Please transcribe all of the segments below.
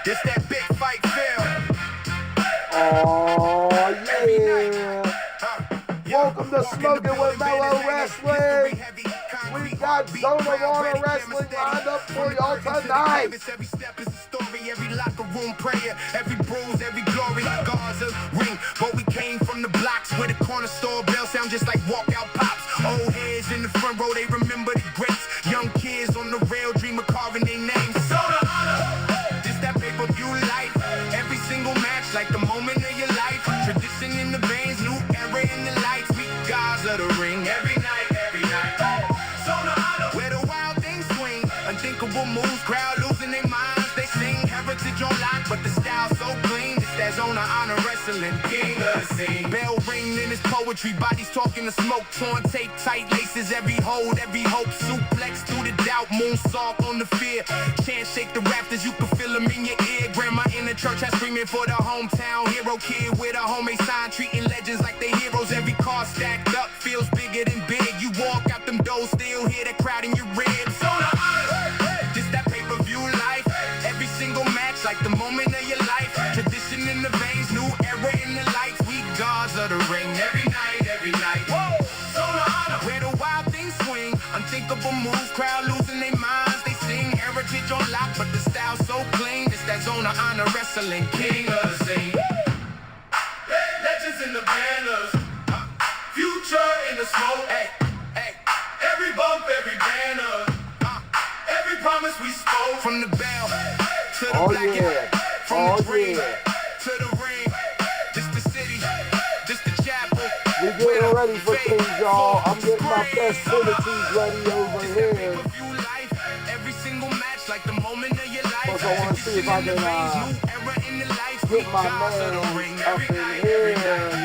This that big fight feel. Oh, yeah. Welcome to Smoking with Mell-O Wrestling. We got Zone of Honor Wrestling lined up for y'all tonight. Every step is a story, every locker room prayer, every bruise, every glory. Gaza ring, but we came from the blocks where the corner store bell sound just like walkout pops. Old heads in the front row, they remember the greats. Young kids on the rail, dream of carving their names. Zone of Honor, this that pay-per-view life. Every single match like the moment of your life. Tradition in the veins, new era in the lights. We gods of the ring every night, every night. Zone of Honor, where the wild things swing. Unthinkable moves, crowd losing their minds. They sing heritage on lock, but the style so clean. It's that Zone of Honor wrestling, king of the scene. Bell ring in his poetry, bodies talking to smoke, torn tape, tight laces, every hold, every hope. Suplex through the doubt, moonsault on the fear. Chant shake the rafters, you can feel them in your ear. Grandma in the church, I screaming for the hometown hero. Kid with a homemade sign, treating legends like they heroes. Every car stacked up feels bigger than big. You walk out them doors, still hear that crowd in your ribs. Zone of Honor, just that pay-per-view life. Every single match like the moment of your life. Tradition in the veins, new era in the lights. We gods of the ring every night, every night. Whoa, Zone of Honor, where the wild things swing. Unthinkable moves, crowd losing their minds. They sing heritage on lock, but the style so clean. It's that Zone of Honor wrestling, king of the scene. Legends in the banners, future in the smoke. Hey, hey, every bump, every banner, every promise we spoke. From the bell to the black hat, from the dream to the ring. This the city, this the chapel. We getting ready for things, y'all. I'm getting my festivities ready over here. Every single match like the moment of your life. Plus, I want to see if I can get my man up in here.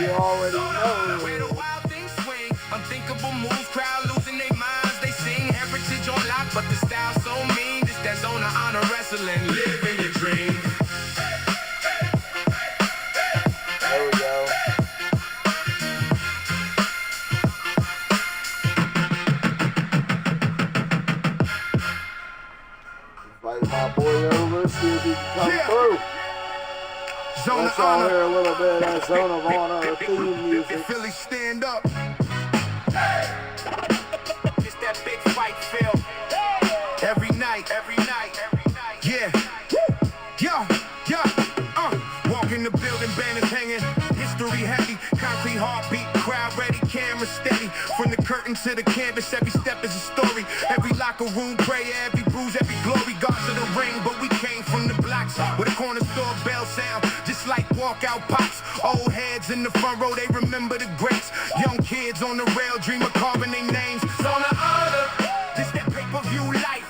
You already know. Where the wild things swing, unthinkable moves, crowd losing their minds. They sing heritage on lock, but the style so mean. This that Zone of Honor wrestling, living your dream. There we go. Invite my boy over, see if he can come through. Zone Let's of all Honor. hear a little bit of that Zone of Honor theme music. Philly stand up. It's that big fight feel. Every night, every night, every night. Yeah. Yo, yo, walk in the building, banners hanging. History heavy, concrete heartbeat, crowd ready, camera steady. From the curtain to the canvas, every step is a story. Every locker room prayer, every bruise, every glory. Gods of the ring, but we came from the blocks where the corner store bell sound just like walkout pops. Old heads in the front row, they remember the greats. Young kids on the rail, dream of carving their names. Zone of Honor, this that pay-per-view life.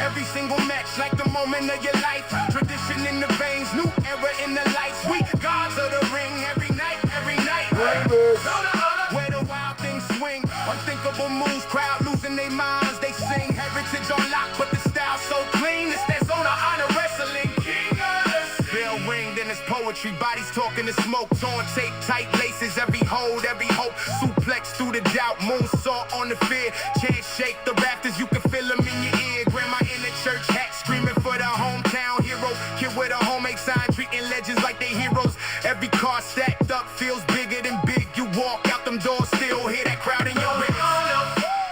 Every single match like the moment of your life. Tradition in the veins, new era in the lights. We gods of the ring every night, every night. Zone of Honor, where the wild things swing. Unthinkable moves, crowd losing their minds. They sing heritage on lock, but the style so clean. It's that Zone of Honor wrestling, king of the scene. Bell ring, then it's poetry. Bodies talking to smoke, torn tape, tight laces. Every hold, every hope. Suplex through the doubt, moonsault on the fear. Chant shake the rafters, you can feel them in your ear. Grandma in the church hat, screaming for the hometown hero. Kid with a homemade sign, treating legends like they heroes. Every car stacked up feels bigger than big. You walk out them doors, still hear that crowd in your ribs.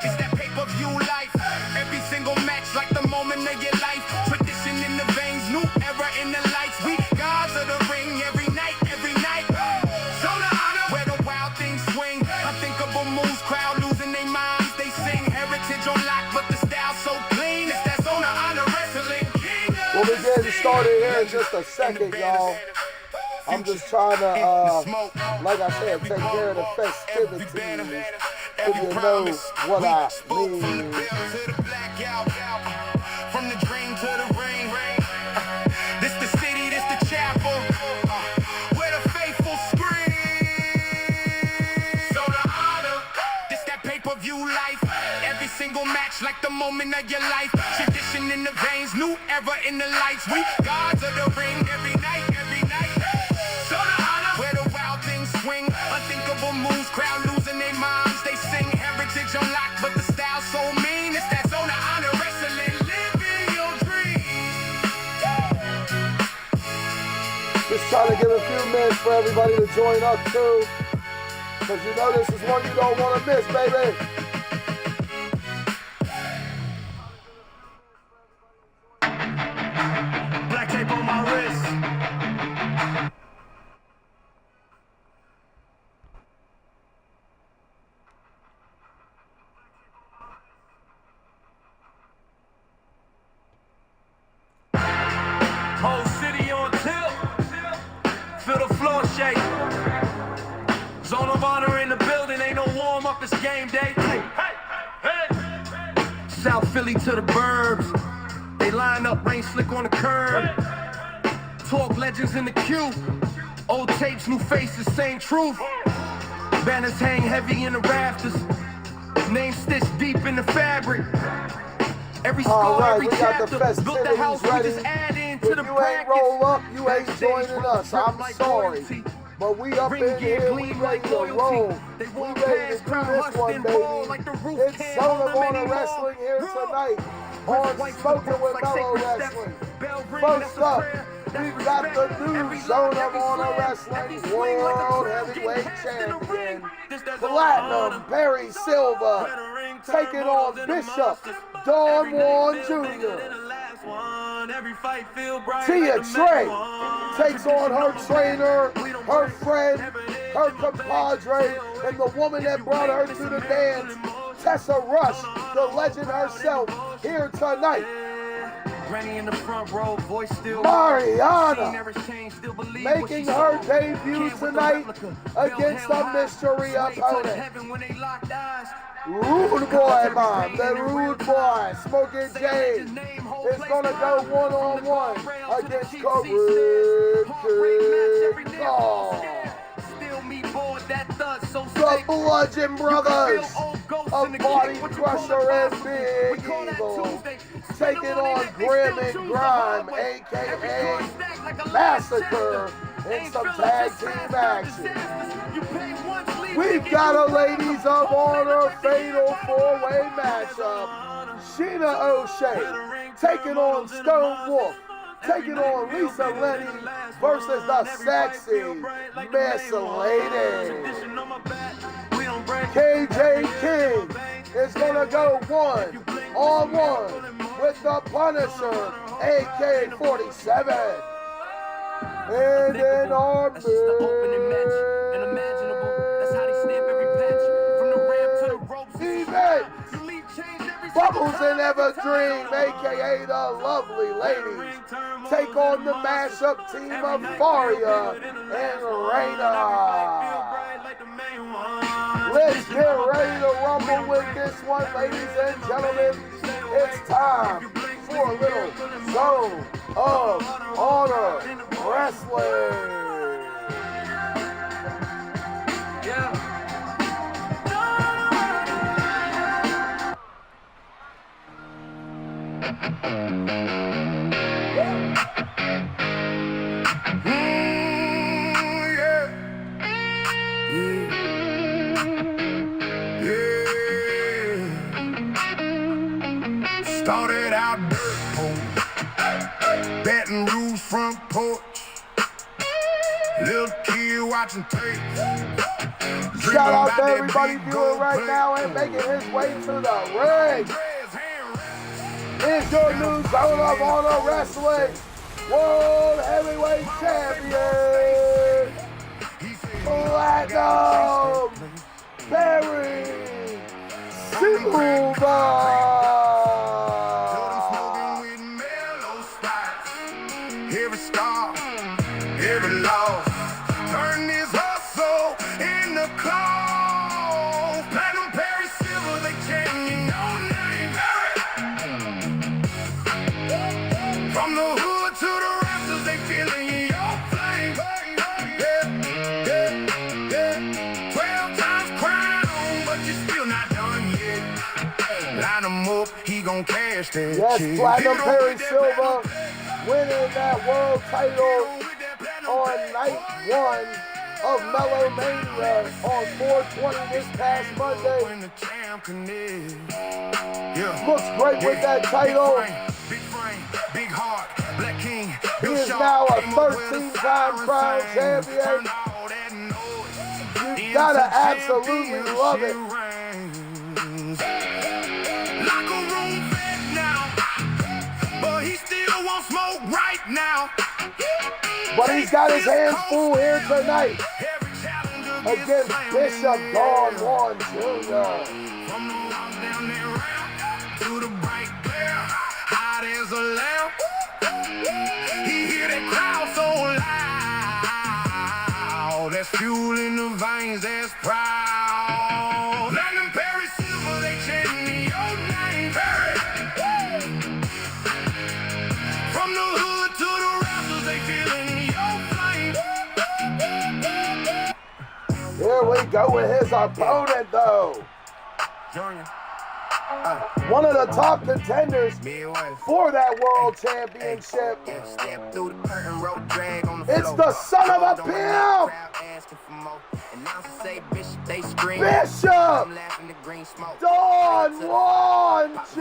It's that pay-per-view life. Every single match like the moment of your life. Tradition in the veins, new era in the lights. We gods of the ring every night, every night. Zone of Honor, where the wild things swing. Unthinkable moves, crowd losing their minds. They sing heritage on lock, but the style so clean. It's that Zone of Honor wrestling, king. We'll be getting started here in just a second, y'all. I'm just trying to, like I said, take care of the festivities. If you know what I mean. From the dream to the ring. This the city, this the chapel. Where the faithful scream. Zone of Honor, this that pay-per-view life. Every single match like the moment of your life. Tradition in the veins, new era in the lights. We gods of the ring every night, every night. Zone of Honor, where the wild things swing. Unthinkable moves, crowd losing their minds. They sing heritage on lock, but the style so mean. It's that Zone of Honor wrestling, living your dream. Trying to give a few minutes for everybody to join up too. Because you know this is one you don't want to miss, baby. Black tape on my wrist. Whole city on tilt. Feel the floor shake. Zone of honor in the building. Ain't no warm up, it's game day. Hey, hey. South Philly to the burbs. They line up, rain slick on the curb. Talk legends in the queue. Old tapes, new faces, same truth. Banners hang heavy in the rafters. Name stitched deep in the fabric. Every score, every chapter, built the house, we just add into the you ain't roll up, you ain't joining us. I'm sorry. But we up in here, we ready to roll. We ready to do this one, baby. It's Zone of Honor Wrestling here tonight on Smoking with Mell-O Wrestling. First up, we've got the new Zone of Honor Wrestling World Heavyweight Champion, Platinum Barry Silva, taking on Bishop Don Juan Jr. Tia Trey takes on her trainer, her friend, her compadre, and the woman that brought her to the dance, Tessa Rush, the legend herself, here tonight. Granny in the front row, voice still Mariana making her debut tonight against a mystery opponent. Rude Boy Mom, the Rude Boy, Smoking James, is gonna go one-on-one against Corinne King. The Bludgeon Brothers of Body Crusher and Big Evil taking on Grim and Grime, aka Massacre, in some tag team action. We've got a Ladies of Honor Fatal 4-Way matchup. Sheena O'Shea taking on Stone Wolf, taking on Lisa Lenny versus the sexy Miss Lady. KJ King is gonna go one-on-one with the Punisher, AK-47. And in our event, Bubbles and Everdream, aka the Lovely Ladies, take on the mashup team of Faria and Reina. Let's get ready to rumble with this one, ladies and gentlemen. It's time for a little Zone of Honor Wrestling. Yeah. Started out dirt hole, Baton Rouge front porch, little kid watching tape. Shout out to everybody viewing right now and making his way to the ring. It's your new Zone of Honor Wrestling World Heavyweight Champion, Platinum Barry Silva. Every star, every loss, turn this hustle into cause. Platinum Barry Silva, they changing your name. From the hood to the rafters, they feeling your flame. Yeah. 12 times crown, but you're still not done yet. Line him up, he gon' cash that Yes, check. Platinum Barry Silva winning that world title on night one of Mell-O Mania on 4/20 this past Monday. Looks great with that title. He is now a 13-time time proud champion. You gotta absolutely love it. Locker room fed now, but he still won't smoke right now. But he's got his hands full here tonight against Bishop Don Juan Jr. From the walk down that ramp to the bright glare, hot as a lamp. He hear that crowd so loud. That's fuel in the veins, that's proud. London, Paris, Silver, they chanting your name. Paris. From the hood to the rappers, they feeling your flame. Here we go with his opponent, though. Junior. One of the top contenders for that world championship. Step through the curtain, rope drag on the It's the son of a pimp! Bishop Don Juan Jr.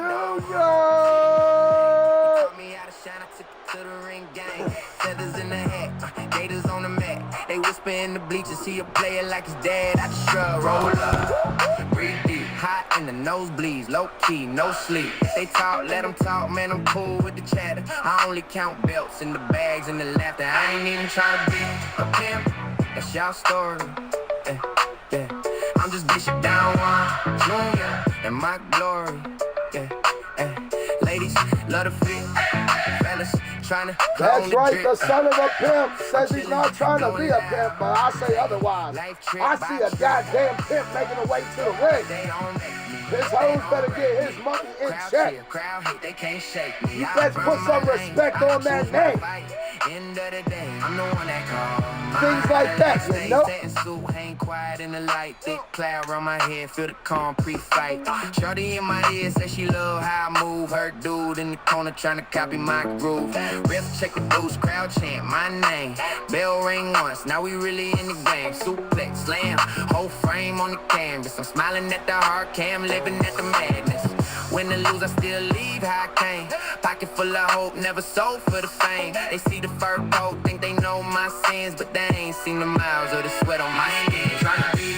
To the ring gang, feathers in the hat, gators on the mat. They whisper in the bleachers, see a player like his dad. I just shrug, roll up, breathe deep, hot in the nosebleeds, low key, no sleep. They talk, let them talk, man, I'm cool with the chatter. I only count belts in the bags and the laughter. I ain't even trying to be a pimp, that's y'all story. Yeah. I'm just Bishop Don Juan Jr. and my glory. Ladies, love the fit, fellas. That's right, the son of a pimp says he's not trying to be a pimp, but I say otherwise. I see a goddamn pimp making a way to the ring. His hoes better get his money in check. You best put some respect on that name. Things like that, you know? Hang quiet in the light, thick cloud around my head, feel the calm pre-fight. Shorty in my ear says she love how I move. Her dude in the corner trying to copy my groove. Ref check the boost, crowd chant my name. Bell ring once, now we really in the game. Suplex, slam, whole frame on the canvas. I'm smiling at the hard cam, living at the madness. Win or lose, I still leave how I came. Pocket full of hope, never sold for the fame. They see the fur coat, think they know my sins, but they ain't seen the miles or the sweat on my skin. Tryna be.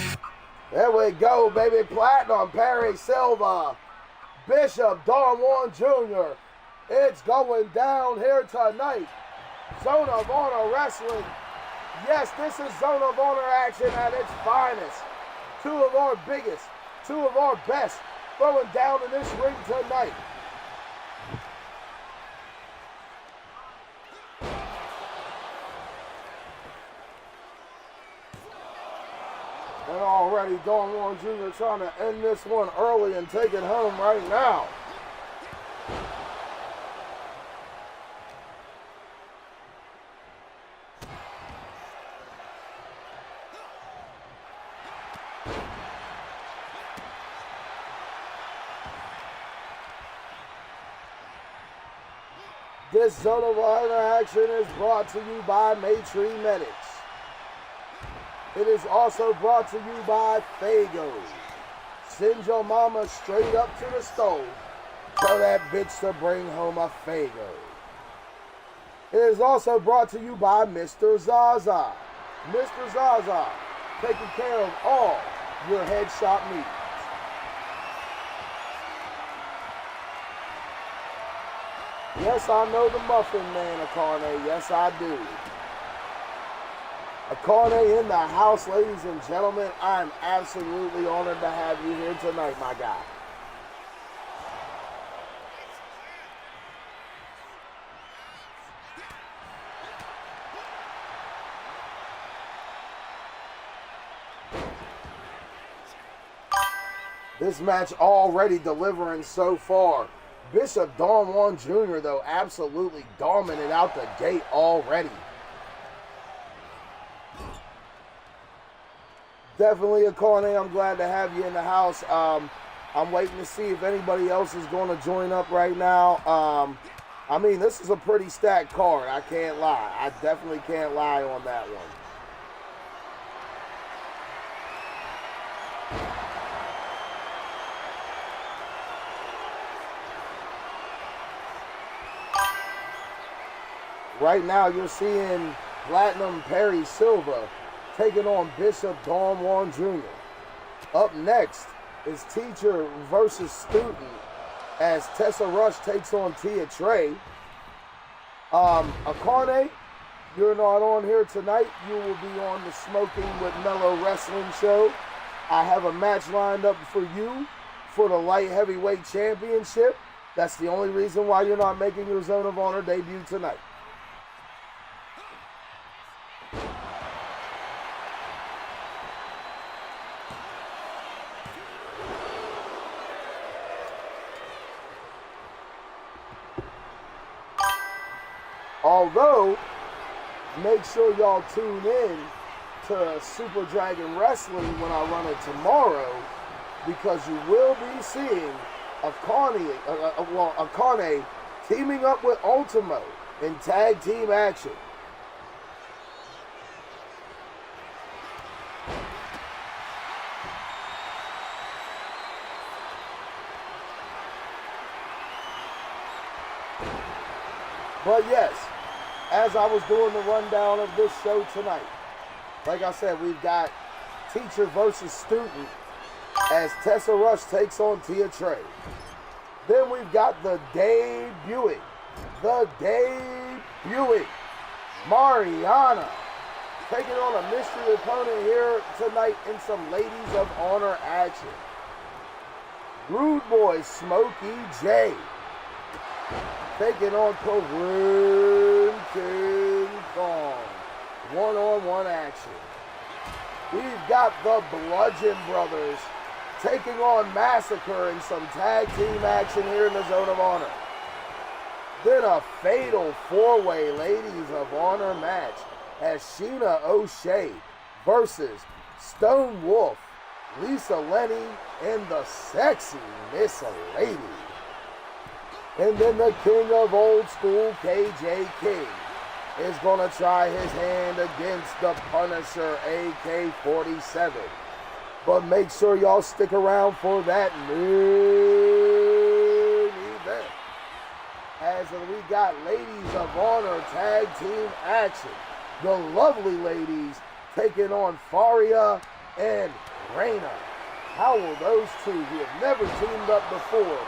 There we go, baby. Platinum, Perry Silva, Bishop Don Juan Jr. It's going down here tonight. Zone of Honor Wrestling. Yes, this is Zone of Honor action at its finest. Two of our biggest, two of our best throwing down in this ring tonight. And already Don Juan Jr. trying to end this one early and take it home right now. This Zone of Honor action is brought to you by Maytree Medics. It is also brought to you by Fago. Send your mama straight up to the stove. Tell that bitch to bring home a Fago. It is also brought to you by Mr. Zaza. Mr. Zaza, taking care of all your headshot needs. Yes, I know the Muffin Man, Akane. Yes, I do. Akane in the house, ladies and gentlemen. I'm absolutely honored to have you here tonight, my guy. This match already delivering so far. Bishop Don Juan Jr., though, absolutely dominant out the gate already. Definitely, Akane, I'm glad to have you in the house. I'm waiting to see if anybody else is going to join up right now. I mean, this is a pretty stacked card. I can't lie. I definitely can't lie on that one. Right now, you're seeing Platinum Perry Silva taking on Bishop Don Juan Jr. Up next is Teacher versus Student as Tessa Rush takes on Tia Trey. Akane, you're not on here tonight. You will be on the Smoking with Mell-O Wrestling show. I have a match lined up for you for the Light Heavyweight Championship. That's the only reason why you're not making your Zone of Honor debut tonight. Although, make sure y'all tune in to Super Dragon Wrestling when I run it tomorrow, because you will be seeing Akane teaming up with Ultimo in tag team action. But yes, as I was doing the rundown of this show tonight, like I said, we've got Teacher versus Student as Tessa Rush takes on Tia Trey. Then we've got the debuting Mariana taking on a mystery opponent here tonight in some Ladies of Honor action. Rude Boy Smokey J taking on Kareem King Kong. One-on-one action. We've got the Bludgeon Brothers taking on Massacre in some tag team action here in the Zone of Honor. Then a fatal four-way Ladies of Honor match as Sheena O'Shea versus Stone Wolf, Lisa Lenny, and the sexy Miss Lady. And then the King of Old School, KJ King, is going to try his hand against the Punisher, AK-47. But make sure y'all stick around for that main event, as we got Ladies of Honor tag team action. The lovely ladies taking on Faria and Reina. How will those two, who have never teamed up before,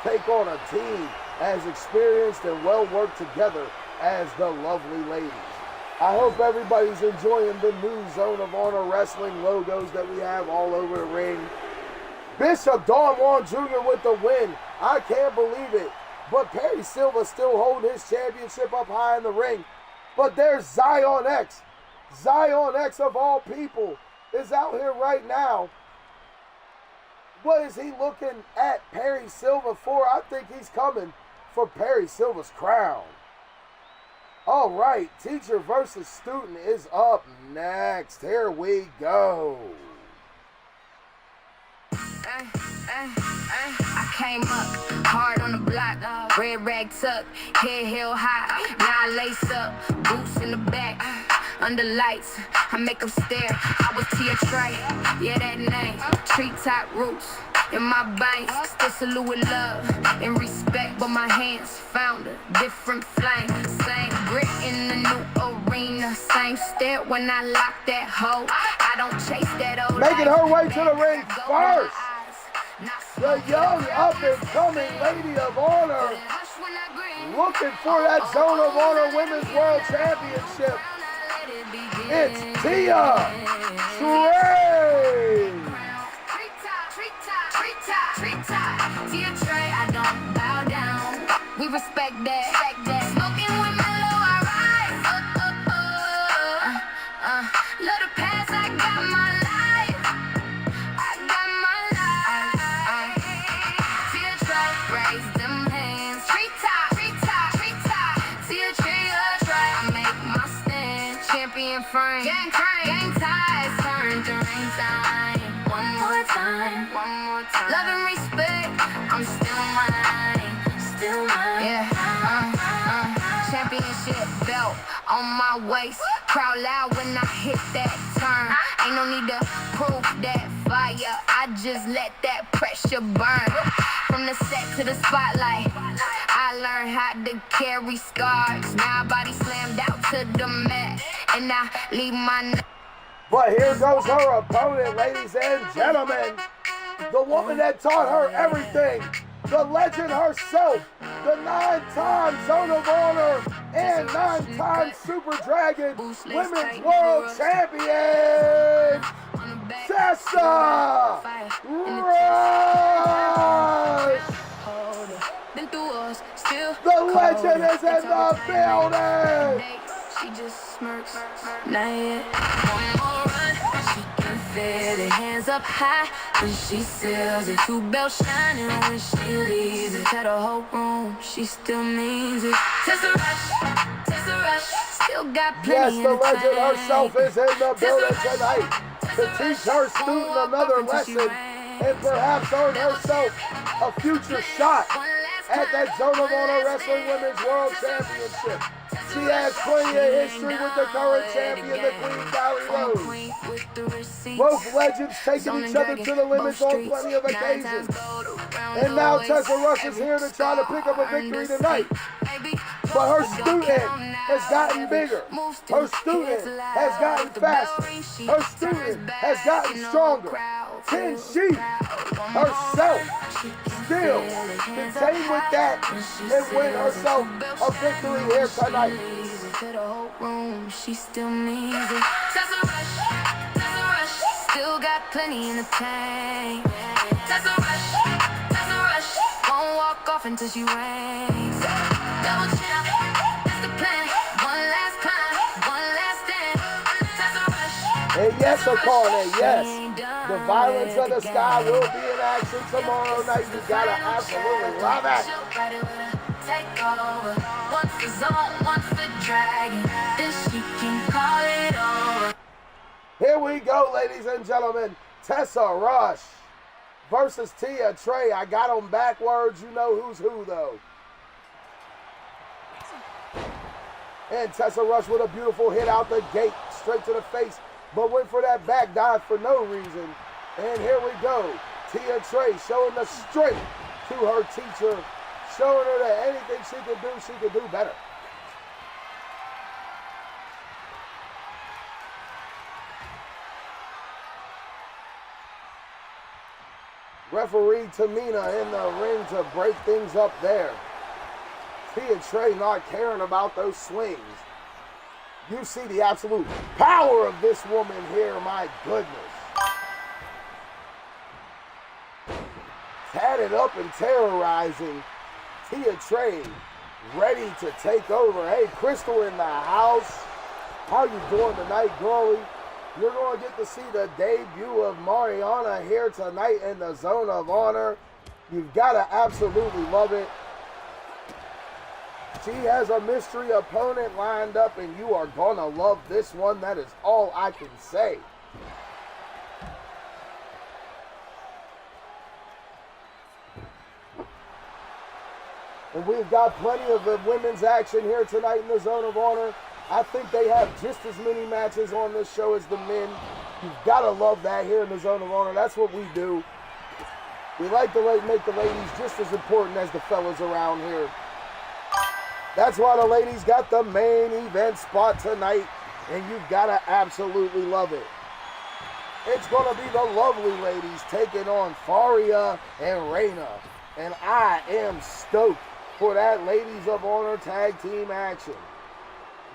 take on a team as experienced and well worked together as the lovely ladies? I hope everybody's enjoying the new Zone of Honor Wrestling logos that we have all over the ring. Bishop Don Juan Jr. with the win. I can't believe it. But Perry Silva still holding his championship up high in the ring. But there's Zion X. Zion X of all people is out here right now. What is he looking at Perry Silva for? I think he's coming for Perry Silva's crown. All right, Teacher versus Student is up next. Here we go. I came up hard on the block, red rag tuck, head held high, now I lace up, boots in the back, under lights, I make them stare. I was Tia Trey, yeah, that name, treetop roots in my banks, still salute with love and respect, but my hands found a different flame. Same grit in the new arena, same step when I lock that hoe. I don't chase that old making her way to the ring first, the young up-and-coming Lady of Honor, looking for that Zone of Honor Women's World Championship. It's Tia Trey. Tia Trey, I don't bow down. We respect that. Smoking with Mell-O, I rise. Love the past, I got my life. Tia Trey, raise them hands. Treetop. Tia Trey, I make my stand. Champion frame. Gang ties, turn to ring time. One more time. Love and respect, I'm still mine. Yeah, championship belt on my waist. Crowd loud when I hit that turn. Ain't no need to prove that fire. I just let that pressure burn. From the set to the spotlight, I learned how to carry scars. Now body slammed out to the mat. And I leave my But here goes her opponent, ladies and gentlemen. The woman that taught her everything. The legend herself. The 9-time Zone of Honor and 9-time Super Dragon Women's World Champion, Tessa Rush. The legend is in the building. She just smirks, not yet. One more run, she can feel it. Hands up high when she seals it. Two bells shining when she leaves it. Tell the whole room she still means it. Tessa Rush, still got plenty. Yes, the legend herself is in the building tonight to teach her student another lesson and perhaps earn herself a future shot at that Zone of Honor Wrestling Women's World Championship. She has plenty of history with the current champion, the Queen Valley Rose. Both legends taking each other to the limits on plenty of occasions. And now Tessa Rush is here to try to pick up a victory tonight. But her student has gotten bigger. Her student has gotten faster. Her student has gotten stronger. Can she herself still contain with that and win herself a victory here tonight? She still needs it. Tessa Rush, still got plenty in the tank. Tessa Rush, won't walk off until she rings. Double champ, that's the plan. One last climb, one last stand. Tessa Rush. And yes, opponent, yes. The Violence of the Sky will be in action tomorrow night. You gotta absolutely love it. Take over. Once the Zone, once the Dragon, then she can call it over. Here we go, ladies and gentlemen. Tessa Rush versus Tia Trey. I got them backwards. You know who's who, though. And Tessa Rush with a beautiful hit out the gate, straight to the face, but went for that back dive for no reason. And here we go. Tia Trey showing the strength to her teacher, showing her that anything she could do better. Referee Tamina in the ring to break things up there. Tia Trey not caring about those swings. You see the absolute power of this woman here, my goodness. Tatted up and terrorizing. Tia Trey ready to take over. Hey, Crystal in the house. How you doing tonight, girlie? You're going to get to see the debut of Mariana here tonight in the Zone of Honor. You've got to absolutely love it. She has a mystery opponent lined up, and you are going to love this one. That is all I can say. And we've got plenty of women's action here tonight in the Zone of Honor. I think they have just as many matches on this show as the men. You've got to love that here in the Zone of Honor. That's what we do. We like to make the ladies just as important as the fellas around here. That's why the ladies got the main event spot tonight, and you've got to absolutely love it. It's going to be the lovely ladies taking on Faria and Reina, and I am stoked for that Ladies of Honor tag team action.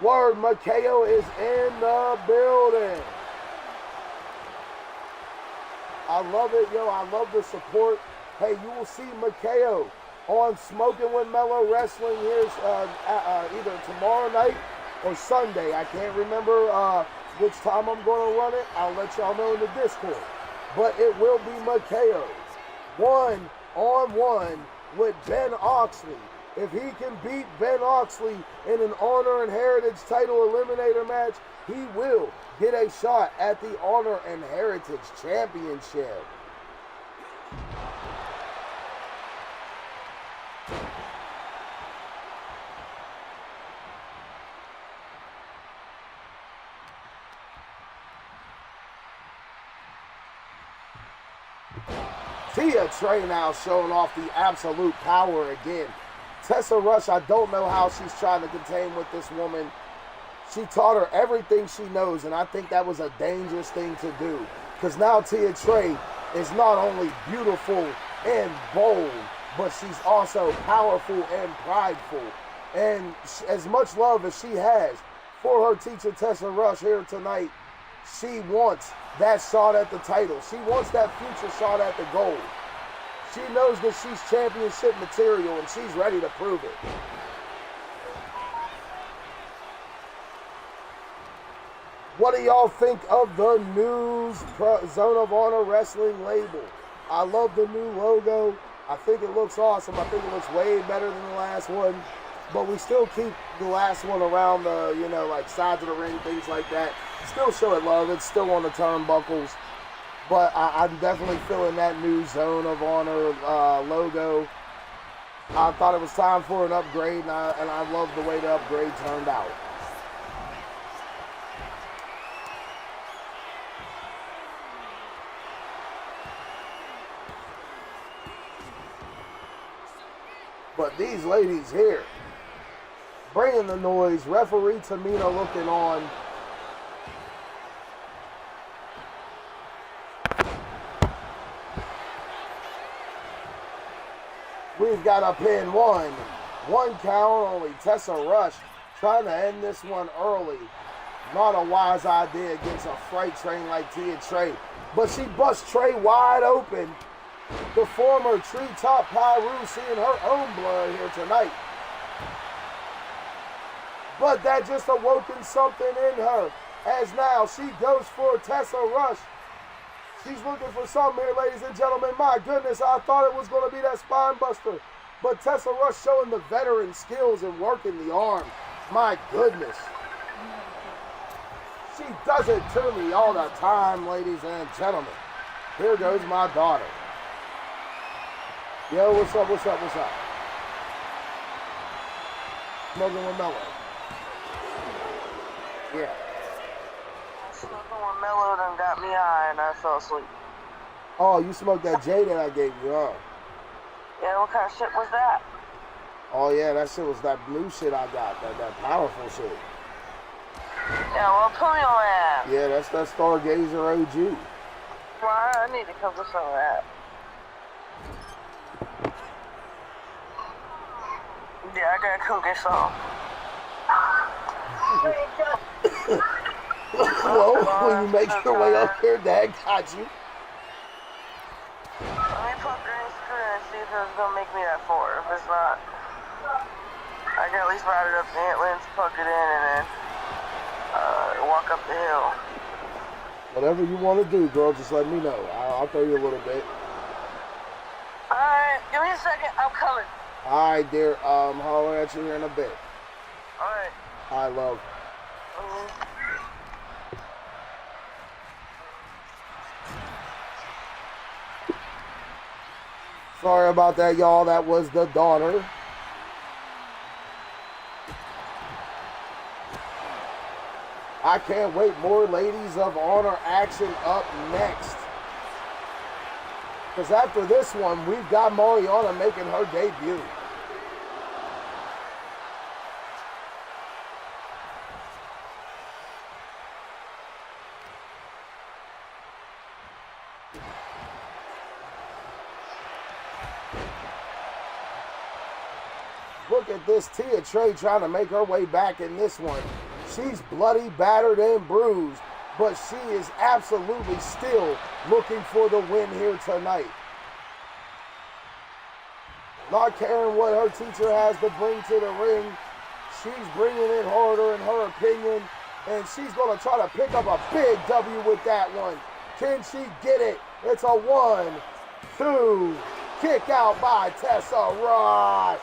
Word, Mell-O is in the building. I love it, yo. I love the support. Hey, you will see Mell-O on Smoking with Mell-O Wrestling here either tomorrow night or Sunday. I can't remember which time I'm going to run it. I'll let y'all know in the Discord. But it will be Mell-O one-on-one with Ben Oxley. If he can beat Ben Oxley in an Honor and Heritage title eliminator match, he will get a shot at the Honor and Heritage Championship. Tia Trey now showing off the absolute power again. Tessa Rush, I don't know how she's trying to contain with this woman. She taught her everything she knows, and I think that was a dangerous thing to do. Because now Tia Trey is not only beautiful and bold, but she's also powerful and prideful. And as much love as she has for her teacher Tessa Rush here tonight, she wants that shot at the title. She wants that future shot at the gold. She knows that she's championship material, and she's ready to prove it. What do y'all think of the new Zone of Honor Wrestling label? I love the new logo. I think it looks awesome. I think it looks way better than the last one. But we still keep the last one around the, like sides of the ring, things like that. Still show it love. It's still on the turnbuckles. But I'm definitely feeling that new Zone of Honor logo. I thought it was time for an upgrade, and I love the way the upgrade turned out. But these ladies here, bringing the noise, referee Tamina looking on. We've got a pin one. One count only. Tessa Rush trying to end this one early. Not a wise idea against a freight train like Tia Trey. But she busts Trey wide open. The former Treetop Pyru seeing her own blood here tonight. But that just awoken something in her. As now she goes for Tessa Rush. She's looking for something here, ladies and gentlemen. My goodness, I thought it was going to be that spine buster. But Tessa Rush showing the veteran skills and working the arm. My goodness. She does it to me all the time, ladies and gentlemen. Here goes my daughter. Yo, what's up, what's up, what's up? Smoking with Mell-O. Yeah. Smoking with Mell-O done got me high and I fell asleep. Oh, you smoked that J that I gave you, huh? Yeah, what kind of shit was that? Oh yeah, that shit was that blue shit I got, that powerful shit. Yeah, well, put me on that. Yeah, that's that Stargazer OG. Well, I need to come to some of that. Yeah, I gotta come get some. Well, when you make your way up here, Dad got you. Let me put green screw and see if it's gonna make me that 4. If it's not, I can at least ride it up the Antlands, plug it in, and then walk up the hill. Whatever you want to do, girl, just let me know. I'll throw you a little bit. Alright, give me a second, I'm coming. Alright, dear. Holler at you here in a bit. Alright. Hi, love. Sorry about that, y'all. That was the daughter. I can't wait. More Ladies of Honor action up next. Because after this one, we've got Mariana making her debut. Look at this Tia Trey trying to make her way back in this one. She's bloody, battered, and bruised, but she is absolutely still looking for the win here tonight. Not caring what her teacher has to bring to the ring, she's bringing it harder in her opinion, and she's going to try to pick up a big W with that one. Can she get it? It's a 1, 2, kick out by Tessa Rush.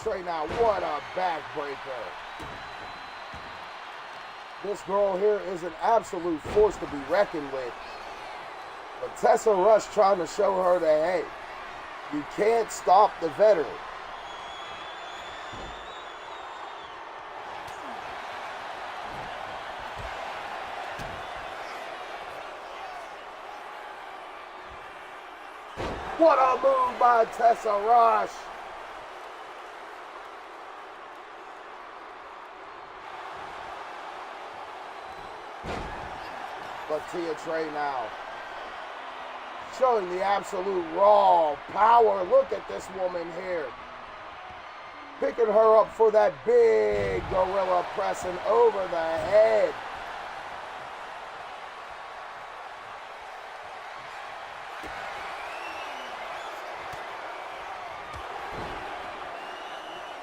Trey now, what a backbreaker. This girl here is an absolute force to be reckoned with. But Tessa Rush trying to show her that, hey, you can't stop the veteran. What a move by Tessa Rush. But Tia Trey now showing the absolute raw power. Look at this woman here. Picking her up for that big gorilla pressing over the head.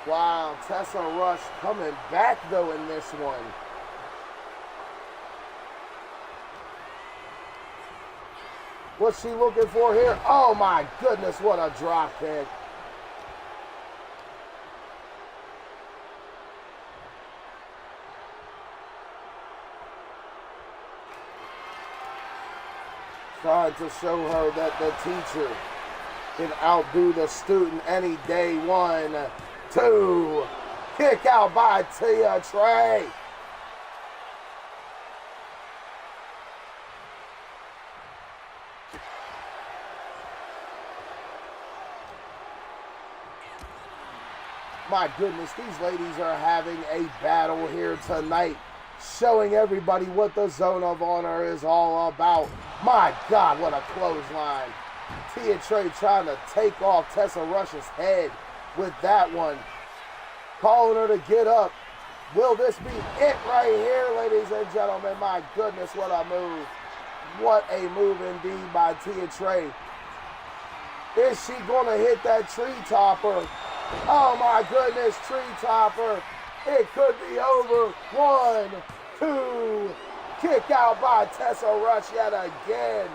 Wow, Tessa Rush coming back though in this one. What's she looking for here? Oh my goodness, what a drop kick. Trying to show her that the teacher can outdo the student any day. 1, 2, kick out by Tia Trey. My goodness, these ladies are having a battle here tonight, showing everybody what the Zone of Honor is all about. My God, what a clothesline. Tia Trey trying to take off Tessa Rush's head with that one. Calling her to get up. Will this be it right here, ladies and gentlemen? My goodness, what a move. What a move indeed by Tia Trey. Is she going to hit that tree topper? Oh my goodness, tree topper. It could be over. 1, 2, kick out by Tessa Rush yet again.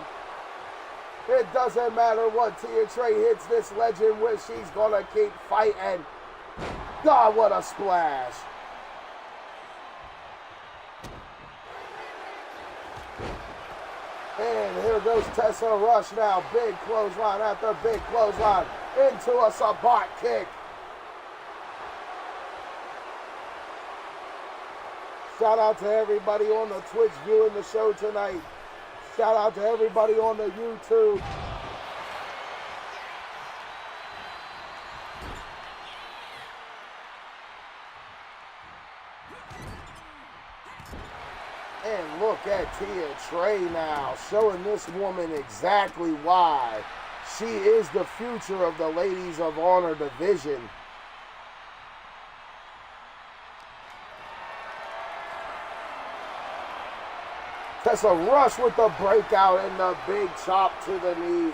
It doesn't matter what Tia Trey hits this legend with, she's gonna keep fighting. God, what a splash. And here goes Tessa Rush now. Big clothesline after big clothesline into a sabot kick. Shout out to everybody on the Twitch viewing the show tonight. Shout out to everybody on the YouTube. And look at Tia Trey now, showing this woman exactly why she is the future of the Ladies of Honor division. Tessa Rush with the breakout and the big chop to the knee.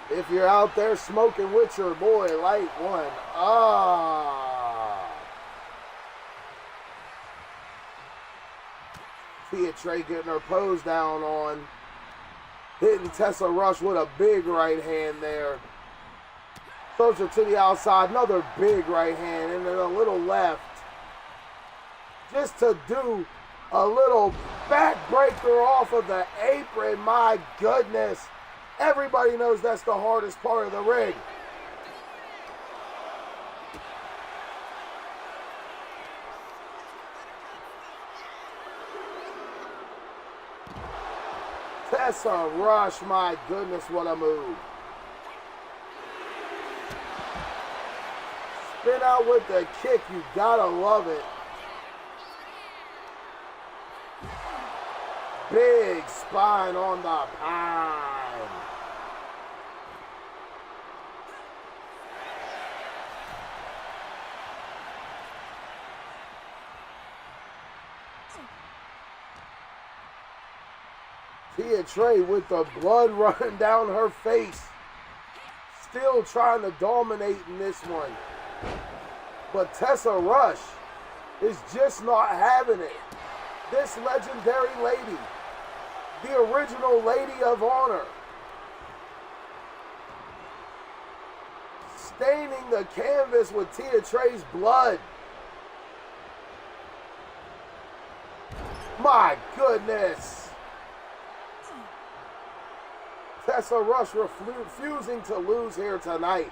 If you're out there smoking with your boy, light one. Tia Trey getting her pose down on. Hitting Tessa Rush with a big right hand there. Throws her to the outside, another big right hand, and then a little left. Just to do a little backbreaker off of the apron, my goodness. Everybody knows that's the hardest part of the ring. Tessa Rush, my goodness, what a move. Spin out with the kick, you gotta love it. Big spine on the pine. Tia Trey with the blood running down her face. Still trying to dominate in this one. But Tessa Rush is just not having it. This legendary lady, the original Lady of Honor, staining the canvas with Tia Trey's blood. My goodness. Tessa Rush refusing to lose here tonight.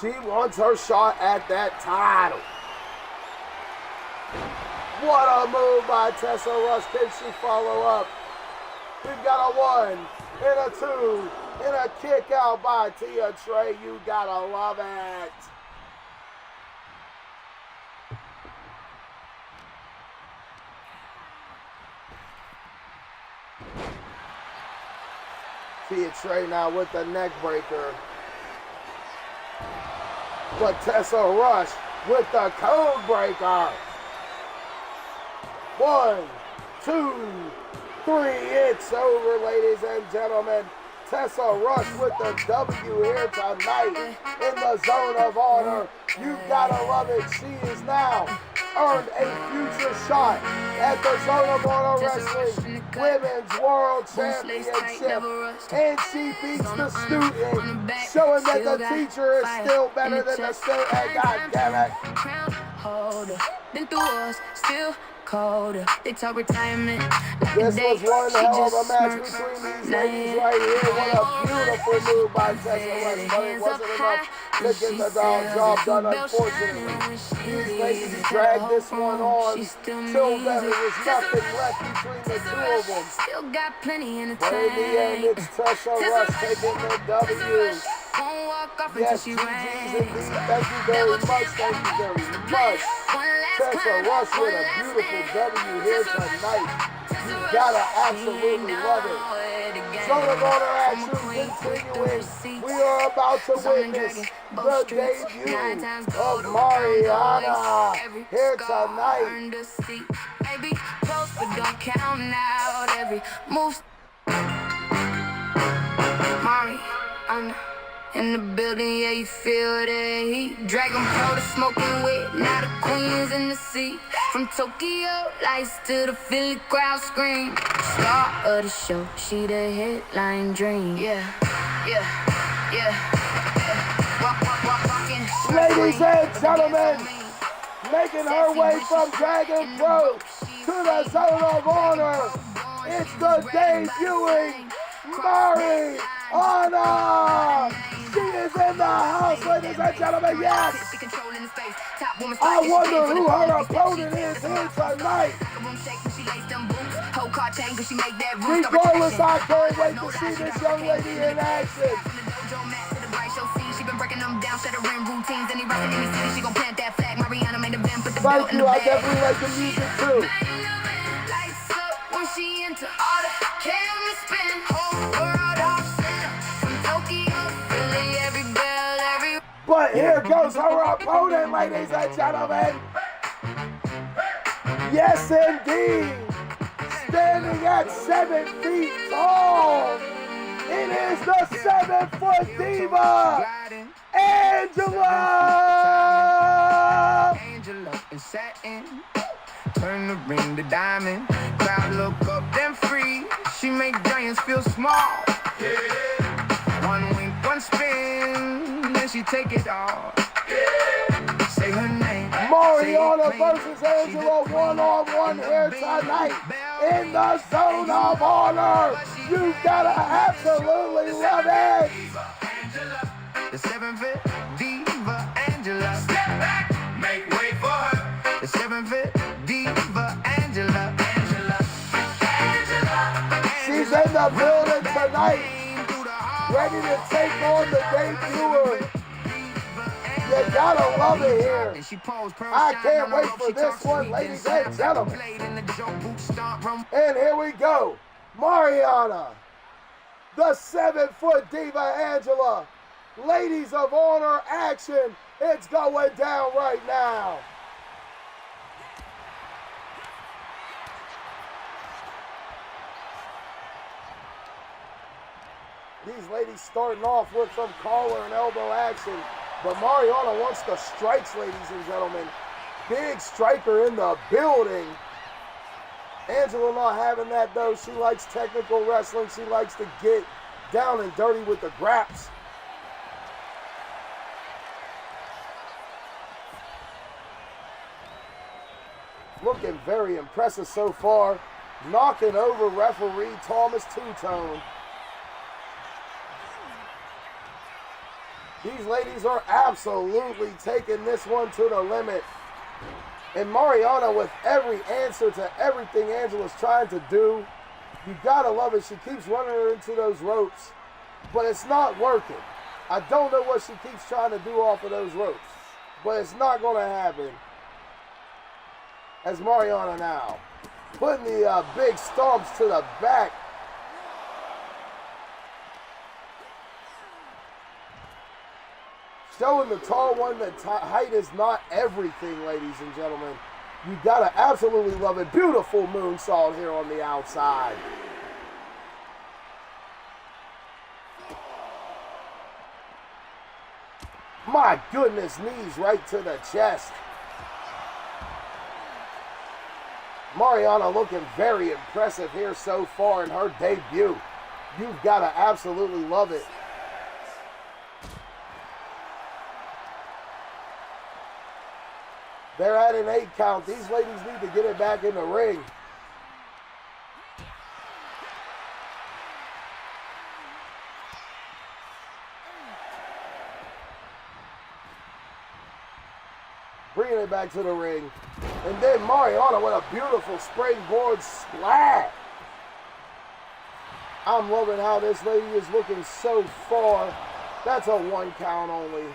She wants her shot at that title. What a move by Tessa Rush. Can she follow up? We've got a 1 and a 2 and a kick out by Tia Trey. You gotta love it. Tia Trey now with the neck breaker. But Tessa Rush with the code breaker. 1, 2, 3. It's over, ladies and gentlemen. Tessa Rush with the W here tonight in the Zone of Honor. You gotta love it. She is now earned a future shot at the Zone of Honor Wrestling Women's World Championship. And she beats the student, showing that the teacher is still better than the student. And God damn it. Crown holder, been through wars, still colder. They talk retirement. This was one hell of a match between these ladies right here. What a beautiful move by Tessa Rush, but it wasn't enough to get the job done, unfortunately. These ladies dragged this one on till there was nothing left between the two of them. Still got plenty in the But in the end, it's Tessa Rush taking the W. Yes, GG's indeed. Thank you very much. Thank you very much. Tessa Rush with a beautiful W here tonight. You gotta absolutely love it. Zone of Honor action continuing. We are about to witness the debut of Mariana here tonight. Baby, close but don't count out every move. Mariana. In the building, yeah, you feel the heat. Dragon Pro, the smoking wet, now the queen's in the seat. From Tokyo, lights to the Philly crowd scream. Star of the show, she the headline dream. Yeah. Ladies and gentlemen, making her way from Dragon Pro to the Zone of Honor, it's the debuting Mariana. She is in the house, ladies and gentlemen, yes! I wonder who her opponent is here tonight. Regardless, I can't wait to see this young lady in action. Thank you, I definitely like the music too. But here goes her opponent, ladies and gentlemen. Yes, indeed. Standing at 7 feet tall. It is the 7-foot diva, Angela. Angela in satin. Turn the ring to diamond. Crowd look up, then free. She make giants feel small. Yeah. One wink, one spin, then she take it all. Yeah. Say her name. Mariana versus Angela one-on-one here tonight in the Zone of Honor. You gotta absolutely love it. The 7-foot diva, Angela. Step back, make way for her. The 7-foot diva, Angela. She's in the building tonight, ready to take on the debuter. You gotta love it here. I can't wait for this one, ladies and gentlemen. And here we go. Mariana, the 7-foot diva Angela. Ladies of Honor action. It's going down right now. These ladies starting off with some collar and elbow action. But Mariana wants the strikes, ladies and gentlemen. Big striker in the building. Angela not having that, though. She likes technical wrestling. She likes to get down and dirty with the graps. Looking very impressive so far. Knocking over referee Thomas Two-Tone. These ladies are absolutely taking this one to the limit. And Mariana with every answer to everything Angela's trying to do. You gotta love it. She keeps running her into those ropes, but it's not working. I don't know what she keeps trying to do off of those ropes, but it's not gonna happen. As Mariana now putting the big stomps to the back. Showing the tall one that height is not everything, ladies and gentlemen. You gotta absolutely love it. Beautiful moonsault here on the outside. My goodness, knees right to the chest. Mariana looking very impressive here so far in her debut. You've gotta absolutely love it. They're at an 8 count. These ladies need to get it back in the ring. Bringing it back to the ring. And then Mariana with a beautiful springboard splash. I'm loving how this lady is looking so far. That's a 1 count only.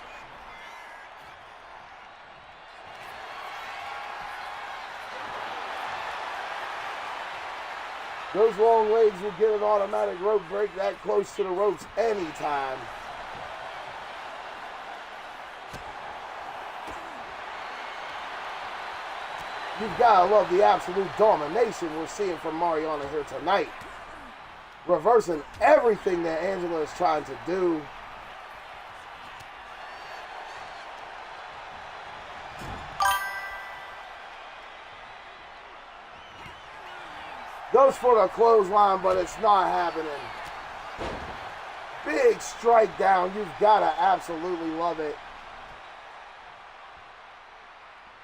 Those long legs will get an automatic rope break that close to the ropes anytime. You've got to love the absolute domination we're seeing from Mariana here tonight. Reversing everything that Angela is trying to do. Goes for the clothesline, but it's not happening. Big strike down. You've got to absolutely love it.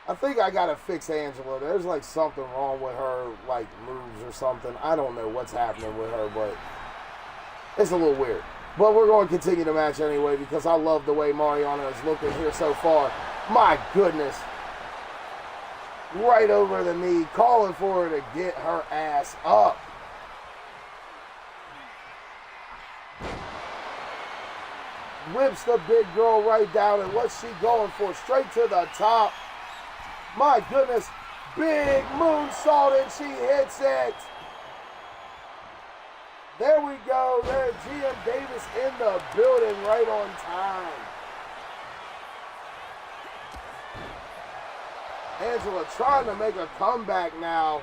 I think I got to fix Angela. There's like something wrong with her, like moves or something. I don't know what's happening with her, but it's a little weird. But we're going to continue the match anyway because I love the way Mariana is looking here so far. My goodness. Right over the knee, calling for her to get her ass up. Whips the big girl right down, and what's she going for? Straight to the top. My goodness, big moonsault, and she hits it. There we go. There's GM Davis in the building right on time. Angela trying to make a comeback now.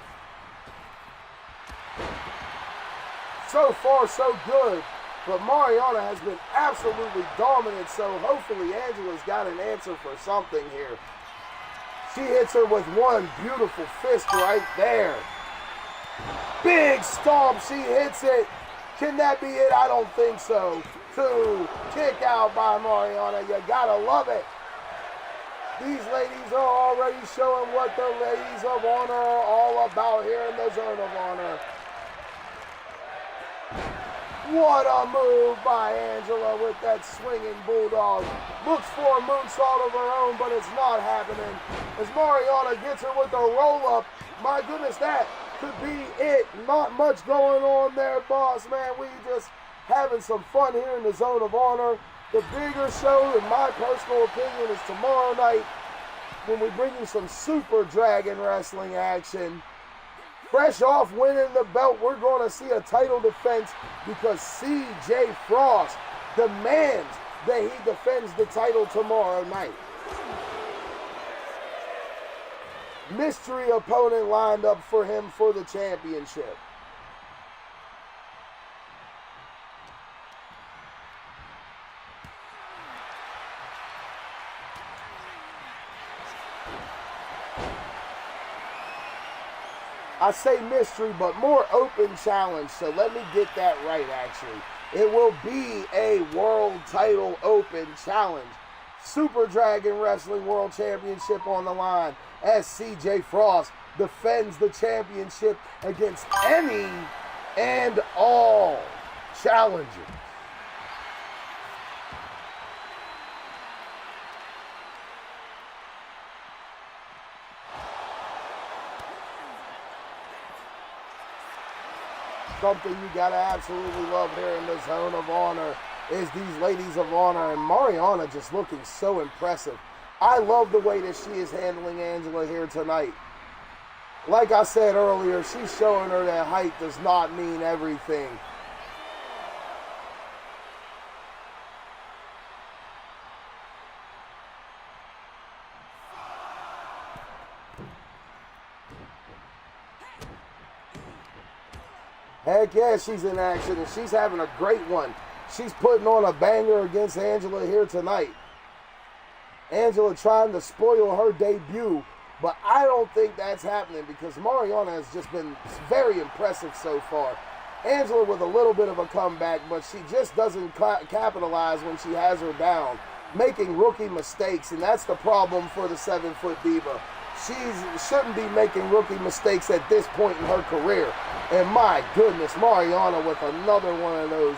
So far, so good. But Mariana has been absolutely dominant, so hopefully Angela's got an answer for something here. She hits her with one beautiful fist right there. Big stomp, she hits it. Can that be it? I don't think so. 2, kick out by Mariana. You gotta love it. These ladies are already showing what the ladies of honor are all about here in the Zone of Honor. What a move by Angela with that swinging bulldog. Looks for a moonsault of her own, but it's not happening. As Mariana gets her with a roll-up, my goodness, that could be it. Not much going on there, boss man. We just having some fun here in the Zone of Honor. The bigger show, in my personal opinion, is tomorrow night when we bring you some Super Dragon Wrestling action. Fresh off winning the belt, we're going to see a title defense because CJ Frost demands that he defends the title tomorrow night. Mystery opponent lined up for him for the championship. I say mystery, but more open challenge, so let me get that right, actually. It will be a world title open challenge. Super Dragon Wrestling World Championship on the line as CJ Frost defends the championship against any and all challengers. Something you gotta absolutely love here in the Zone of Honor is these ladies of honor, and Mariana just looking so impressive. I love the way that she is handling Angela here tonight. Like I said earlier, she's showing her that height does not mean everything. Heck yeah, she's in action, and she's having a great one. She's putting on a banger against Angela here tonight. Angela trying to spoil her debut, but I don't think that's happening because Mariana has just been very impressive so far. Angela with a little bit of a comeback, but she just doesn't capitalize when she has her down, making rookie mistakes, and that's the problem for the 7-foot diva. She shouldn't be making rookie mistakes at this point in her career. And my goodness, Mariana with another one of those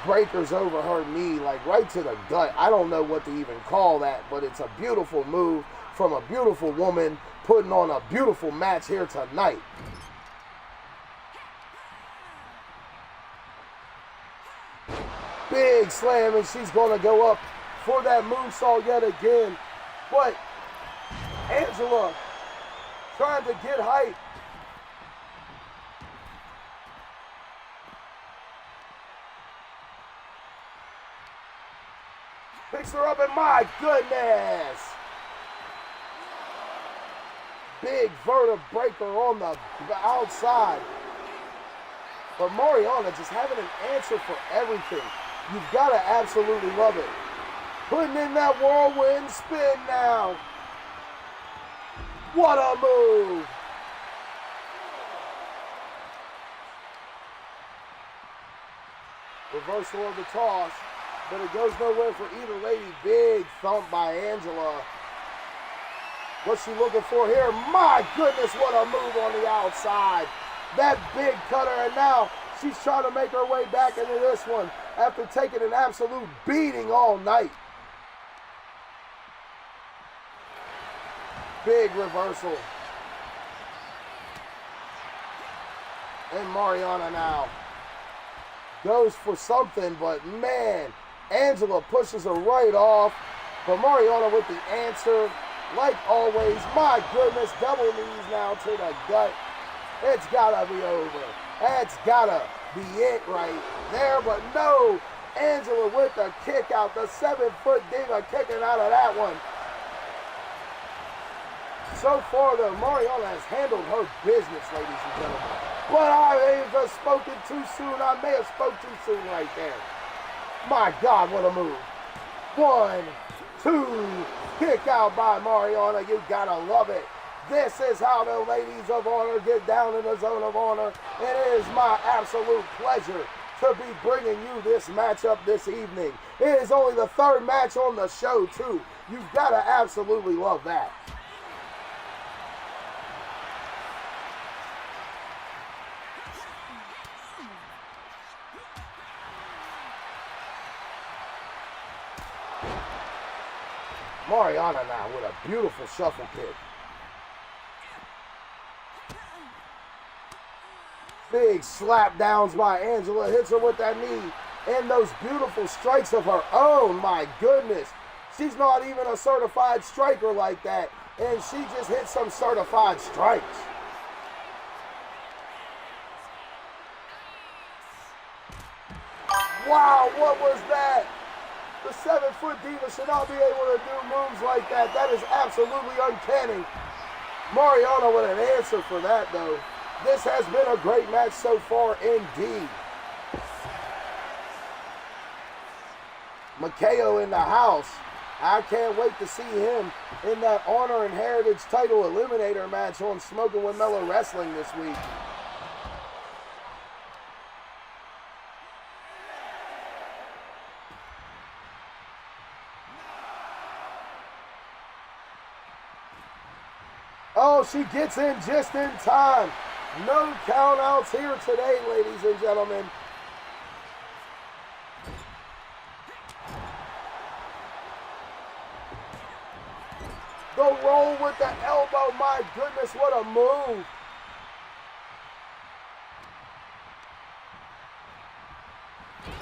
breakers over her knee, like right to the gut. I don't know what to even call that, but it's a beautiful move from a beautiful woman putting on a beautiful match here tonight. Big slam, and she's going to go up for that moonsault yet again. But Angela trying to get height. Picks her up, and my goodness! Big vertebreaker on the outside. But Mariana just having an answer for everything. You've got to absolutely love it. Putting in that whirlwind spin now. What a move! Reversal of the toss, but it goes nowhere for either lady. Big thump by Angela. What's she looking for here? My goodness, what a move on the outside. That big cutter, and now she's trying to make her way back into this one after taking an absolute beating all night. Big reversal. And Mariana now goes for something, but man, Angela pushes her right off. But Mariana with the answer, like always. My goodness, double knees now to the gut. It's gotta be over. That's gotta be it right there, but no. Angela with the kick out, the 7-foot diva kicking out of that one. So far, though, Mariana has handled her business, ladies and gentlemen. But I may have spoken too soon. I may have spoke too soon right there. My God, what a move. 1, 2, kick out by Mariana. You gotta love it. This is how the ladies of honor get down in the Zone of Honor. It is my absolute pleasure to be bringing you this matchup this evening. It is only the 3rd match on the show, too. You've got to absolutely love that. Mariana now with a beautiful shuffle kick. Big slap downs by Angela, hits her with that knee, and those beautiful strikes of her own. My goodness, she's not even a certified striker like that, and she just hit some certified strikes. Wow, what was that? The 7-foot diva should not be able to do moves like that. That is absolutely uncanny. Mariana with an answer for that, though. This has been a great match so far indeed. Mell-O in the house. I can't wait to see him in that Honor and Heritage title eliminator match on Smoking with Mell-O Wrestling this week. Oh, she gets in just in time. No countouts here today, ladies and gentlemen. The roll with the elbow. My goodness, what a move.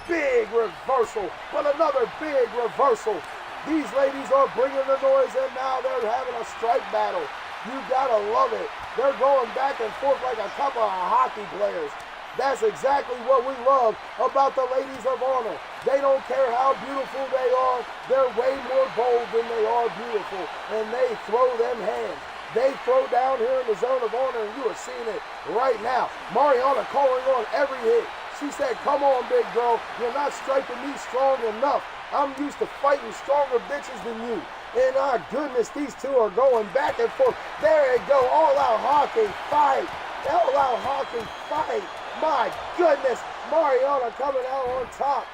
Big reversal, but another big reversal. These ladies are bringing the noise, and now they're having a strike battle. You gotta love it. They're going back and forth like a couple of hockey players. That's exactly what we love about the ladies of honor. They don't care how beautiful they are. They're way more bold than they are beautiful, and they throw them hands. They throw down here in the zone of honor, and you are seeing it right now. Mariana calling on every hit. She said, come on, big girl. You're not striking me strong enough. I'm used to fighting stronger bitches than you. And our goodness, these two are going back and forth. There you go, all-out hockey fight. All-out hockey fight. My goodness, Mariana coming out on top.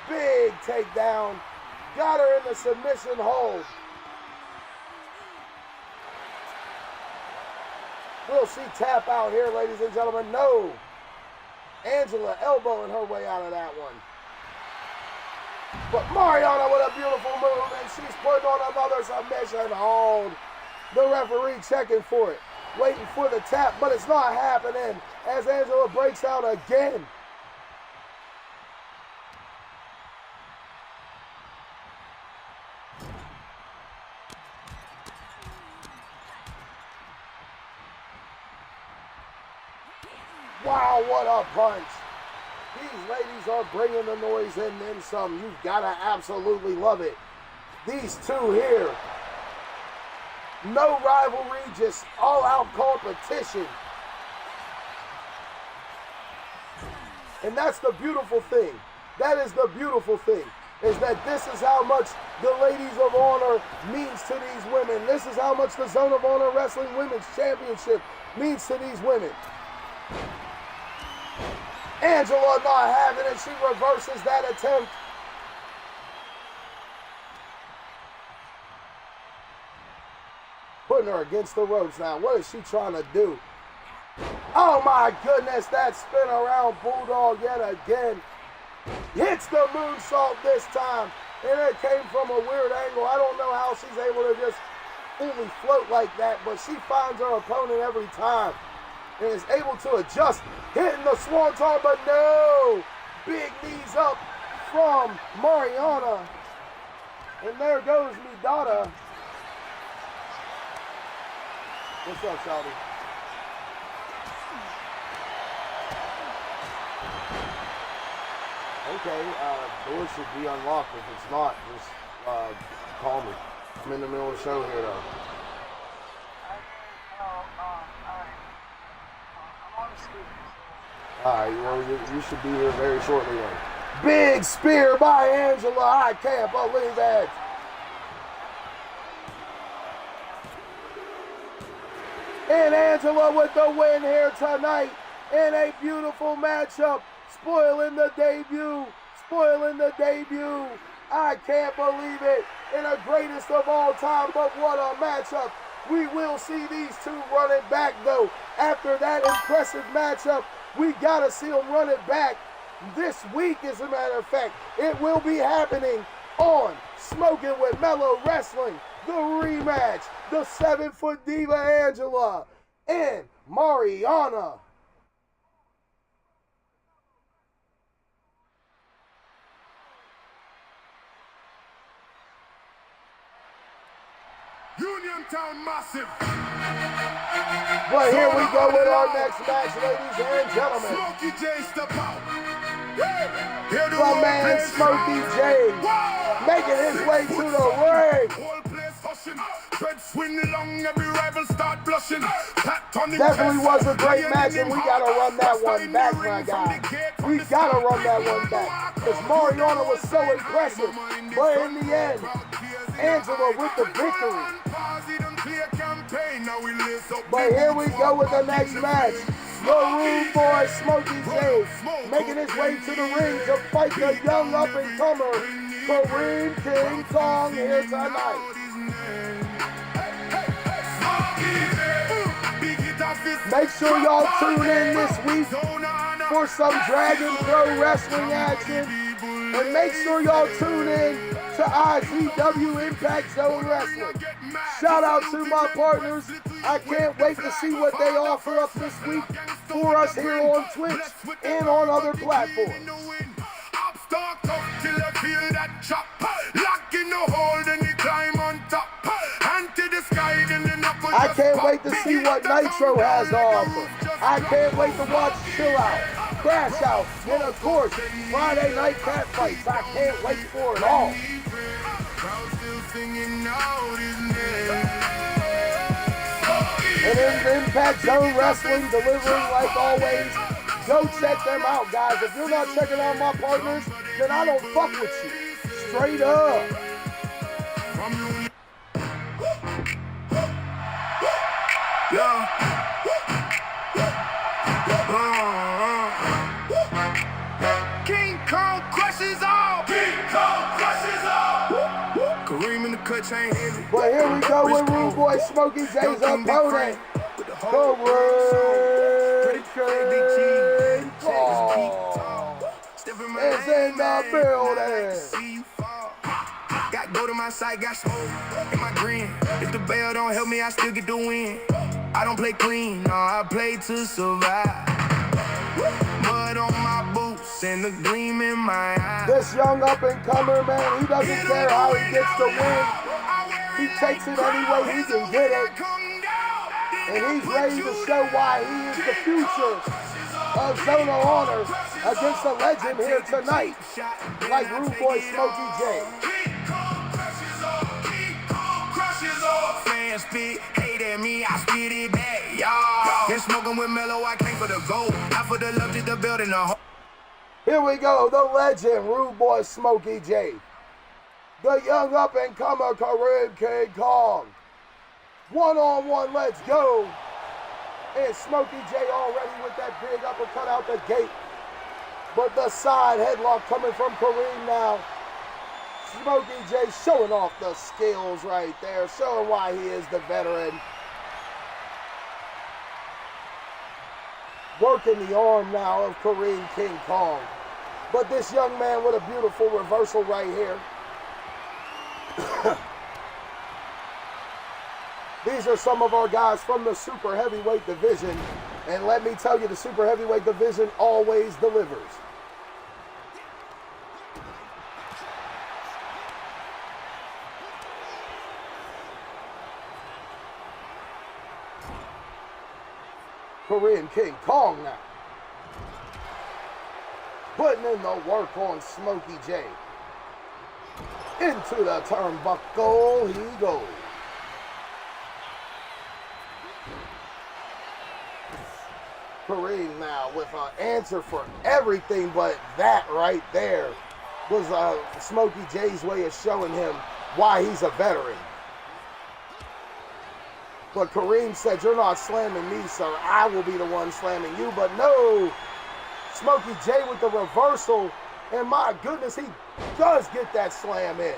Big takedown. Got her in the submission hold. Will she tap out here, ladies and gentlemen? No. Angela elbowing her way out of that one. But Mariana with a beautiful move, and she's putting on another submission hold. The referee checking for it, waiting for the tap, but it's not happening as Angela breaks out again. Wow, what a punch. These ladies are bringing the noise and then some. You've got to absolutely love it. These two here, no rivalry, just all-out competition. And that's the beautiful thing. That is the beautiful thing, is that this is how much the Ladies of Honor means to these women. This is how much the Zone of Honor Wrestling Women's Championship means to these women. Angela not having it. She reverses that attempt. Putting her against the ropes now. What is she trying to do? Oh my goodness, that spin around bulldog yet again. Hits the moonsault this time. And it came from a weird angle. I don't know how she's able to just fully float like that, but she finds her opponent every time. And is able to adjust, hitting the swanton, but no! Big knees up from Mariana. And there goes Midata. What's up, Shawty? Okay, doors should be unlocked. If it's not, just call me. I'm in the middle of the show here, though. Alright, well, you should be here very shortly then. Big spear by Angela. I can't believe it. And Angela with the win here tonight in a beautiful matchup. Spoiling the debut. Spoiling the debut. I can't believe it. In a greatest of all time, but what a matchup. We will see these two run it back, though. After that impressive matchup, we got to see them run it back this week, as a matter of fact. It will be happening on Smoking with Mell-O Wrestling, the rematch, the 7-foot diva Angela and Mariana. Uniontown Massive. But here we go with our next match, ladies and gentlemen. Smokey J step out. The man Smokey J making his way to the ring. Whole place hushing. Tread swing long, every rival start blushing. Definitely was a great match, and we gotta run that one back, my guy. We gotta run that one back, because Mariana was so impressive. But in the end, Angela with the victory. But here we go with the next match. The Rude Boy Smokey J making his way to the ring to fight the young up-and-comer Kareem King Kong here tonight. Make sure y'all tune in this week for some Dragon Pro Wrestling action. And make sure y'all tune in to IZW Impact Zone Wrestling. Shout out to my partners. I can't wait to see what they offer up this week. for us here on Twitch and on other platforms. Till I feel that chop. Lock in the hole, then you climb on top. Hand to the sky, then the knuckles. I can't wait to see what Nitro has to offer. I can't wait to watch Chill Out, Crash Out, and of course, Friday Night Cat Fights. I can't wait for it all. And in Impact Zone Wrestling, delivering like always. Go check them out, guys. If you're not checking out my partners, then I don't fuck with you. Straight up. Yeah. King Kong crushes all. King Kong crushes all. Kareem in the cut chain heavy. But here we go with Rude Boy Smokey J's opponent. Is in the building. Got go to my side, got smoke in my green. If the bell don't help me, I still get the win. I don't play clean, no, I play to survive. Mud on my boots and the gleam in my eye. This young up-and-comer, man, he doesn't care how he gets the win. He takes it any way he can get it. And he's ready to show why he is the future of Zone of Honor against the legend here tonight, like Rude Boy Smokey J. Fans spit, hate at me, I spit it back, y'all. Been smoking with Mell-O, I came for the gold, not for the love, just the building the whole. Here we go, the legend, Rude Boy Smokey J. The young up-and-comer, Kareem King Kong. One-on-one, let's go. And Smokey J already with that big uppercut out the gate. But the side headlock coming from Kareem now. Smokey J showing off the skills right there, showing why he is the veteran. Working the arm now of Kareem King Kong. But this young man with a beautiful reversal right here. These are some of our guys from the super heavyweight division. And let me tell you, the super heavyweight division always delivers. Kareem King Kong now. Putting in the work on Smokey J. Into the turnbuckle he goes. Kareem now with an answer for everything, but that right there was Smokey J's way of showing him why he's a veteran. But Kareem said, "You're not slamming me, sir. I will be the one slamming you." But no, Smokey J with the reversal, and my goodness, he does get that slam in.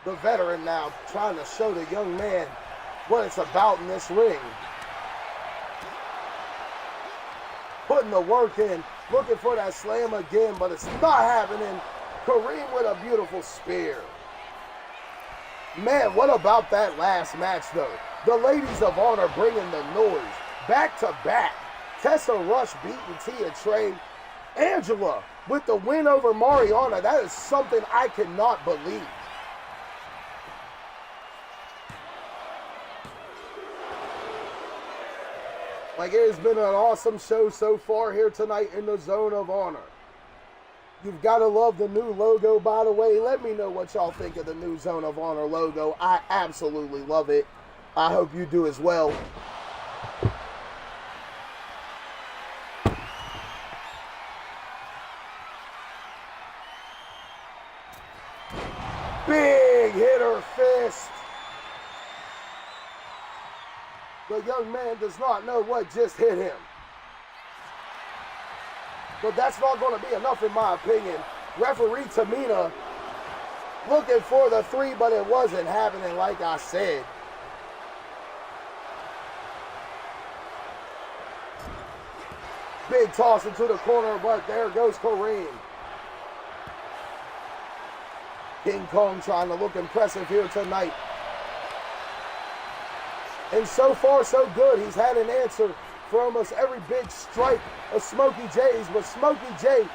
The veteran now trying to show the young man what it's about in this ring. Putting the work in, looking for that slam again, but it's not happening. Kareem with a beautiful spear. Man, what about that last match, though? The Ladies of Honor bringing the noise. Back to back. Tessa Rush beating Tia Trey. Angela with the win over Mariana. That is something I cannot believe. Like, it has been an awesome show so far here tonight in the Zone of Honor. You've got to love the new logo, by the way. Let me know what y'all think of the new Zone of Honor logo. I absolutely love it. I hope you do as well. Big hitter fist. The young man does not know what just hit him. But that's not going to be enough in my opinion. Referee Tamina looking for the 3, but it wasn't happening like I said. Big toss into the corner, but there goes Kareem. King Kong trying to look impressive here tonight. And so far, so good. He's had an answer for almost every big strike of Smokey J's, but Smokey J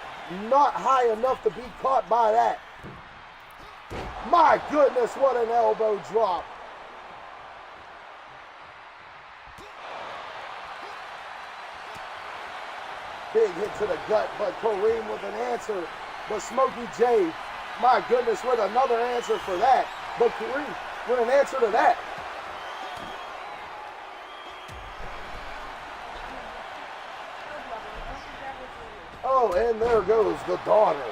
not high enough to be caught by that. My goodness, what an elbow drop. Big hit to the gut, but Kareem with an answer. But Smokey J, my goodness, with another answer for that. But Kareem with an answer to that. Oh, and there goes the daughter.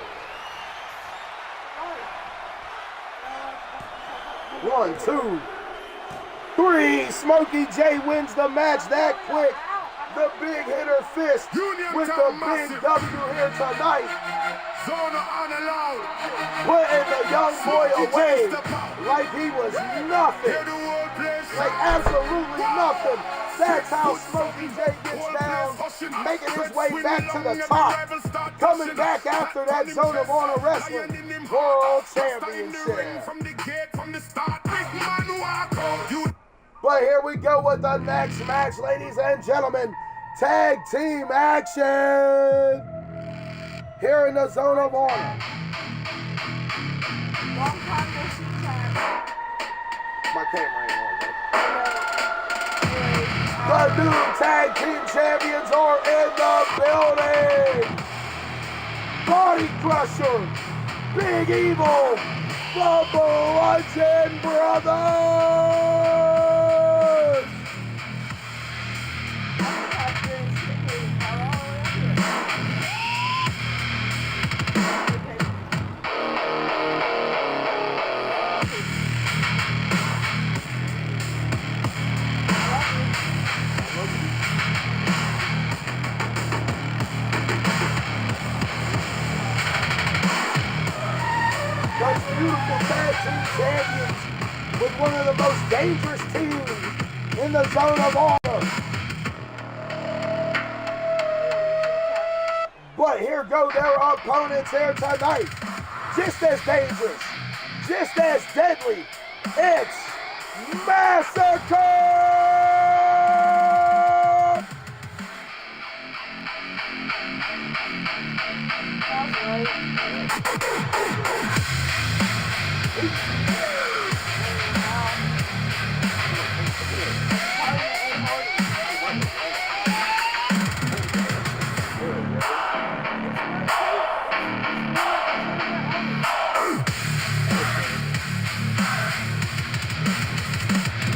1, 2, 3. Smokey J wins the match that quick. The big hitter fist with the big W here tonight. Putting the young boy away like he was nothing. Like absolutely nothing. That's how Smokey J gets down, making his way back to the top. Coming back after that Zone of Honor Wrestling World Championship. But here we go with the next match, ladies and gentlemen. Tag team action here in the Zone of Honor. My camera ain't on yet. The new tag team champions are in the building. Body Crusher, Big Evil, the Bludgeon Brothers. Those beautiful tag team champions with one of the most dangerous teams in the Zone of Honor. But here go their opponents here tonight. Just as dangerous, just as deadly. It's Massacre!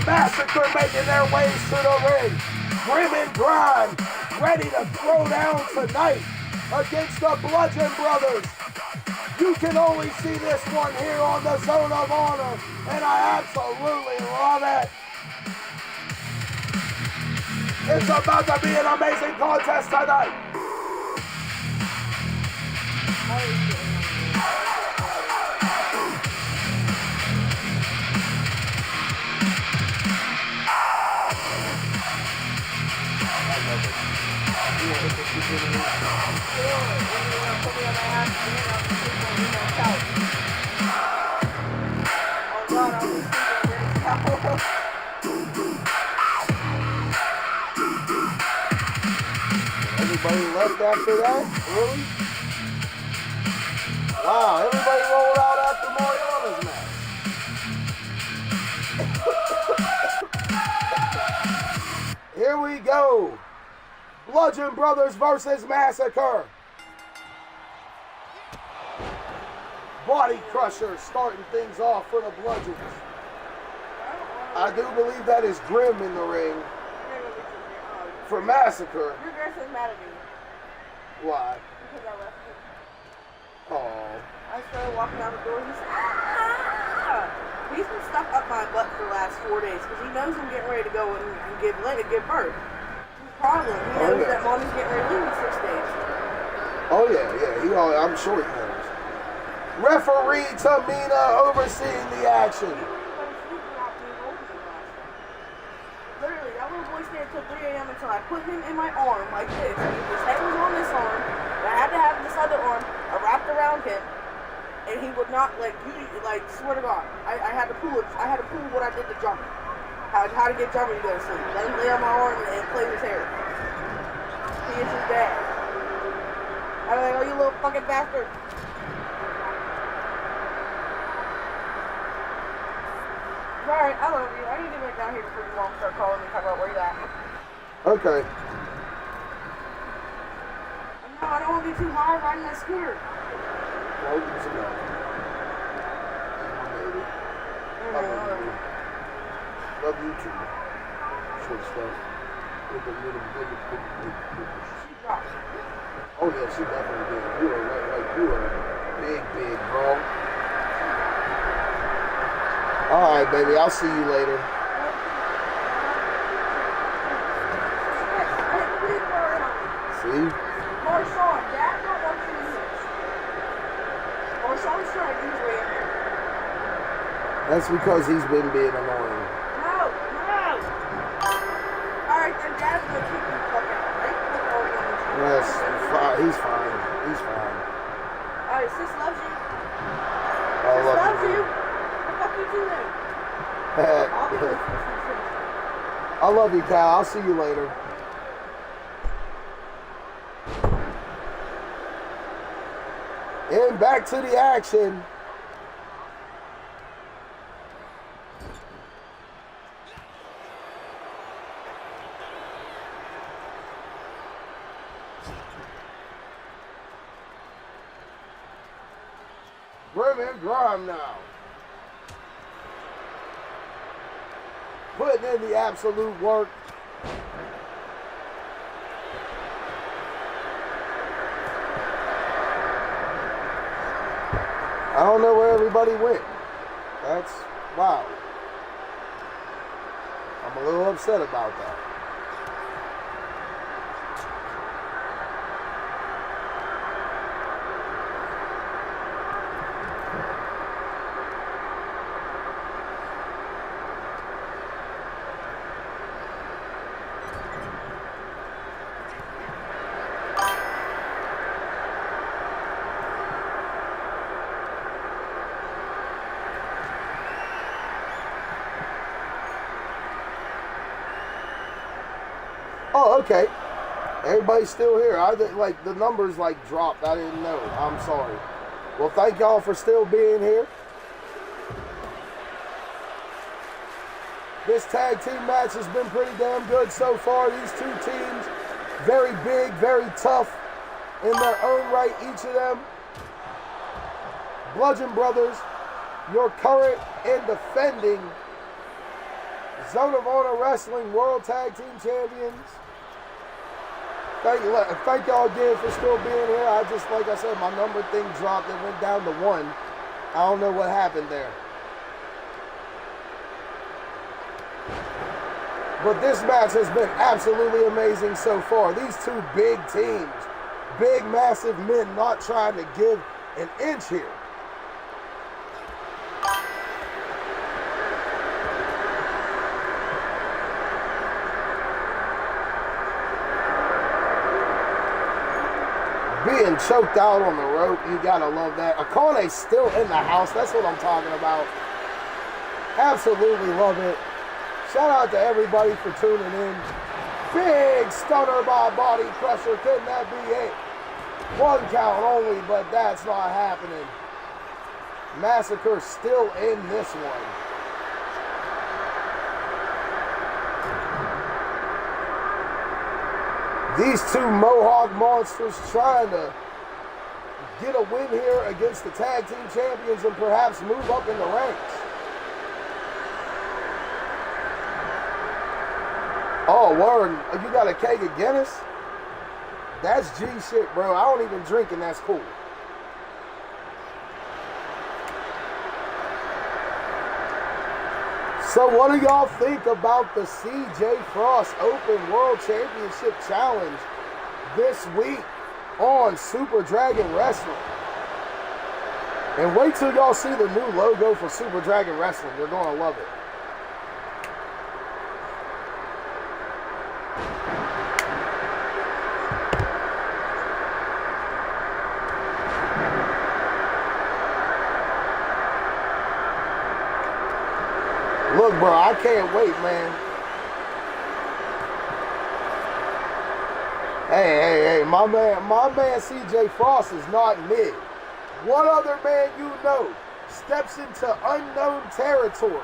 Massacre making their ways to the ring. Grim and Grime ready to throw down tonight against the Bludgeon Brothers. You can only see this one here on the Zone of Honor, and I absolutely love it. It's about to be an amazing contest tonight. Everybody left after that? Really? Wow, everybody rolled out after Mariana's match. Here we go. Bludgeon Brothers versus Massacre. Body Crusher starting things off for the Bludgeons. I do believe that is Grim in the ring for Massacre. Your girlfriend's mad at me. Why? Because I left him. Oh. I started walking out the door. He said, ah! He's been stuck up my butt for the last 4 days because he knows I'm getting ready to go and give birth. Problem. He knows that mommy's getting ready to leave in 6 days. Oh yeah. I'm sure he knows. Referee Tamina overseeing the action. Literally, that little boy stayed until 3 a.m. until I put him in my arm like this. His head was on this arm, and I had to have this other arm wrapped around him, and he would not, swear to God, I had to pull it. I had to pull what I did to jump. How to get Jeremy to go to sleep. Let him lay on my arm and play with his hair. He is his dad. I'm like, oh, you little fucking bastard. Alright, I love you. I need to get back down here before you won't start calling me and talk about where you at. Okay. No, I don't want to be too high riding that scooter. Well, it's enough. Baby. Love you too. Short stuff. With a little bit. She dropped. Oh yeah, she definitely did. You are right, like you are big, bro. Alright, baby, I'll see you later. See? Marshawn, Dad don't want you in this. Marshawn's trying to use way in here. That's because he's been being annoying. No. Alright, then Dad's gonna kick you the fuck out, right? Yes, he's fine. He's fine. Alright, sis loves you. I Sis love loves you. you. Fuck you too then. I'll be with you. I love you, Cal. I'll see you later. And back to the action. Grim and grime now. Putting in the absolute work. I don't know where everybody went. That's wow. I'm a little upset about that. Oh, okay. Everybody's still here. Like the numbers like dropped. I didn't know. I'm sorry. Well, thank y'all for still being here. This tag team match has been pretty damn good so far. These two teams, very big, very tough in their own right, each of them. Bludgeon Brothers, your current and defending Zone of Honor Wrestling World Tag Team Champions. Thank y'all again for still being here. I just, like I said, my number thing dropped. It went down to 1. I don't know what happened there. But this match has been absolutely amazing so far. These two big teams, big, massive men not trying to give an inch here. Being choked out on the rope, you gotta love that. Akane's still in the house. That's what I'm talking about. Absolutely love it. Shout out to everybody for tuning in. Big stunner by Body Crusher. Couldn't that be it? 1 count only, but that's not happening. Massacre still in this one. These two Mohawk monsters trying to get a win here against the tag team champions and perhaps move up in the ranks. Oh, word. You got a keg of Guinness? That's G shit, bro. I don't even drink and that's cool. So what do y'all think about the CJ Frost Open World Championship Challenge this week on Super Dragon Wrestling? And wait till y'all see the new logo for Super Dragon Wrestling. You're going to love it. Look, bro, I can't wait, man. Hey, my man CJ Frost is not mid. What other man you know steps into unknown territory,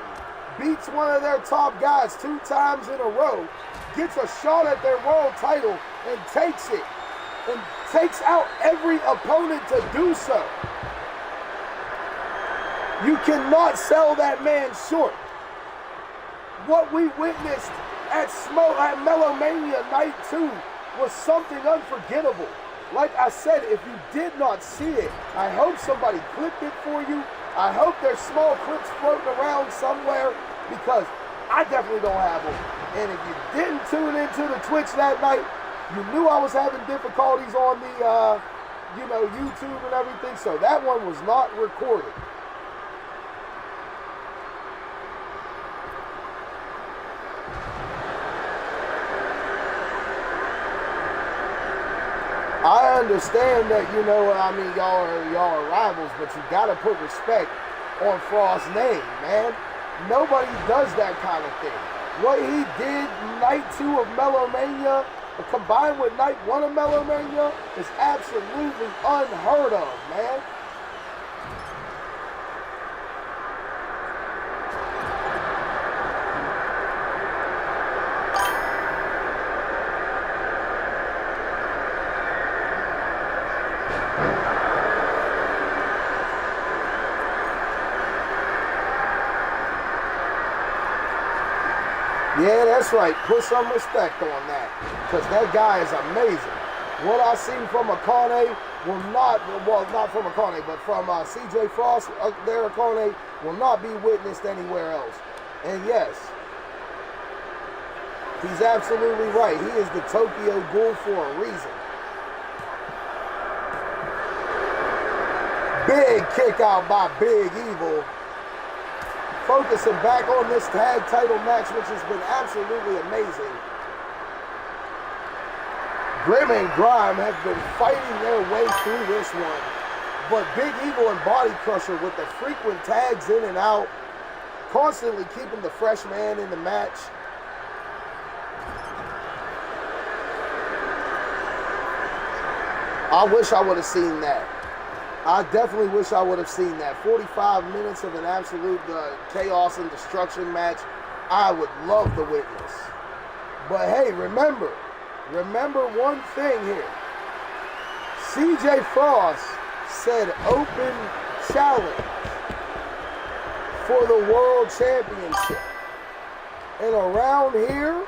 beats one of their top guys 2 times in a row, gets a shot at their world title, and takes it, and takes out every opponent to do so? You cannot sell that man short. What we witnessed at Mell-O-Mania Night 2 was something unforgettable. Like I said, if you did not see it, I hope somebody clipped it for you. I hope there's small clips floating around somewhere, because I definitely don't have them. And if you didn't tune into the Twitch that night, you knew I was having difficulties on the, YouTube and everything, so that one was not recorded. I understand that, y'all are rivals, but you gotta put respect on Frost's name, man. Nobody does that kind of thing. What he did night 2 of Mell-O-Mania, combined with night 1 of Mell-O-Mania, is absolutely unheard of, man. Yeah, that's right. Put some respect on that, because that guy is amazing. What I seen from Akane will not from Akane, but from CJ Frost there, Akane, will not be witnessed anywhere else. And yes, he's absolutely right. He is the Tokyo Ghoul for a reason. Big kick out by Big Evil. Focusing back on this tag title match, which has been absolutely amazing. Grim and Grime have been fighting their way through this one, but Big Evil and Body Crusher, with the frequent tags in and out, constantly keeping the fresh man in the match. I wish I would have seen that. I definitely wish I would have seen that. 45 minutes of an absolute chaos and destruction match. I would love to witness. But hey, remember one thing here. CJ Frost said open challenge for the World Championship. And around here,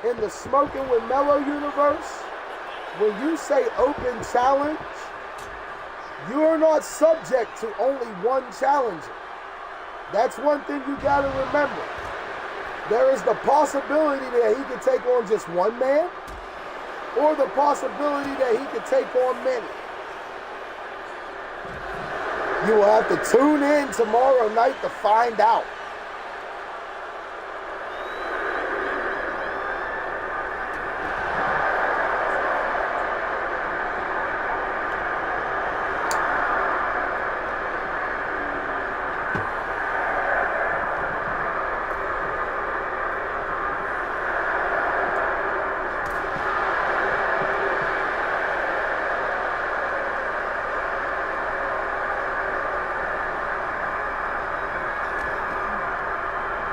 in the Smoking with Mell-O universe, when you say open challenge, you are not subject to only one challenger. That's one thing you got to remember. There is the possibility that he could take on just one man, or the possibility that he could take on many. You will have to tune in tomorrow night to find out.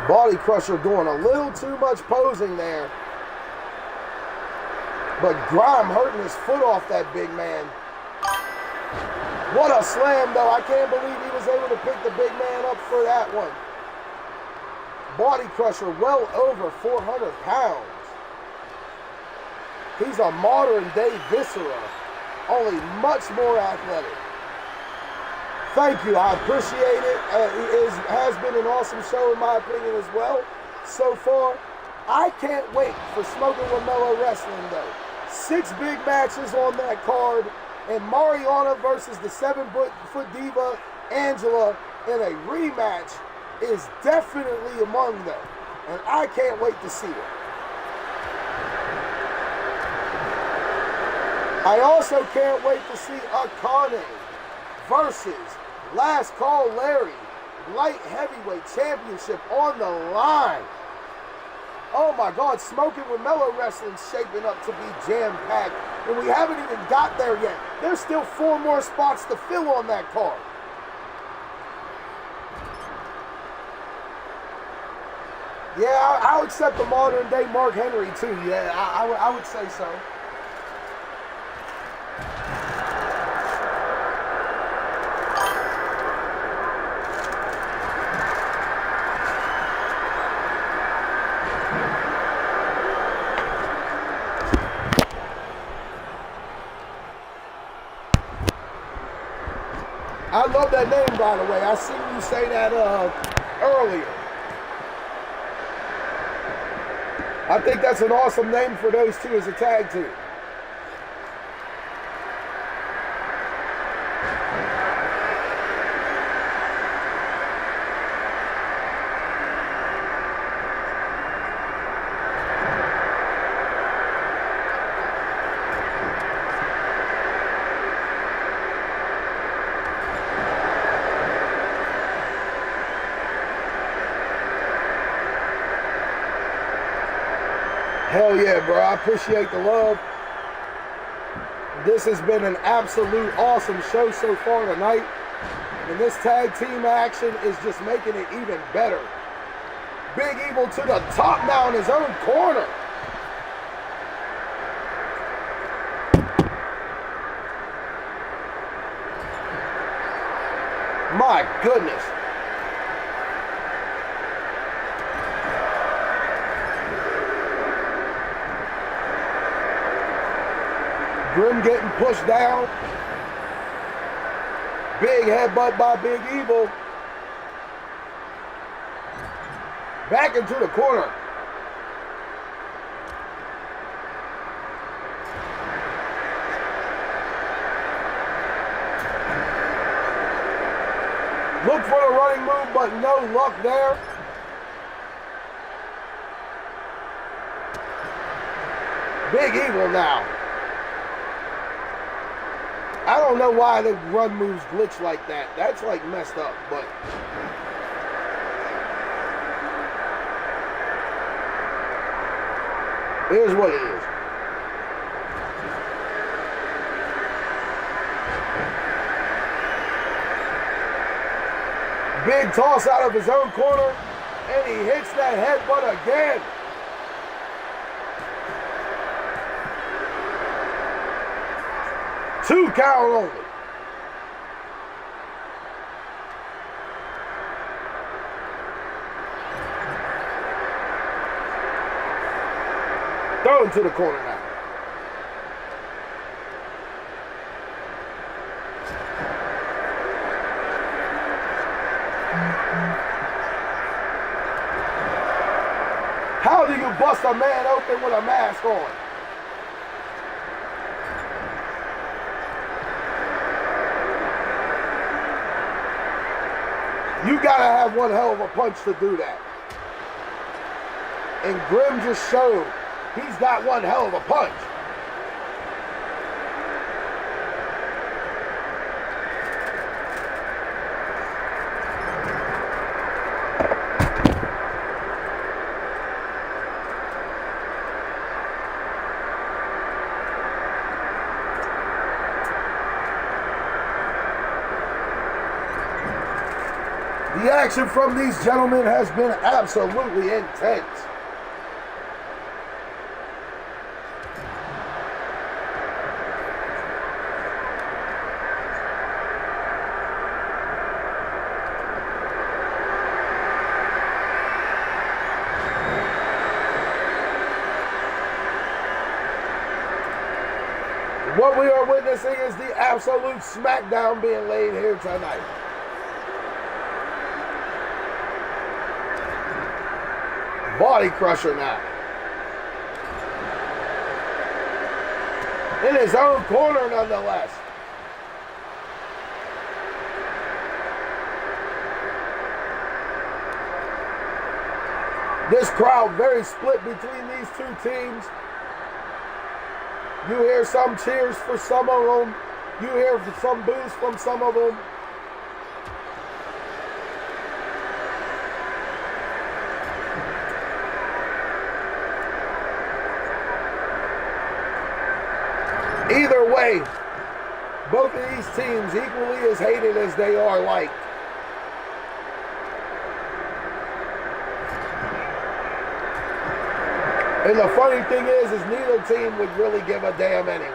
Body Crusher doing a little too much posing there. But Grime hurting his foot off that big man. What a slam, though. I can't believe he was able to pick the big man up for that one. Body Crusher well over 400 pounds. He's a modern day Viscera, only much more athletic. Thank you, I appreciate it. It has been an awesome show in my opinion as well so far. I can't wait for Smoking with Mell-O Wrestling though. 6 big matches on that card, and Mariana versus the 7-foot diva Angela in a rematch is definitely among them, and I can't wait to see it. I also can't wait to see Akane versus Last Call Larry Light Heavyweight Championship on the line. Oh my God, Smoking with Mell-O Wrestling's shaping up to be jam-packed, and we haven't even got there yet. There's still 4 more spots to fill on that card. Yeah, I'll accept the modern day Mark Henry too. Yeah, I would say so. I love that name, by the way. I seen you say that earlier. I think that's an awesome name for those two as a tag team. Hell yeah, bro. I appreciate the love. This has been an absolute awesome show so far tonight. And this tag team action is just making it even better. Big Evil to the top now in his own corner. My goodness. Grim getting pushed down. Big headbutt by Big Evil. Back into the corner. Look for the running move, but no luck there. Big Evil now. I don't know why the run moves glitch like that. That's like messed up, but it is what it is. Big toss out of his own corner, and he hits that headbutt again. Two count only. Throw him to the corner now. How do you bust a man open with a mask on? You gotta have one hell of a punch to do that. And Grim just showed he's got one hell of a punch. The action from these gentlemen has been absolutely intense. What we are witnessing is the absolute smackdown being laid here tonight. Body crusher now. In his own corner nonetheless. This crowd very split between these two teams. You hear some cheers for some of them. You hear some boos from some of them. way, both of these teams equally as hated as they are liked. And the funny thing is neither team would really give a damn anyway.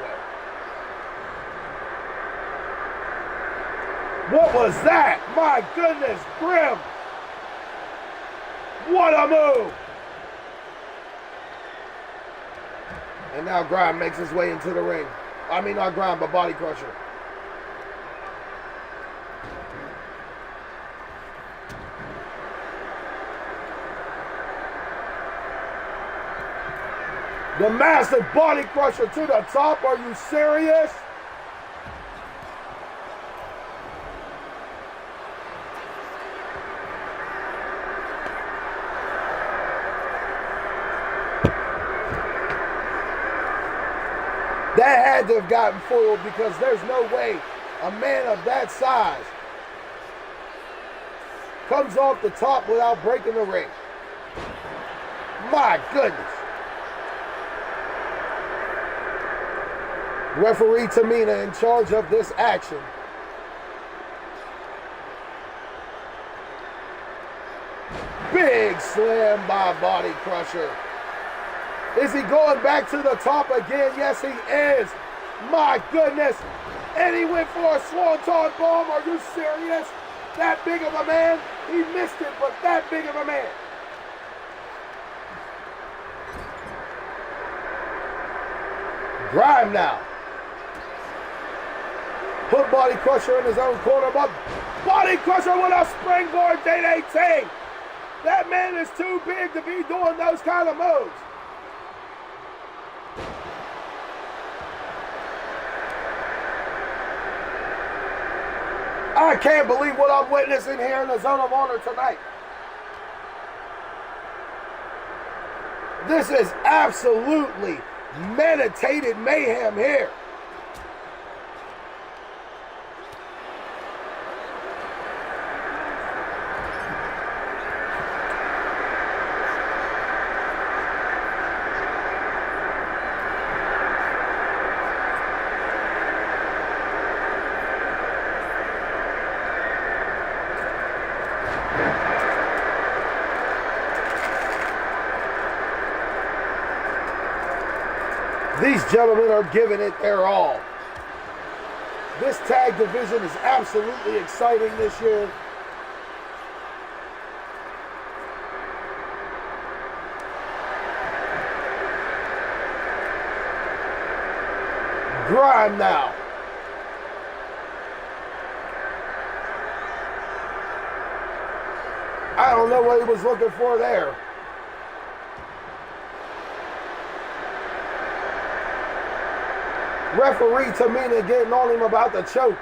What was that? My goodness, Grim! What a move! And now Grime makes his way into the ring. I mean, not Grime, but Body Crusher. The massive Body Crusher to the top. Are you serious? That had to have gotten fooled because there's no way a man of that size comes off the top without breaking the ring. My goodness. Referee Tamina in charge of this action. Big slam by Body Crusher. Is he going back to the top again? Yes, he is. My goodness. And he went for a swanton bomb. Are you serious? That big of a man? He missed it, but that big of a man. Grime now. Put Body Crusher in his own corner, but Body Crusher with a springboard DDT. That man is too big to be doing those kind of moves. I can't believe what I'm witnessing here in the Zone of Honor tonight. This is absolutely meditated mayhem here. These gentlemen are giving it their all. This tag division is absolutely exciting this year. Grime now. I don't know what he was looking for there. Referee Tamina getting on him about the choke.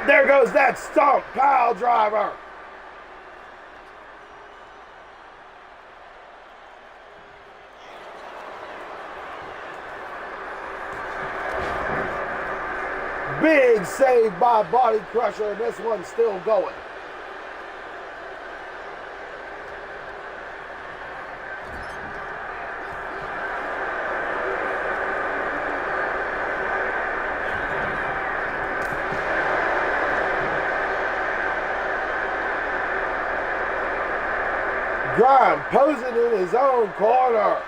There goes that stomp pile driver. Big save by Body Crusher, and this one's still going. Grime posing in his own corner.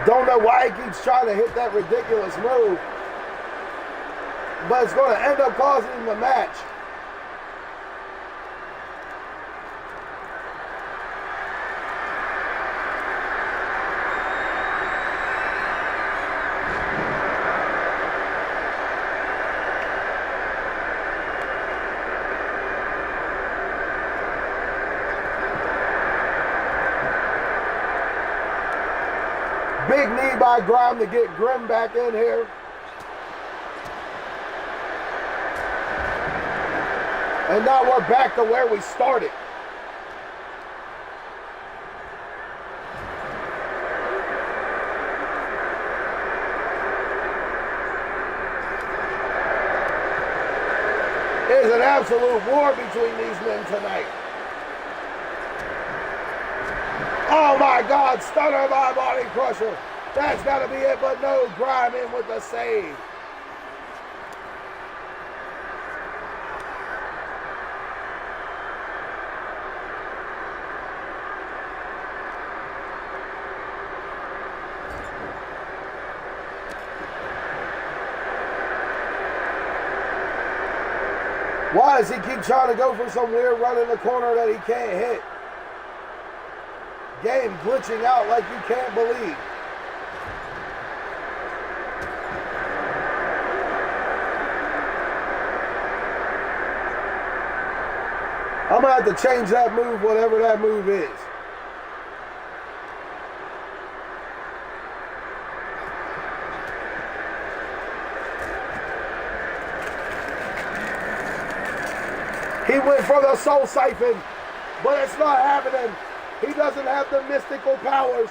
Don't know why he keeps trying to hit that ridiculous move, but it's going to end up causing him a match. Big Big knee by Grime to get Grim back in here. And now we're back to where we started. It's an absolute war between these men tonight. Oh my God, stunner by Body Crusher. That's got to be it, but no, Grime in with the save. Why does he keep trying to go for some weird run in the corner that he can't hit? Game glitching out like you can't believe. I'm going to have to change that move, whatever that move is. He went for the Soul Siphon, but it's not happening. He doesn't have the mystical powers.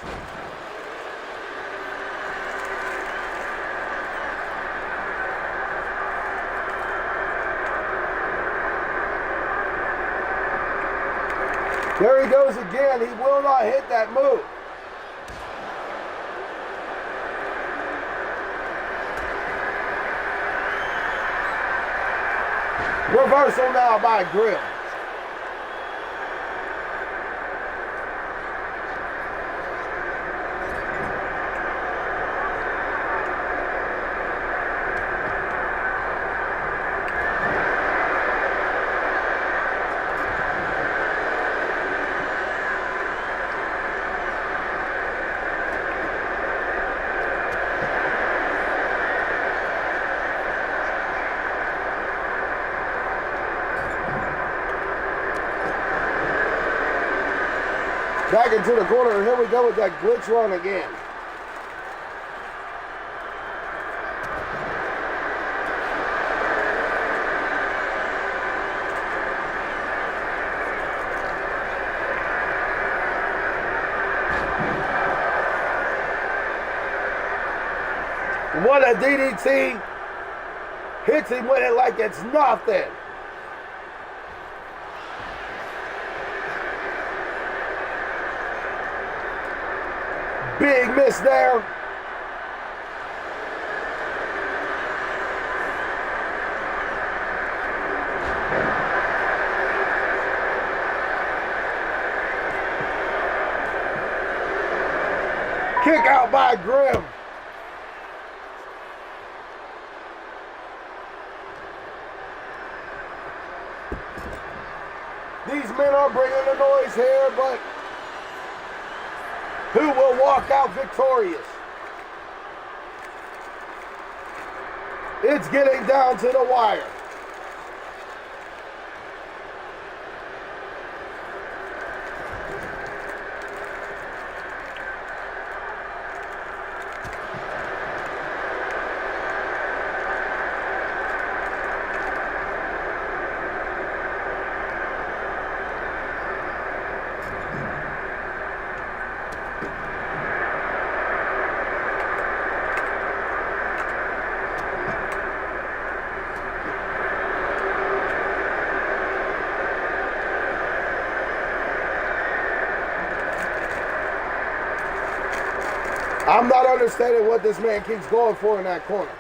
There he goes again. He will not hit that move. Reversal now by Grill. Back into the corner, and here we go with that glitch run again. What a DDT. Hits him with it like it's nothing. Big miss there. Kick out by Grim. These men are bringing the noise here, but who will walk out victorious? It's getting down to the wire. I'm not understanding what this man keeps going for in that corner.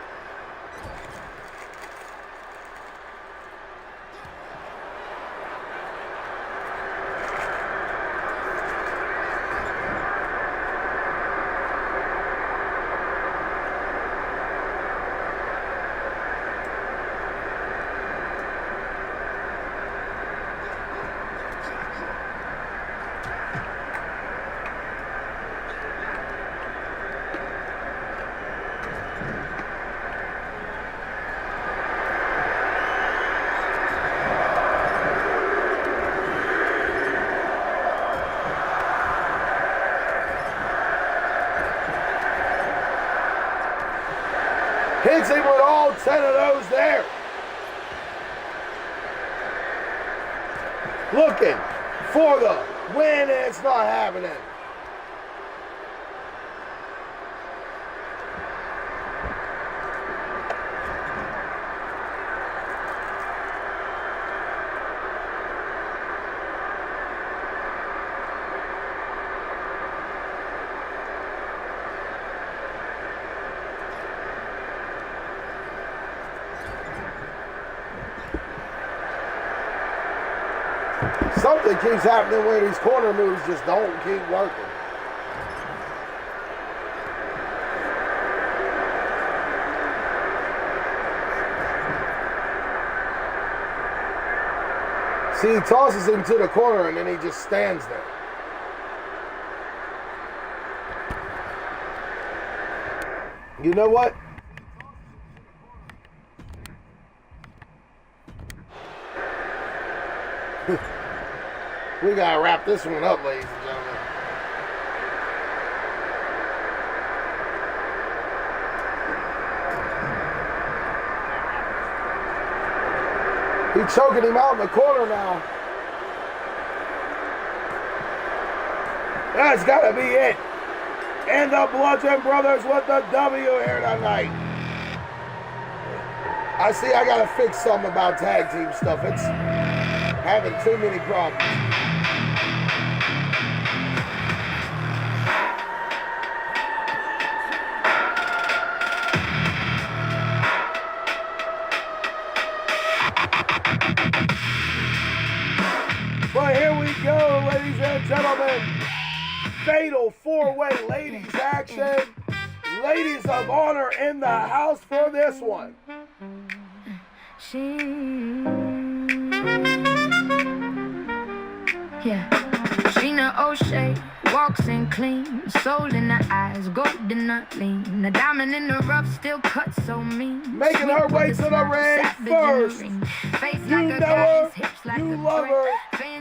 Hits him with all 10 of those there. Looking for the win, and it's not happening. Something keeps happening where these corner moves just don't keep working. See, he tosses him to the corner and then he just stands there. You know what? We gotta wrap this one up, ladies and gentlemen. He's choking him out in the corner now. That's gotta be it. And the Bludgeon Brothers with the W here tonight. I see I gotta fix something about tag team stuff. It's having too many problems. But here we go, ladies and gentlemen. Fatal four-way ladies action. Ladies of honor in the house for this one. Sheena O'Shea walks in clean, soul in the eyes, golden not lean. The diamond in the rough still cut so mean. Making her way to the ring first. You know her, you love her.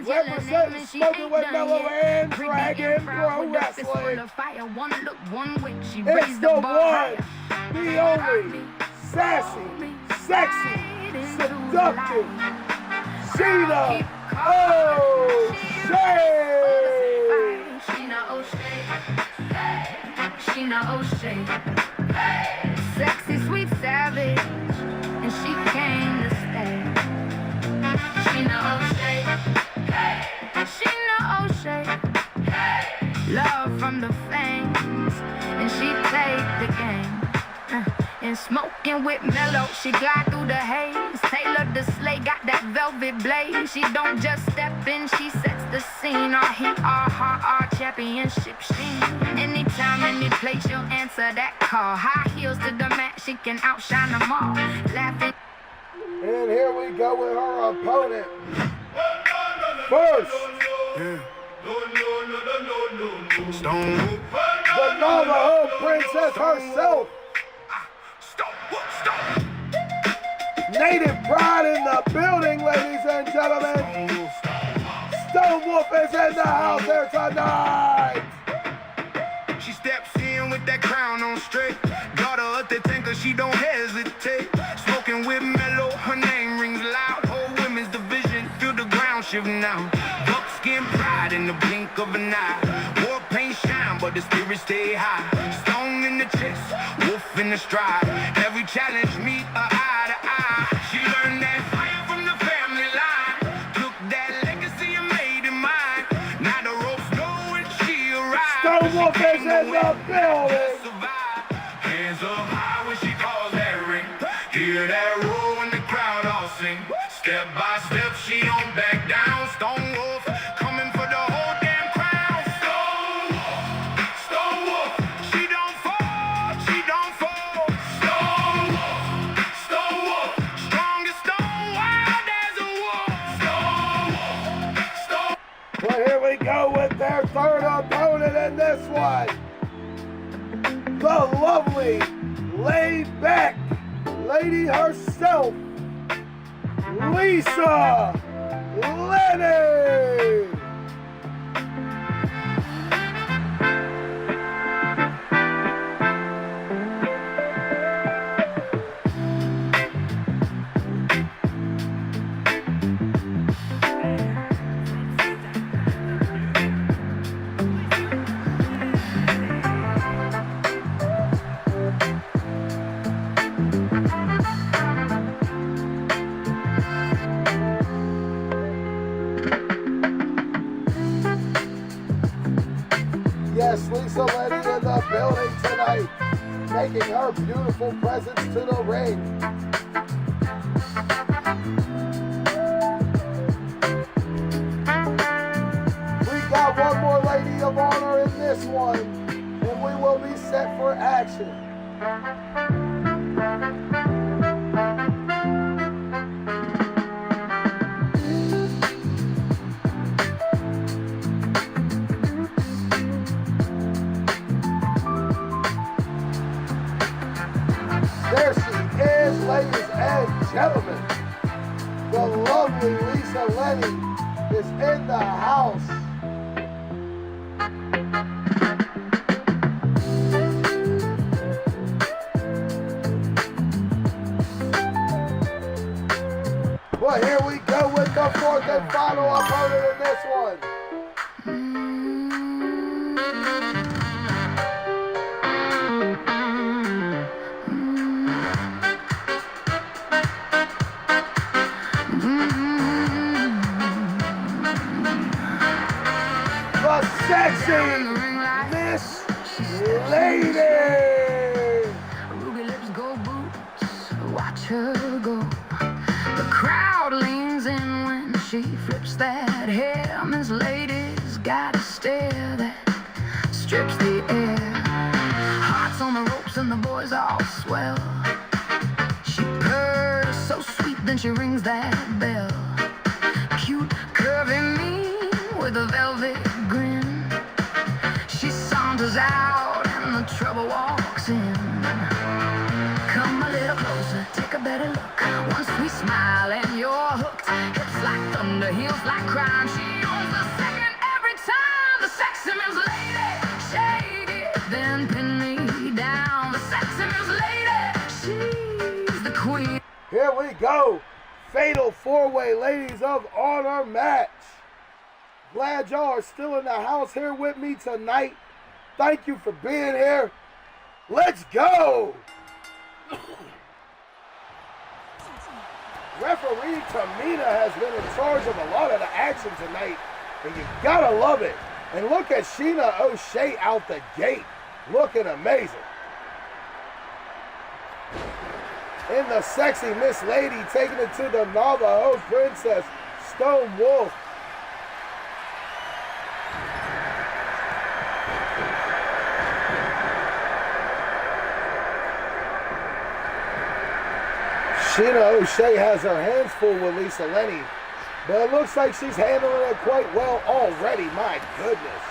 Representing Smoking with Mell-O and Dragon Pro Wrestling. It's the one, the only, sassy, sexy, seductive Sheena O'Shea. Sheena O'Shea, sexy, sweet savage, and she came to stay. Sheena O'Shea, Sheena O'Shea, love from the fangs, and she played the game. And smoking with Mell-O, she glide through the haze. Taylor the Slay got that velvet blaze. She don't just step in, she sets the scene. Our heat, our championship sheen. Anytime, any place, she'll answer that call. High heels to the mat, she can outshine them all. Laughing. And here we go with her opponent. First, the Navajo princess herself. Native pride in the building, ladies and gentlemen. Stone Wolf is in the house here tonight. She steps in with that crown on straight. Got her up the tanker, she don't hesitate. Smoking with Mell-O, her name rings loud. Whole women's division, feel the ground shift now. Buckskin pride in the blink of an eye. War paint shine, but the spirit stay high. Stone in the chest, wolf in the stride. Every challenge meet a eye to eye. She learned that fire from the family line. Took that legacy and made it mine. Now the ropes know when she arrives. Stone Wolf is in the building. Hands up high when she calls that ring. Hear that roar when the crowd all sing. Step by step, she don't back down. Stone Wolf coming for the whole damn crowd. Stone Wolf, she don't fall, she don't fall. Stone Wolf, strongest stone, wild as a wolf. Stone. But here we go with their third opponent in this one. The lovely, laid-back lady herself, Lisa Lenny. making her beautiful presence to the ring. We got one more lady of honor in this one, and we will be set for action. There she is, ladies and gentlemen. The lovely Lisa Lenny is in the house. Well, here we go with the fourth and final opponent in this one. The sexy Miss Lady. Ruby lips go boots, watch her go. The crowd leans in when she flips that hair. Miss Lady's got a stare that strips the air. Hearts on the ropes and the boys all swell. She purrs so sweet, then she rings that bell. Cute, curvy, mean, with a velvet grin. She saunters out and the trouble walks in. Come a little closer, take a better look. One sweet smile and you're hooked. Hips like thunder, heels like crime. She owns the second every time. The sexy Miss Lady, shake it, then pin me down. The sexy Miss Lady, she's the queen. Here we go. Fatal four-way ladies of honor match. Glad y'all are still in the house here with me tonight. Thank you for being here. Let's go. Referee Tamina has been in charge of a lot of the action tonight, and you gotta love it. And look at Sheena O'Shea out the gate, looking amazing. And the sexy Miss Lady taking it to the Navajo Princess, Stone Wolf. Sheena O'Shea has her hands full with Lisa Lenny, but it looks like she's handling it quite well already. My goodness.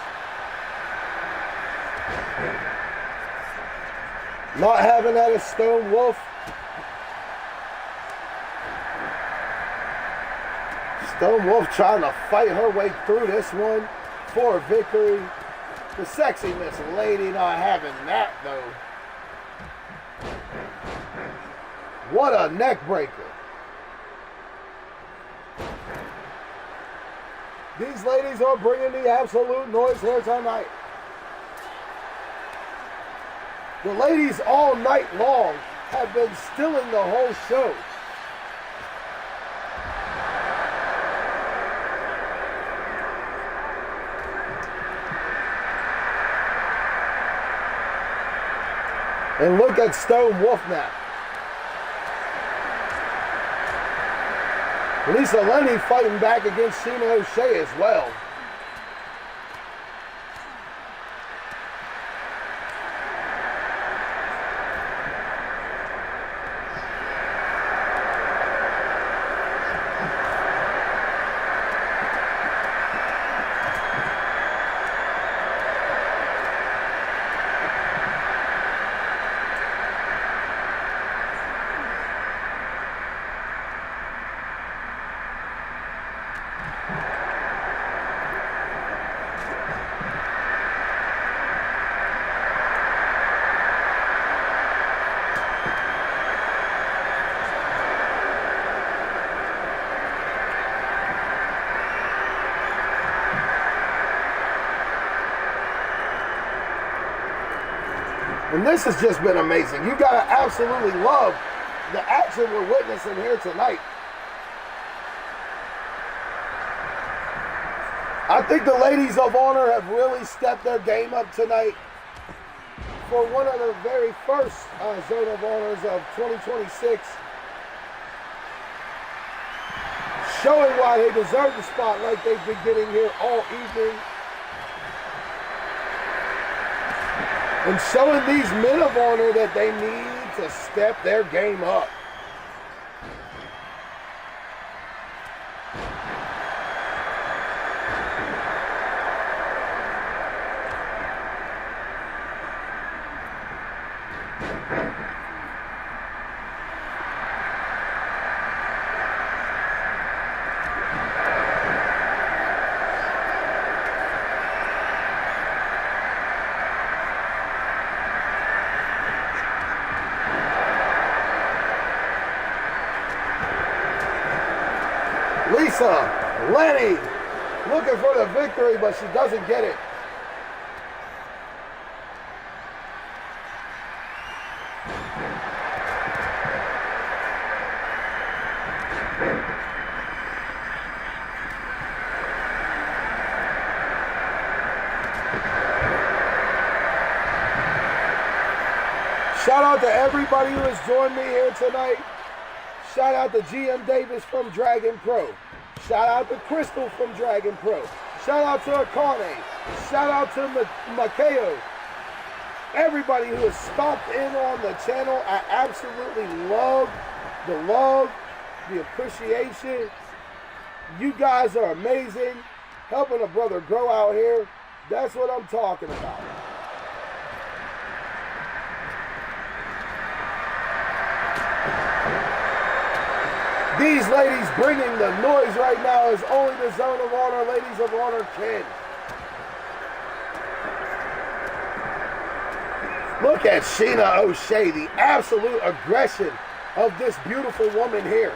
Not having that as Stone Wolf. Stone Wolf trying to fight her way through this one for a victory. The sexy Miss Lady not having that though. What a neck breaker. These ladies are bringing the absolute noise here tonight. The ladies all night long have been stealing the whole show. And look at Stone Wolf now. Lisa Lenny fighting back against Sheena O'Shea as well. And this has just been amazing. You gotta absolutely love the action we're witnessing here tonight. I think the ladies of honor have really stepped their game up tonight. for one of the very first Zone of Honors of 2026. Showing why they deserve the spotlight they've been getting here all evening. And showing these men of honor that they need to step their game up. Lisa, Lenny, looking for the victory, but she doesn't get it. Shout out to everybody who has joined me here tonight. Shout out to GM Davis from Dragon Pro. Shout out to Crystal from Dragon Pro. Shout out to Akane. Shout out to Makeo. Everybody who has stopped in on the channel, I absolutely love, the appreciation. You guys are amazing. Helping a brother grow out here. That's what I'm talking about. These ladies bringing the noise right now is only the Zone of Honor, Ladies of Honor can. Look at Sheena O'Shea, the absolute aggression of this beautiful woman here.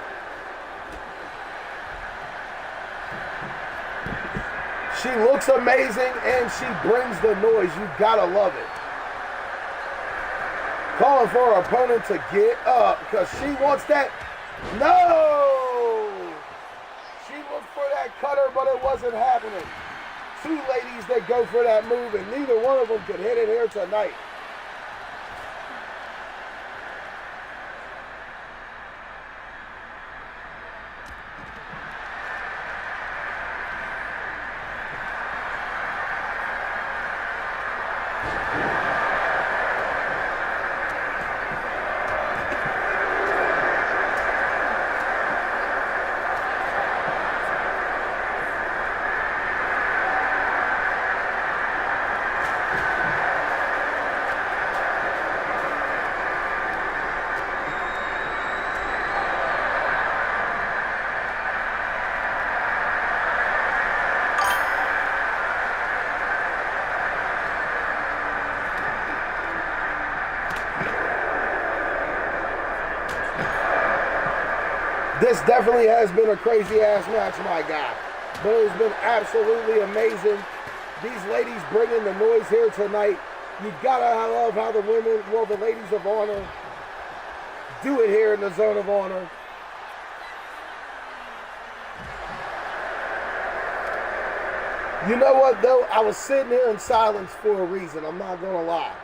She looks amazing and she brings the noise. You gotta love it. Calling for her opponent to get up because she wants that. No! She looked for that cutter, but it wasn't happening. Two ladies that go for that move, and neither one of them could hit it here tonight. This definitely has been a crazy ass match, my guy. But it has been absolutely amazing. These ladies bringing the noise here tonight. You gotta love how the women, well, the Ladies of Honor, do it here in the Zone of Honor. You know what though? I was sitting here in silence for a reason. I'm not gonna lie.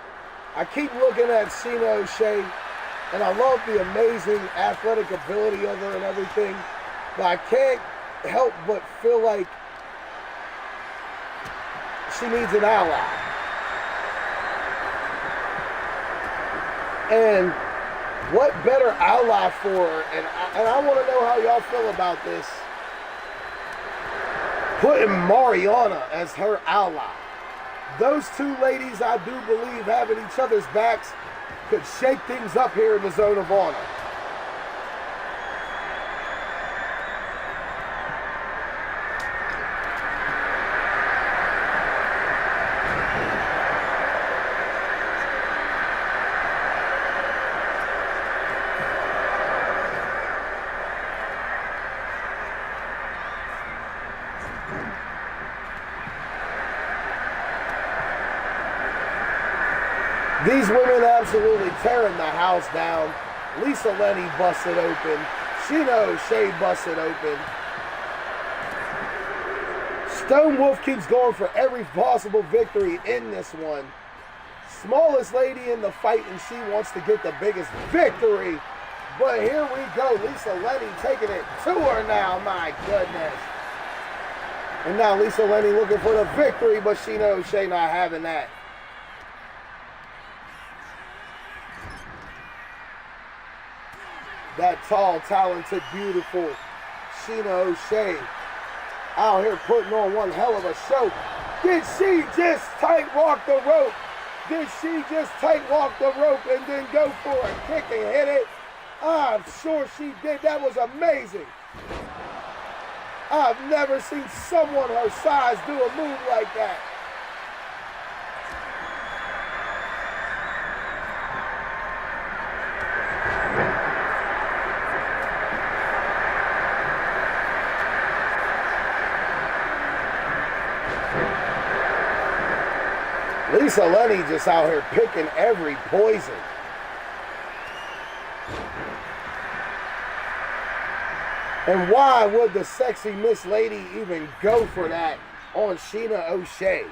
I keep looking at Sheena O'Shea. And I love the amazing athletic ability of her and everything. But I can't help but feel like she needs an ally. And what better ally for her? And I want to know how y'all feel about this. Putting Mariana as her ally. Those two ladies, I do believe, having each other's backs could shake things up here in the Zone of Honor. These women absolutely tearing the house down. Lisa Lenny busted open. Sheena O'Shea busted open. Stone Wolf keeps going for every possible victory in this one. Smallest lady in the fight, and she wants to get the biggest victory. But here we go. Lisa Lenny taking it to her now. My goodness. And now Lisa Lenny looking for the victory, but Sheena O'Shea not having that. That tall, talented, beautiful Sheena O'Shea out here putting on one hell of a show. Did she just tight walk the rope? Did she just tight walk the rope and then go for a kick and hit it? I'm sure she did. That was amazing. I've never seen someone her size do a move like that. Lisa Lenny just out here picking every poison. And why would the sexy Miss Lady even go for that on Sheena O'Shea?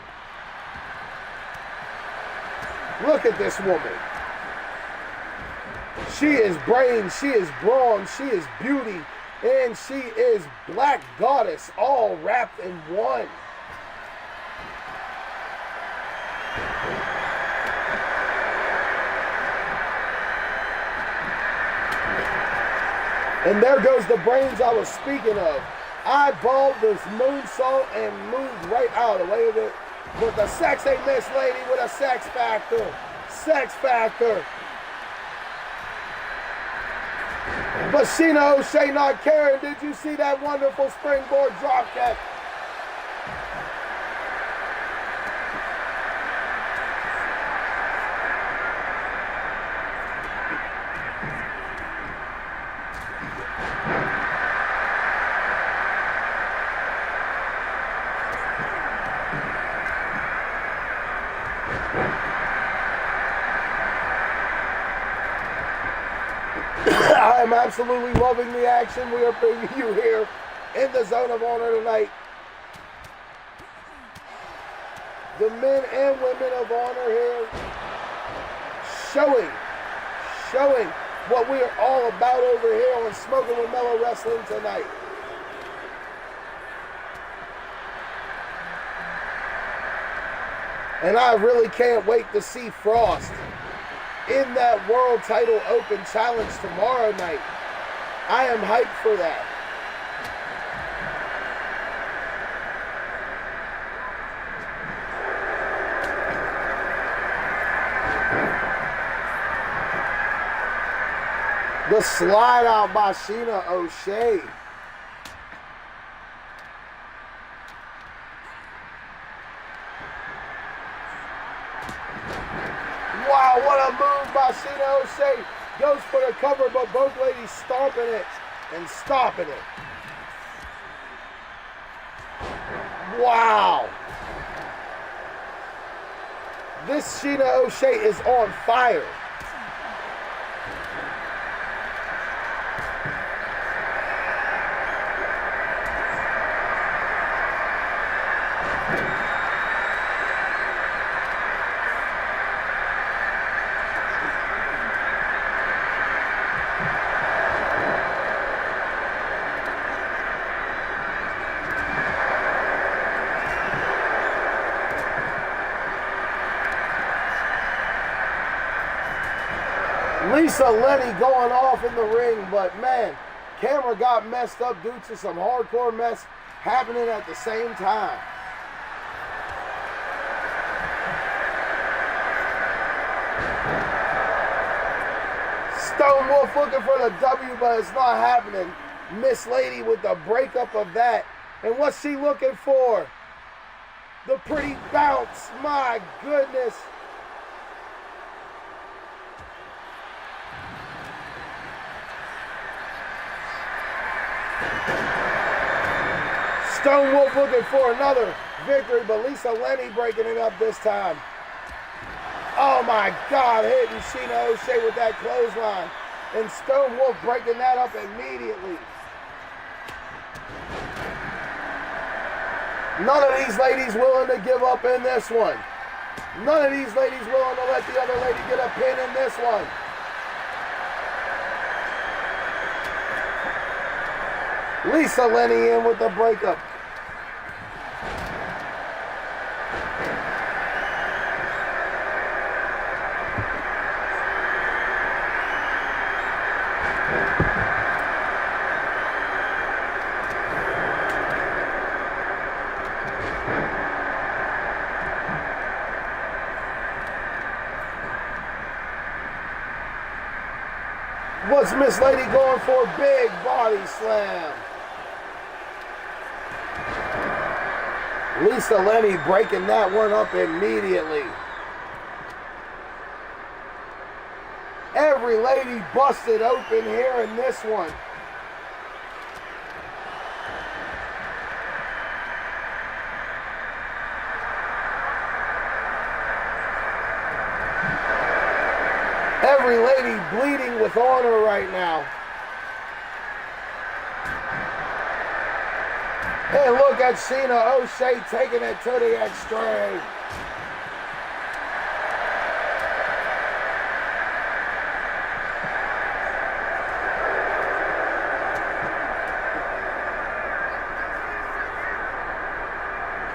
Look at this woman. She is brains, she is brawn, she is beauty, and she is Black Goddess, all wrapped in one. And there goes the brains I was speaking of. Eyeballed this moonsault and moved right out of the way of it. But the sexy Miss Lady with a sex factor. Sex factor. But Sheena O'Shea not caring. Did you see that wonderful springboard drop kick? I am absolutely loving the action we are bringing you here in the Zone of Honor tonight. The men and women of honor here showing what we are all about over here on Smoking with Mell-O Wrestling tonight. And I really can't wait to see Frost in that World Title Open Challenge tomorrow night. I am hyped for that. The slide out by Sheena O'Shea. Wow, what a move by Sheena O'Shea. Goes for the cover, but both ladies stomping it and stopping it. Wow. This Sheena O'Shea is on fire. Lisa Lenny going off in the ring, but man, camera got messed up due to some hardcore mess happening at the same time. Stone Wolf looking for the W, but it's not happening. Miss Lady with the breakup of that. And what's she looking for? The pretty bounce. My goodness. Stone Wolf looking for another victory, but Lisa Lenny breaking it up this time. Oh my God, hitting Sheena O'Shea with that clothesline. And Stone Wolf breaking that up immediately. None of these ladies willing to give up in this one. None of these ladies willing to let the other lady get a pin in this one. Lisa Lenny in with the breakup. What's Miss Lady going for? Big body slam. Lisa Lenny breaking that one up immediately. Every lady busted open here in this one. Every lady bleeding with honor right now. And look at Sheena O'Shea taking it to the extreme.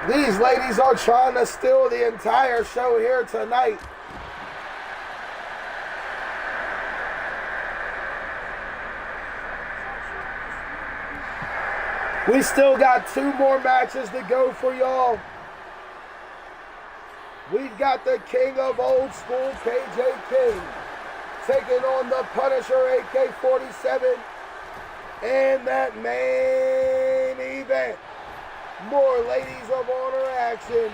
These ladies are trying to steal the entire show here tonight. We still got 2 more matches to go for y'all. We've got the king of old school, KJ King, taking on the Punisher, AK-47, in that main event. More Ladies of Honor action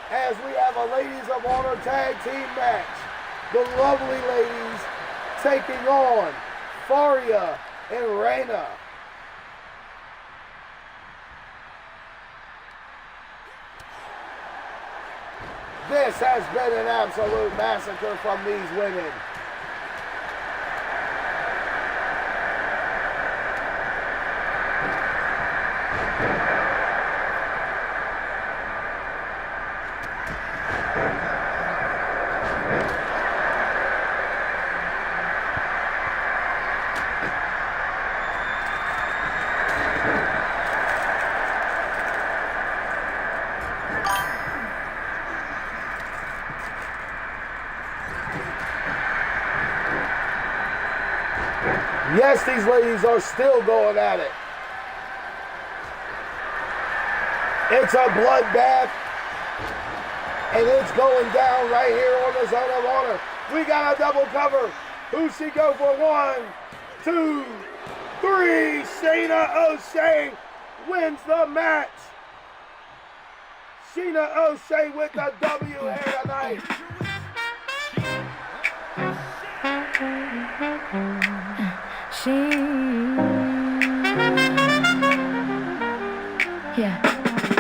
as we have a Ladies of Honor tag team match. The lovely ladies taking on Faria and Reyna. This has been an absolute massacre from these women. Yes, these ladies are still going at it. It's a bloodbath, and it's going down right here on the Zone of Honor. We got a double cover. Who's she go for? 1, 2, 3. Sheena O'Shea wins the match. Sheena O'Shea with the W here tonight.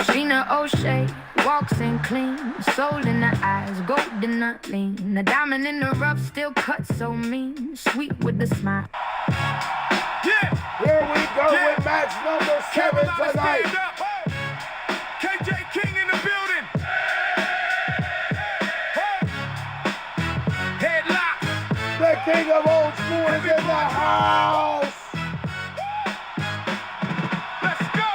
Sheena O'Shea walks in clean, soul in her eyes, golden not lean. A diamond in the rough, still cut so mean, sweet with the smile. Yeah, here we go with match number 7 tonight. KJ King in the building. Headlock. The king of old school is in the house. Let's go.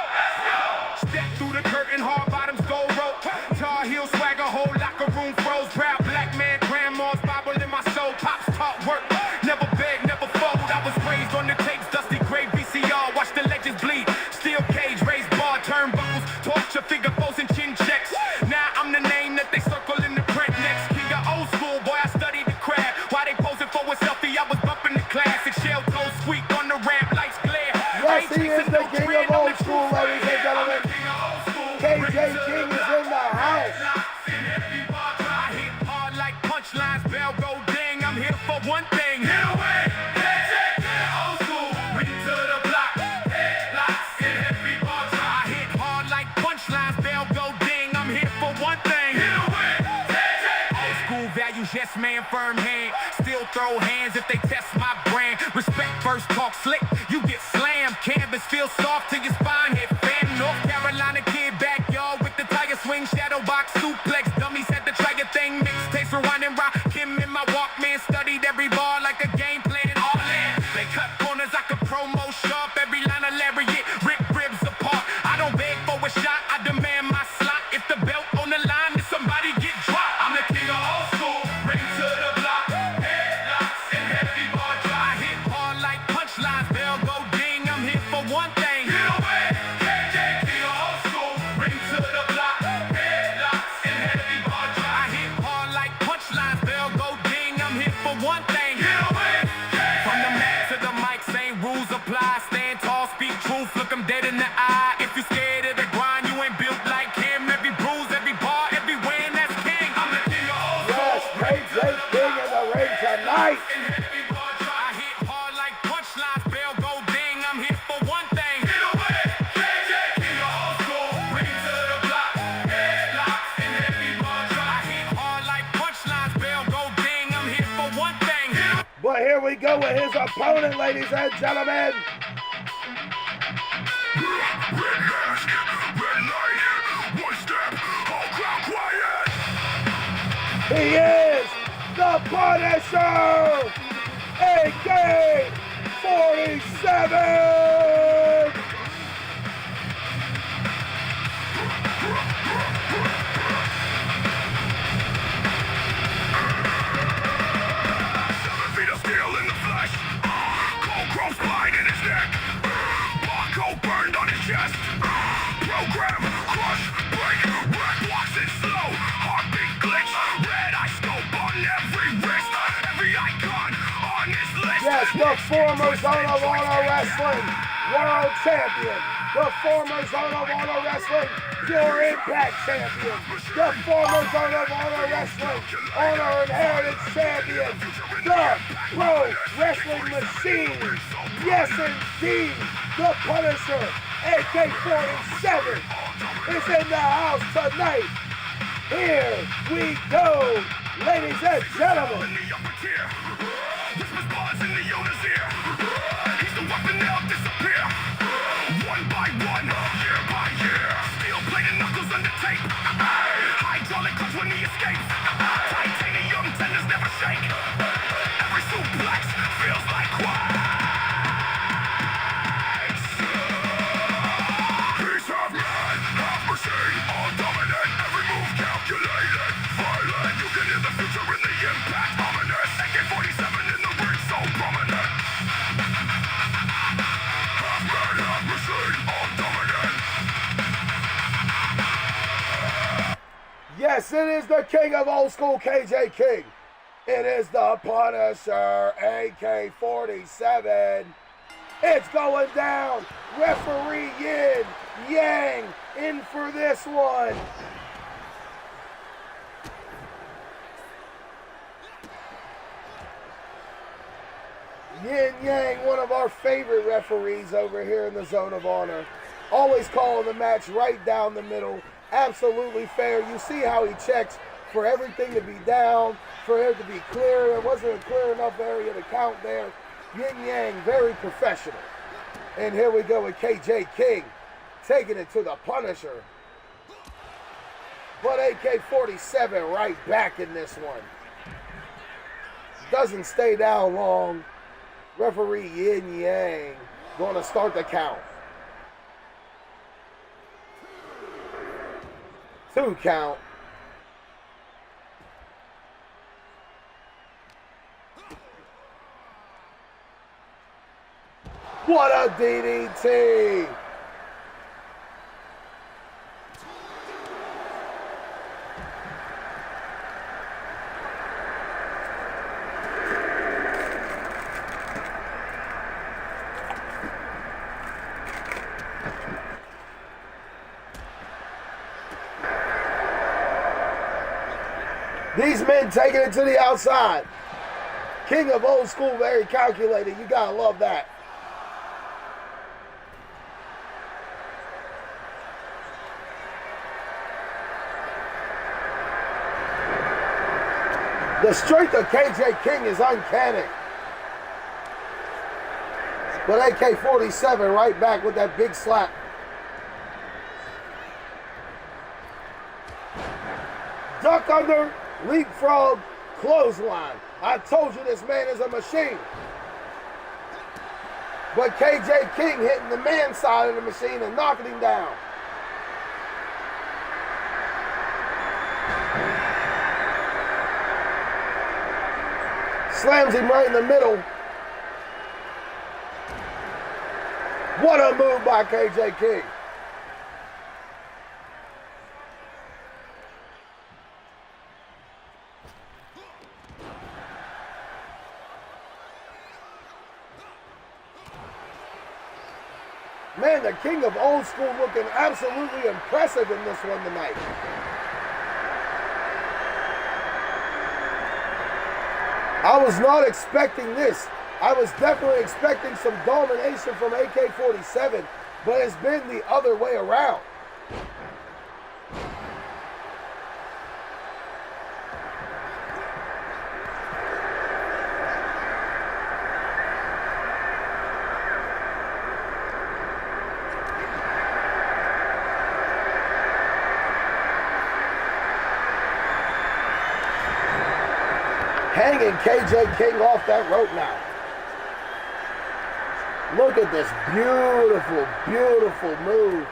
Step through the curtain, hard bottoms, gold rope. Tar heel swagger, whole locker room froze. Proud black man, grandma's Bible in my soul. Pops taught work, never beg, never fold. I was raised on the tapes, dusty gray VCR. Watch the legends bleed. Steel cage, raised bar, turnbuckles, torture figure foes and chin checks. Now I'm the name that they circle in the print next. King of old school, boy, I studied the craft. While they posing for a selfie, I was bumping the classic. Shell toes squeak on the ramp, lights glare. Yes, he is the king of old school, ladies and gentlemen. KJ King is in the house. I hit hard like punchlines, bell go ding. I'm here for one thing. Get away, old school. We to the block, headlocks and heavy bars. I hit hard like punchlines, bell go ding. I'm here for one thing. Get away, old school values, yes man, firm hand. Still throw hands if they test my brand. Respect first, talk slick, you get slammed. Canvas feels soft to your spine. Hit fan, North Carolina kid, backyard with the tire swing, shadow box suplex. Dummies had to try go with his opponent, ladies and gentlemen. Red mask, red light, one step, all crowd quiet. He is the Punisher, AK-47. Burned on his chest. Program, crush, break, wreck, walks it slow. Heartbeat glitch, red eye scope on every wrist, every icon on his list. Yes, the former Zone of Honor Wrestling World Champion, the former Zone of Honor Wrestling Pure Impact Champion, the former Zone of Honor Wrestling Honor and Heritage Champion, the Pro Wrestling Machine. Yes, indeed. The Punisher, AK-47, is in the house tonight. Here we go, ladies and gentlemen. He's the weapon, they'll disappear. One by one, year by year. Steel plated knuckles under tape. Hydraulic clutch when he escapes. Titanium tenders never shake. Every suplex feels like quack. All dominant, every move calculated, violent. You can hear the future in the impact, ominous. AK-47 in the ring, so prominent. Half man, half machine, all dominant. Yes, it is the king of old school, KJ King. It is the Punisher, AK-47. It's going down. Referee Yin Yang in for this one. Yin Yang, one of our favorite referees over here in the Zone of Honor. Always calling the match right down the middle. Absolutely fair. You see how he checks for everything to be down, for it to be clear. There wasn't a clear enough area to count there. Yin Yang, very professional. And here we go with KJ King, taking it to the Punisher. But AK-47 right back in this one. Doesn't stay down long. Referee Yin Yang going to start the count. 2 count. What a DDT! These men taking it to the outside. King of old school, very calculated. You gotta love that. The strength of KJ King is uncanny. But AK-47 right back with that big slap. Duck under, leapfrog, clothesline. I told you this man is a machine. But KJ King hitting the man side of the machine and knocking him down. Slams him right in the middle. What a move by KJ King. Man, the king of old school looking absolutely impressive in this one tonight. I was not expecting this. I was definitely expecting some domination from AK-47, but it's been the other way around. hanging KJ King off that rope now. Look at this beautiful, beautiful move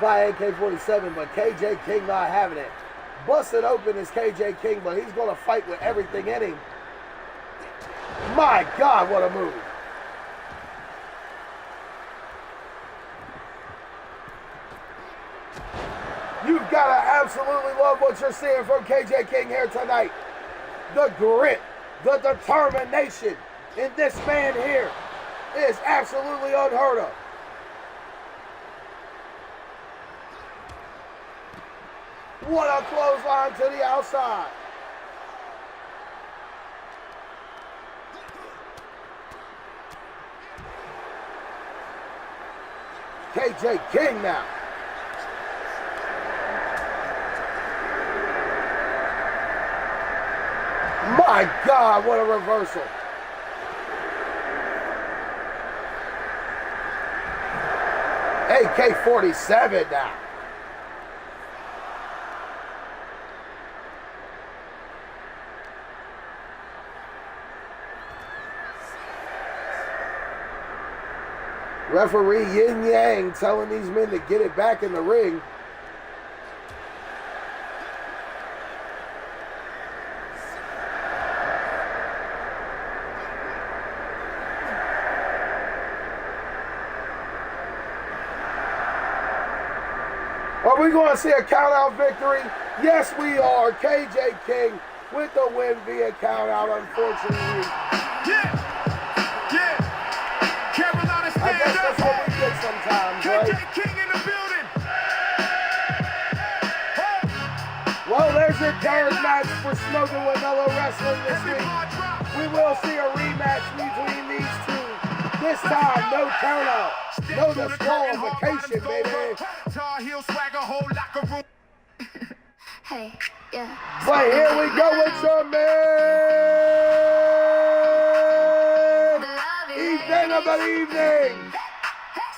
by AK-47, but KJ King not having it. Busted open is KJ King, but he's going to fight with everything in him. My God, what a move. You've got to absolutely love what you're seeing from KJ King here tonight. The grit, the determination in this man here is absolutely unheard of. What a clothesline to the outside. KJ King now. My God, what a reversal. AK-47 now. Referee Yin Yang telling these men to get it back in the ring. Are we going to see a count-out victory? Yes, we are. KJ King with the win via count-out, unfortunately. Yeah. Carolina, stand I guess up. that's what we get sometimes, KJ right? King in the building. Well, there's your third match for Smoking with Mell-O Wrestling this week. We will see a rematch between these two. This time, no count-out, no disqualification, baby. Tar heel swagger, whole locker room. Hey, yeah. But here we go with your man, event of the evening.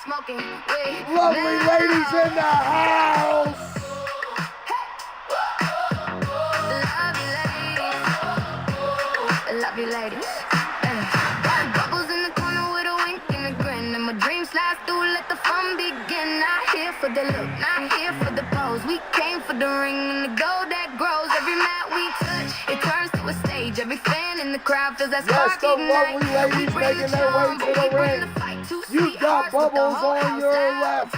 Smoking with Lovely ladies in the house. Love you ladies. Bubbles in the corner with a wink and a grin, and my dreams slides through, let the fun begin. Not here for the look, not here for the pose. We came for the ring and the gold that grows. Every mat we touch, it turns to a stage. Every fan in the crowd feels that Yes, spark the ignite. lovely ladies making their way to the ring. You've got Bubbles on your left.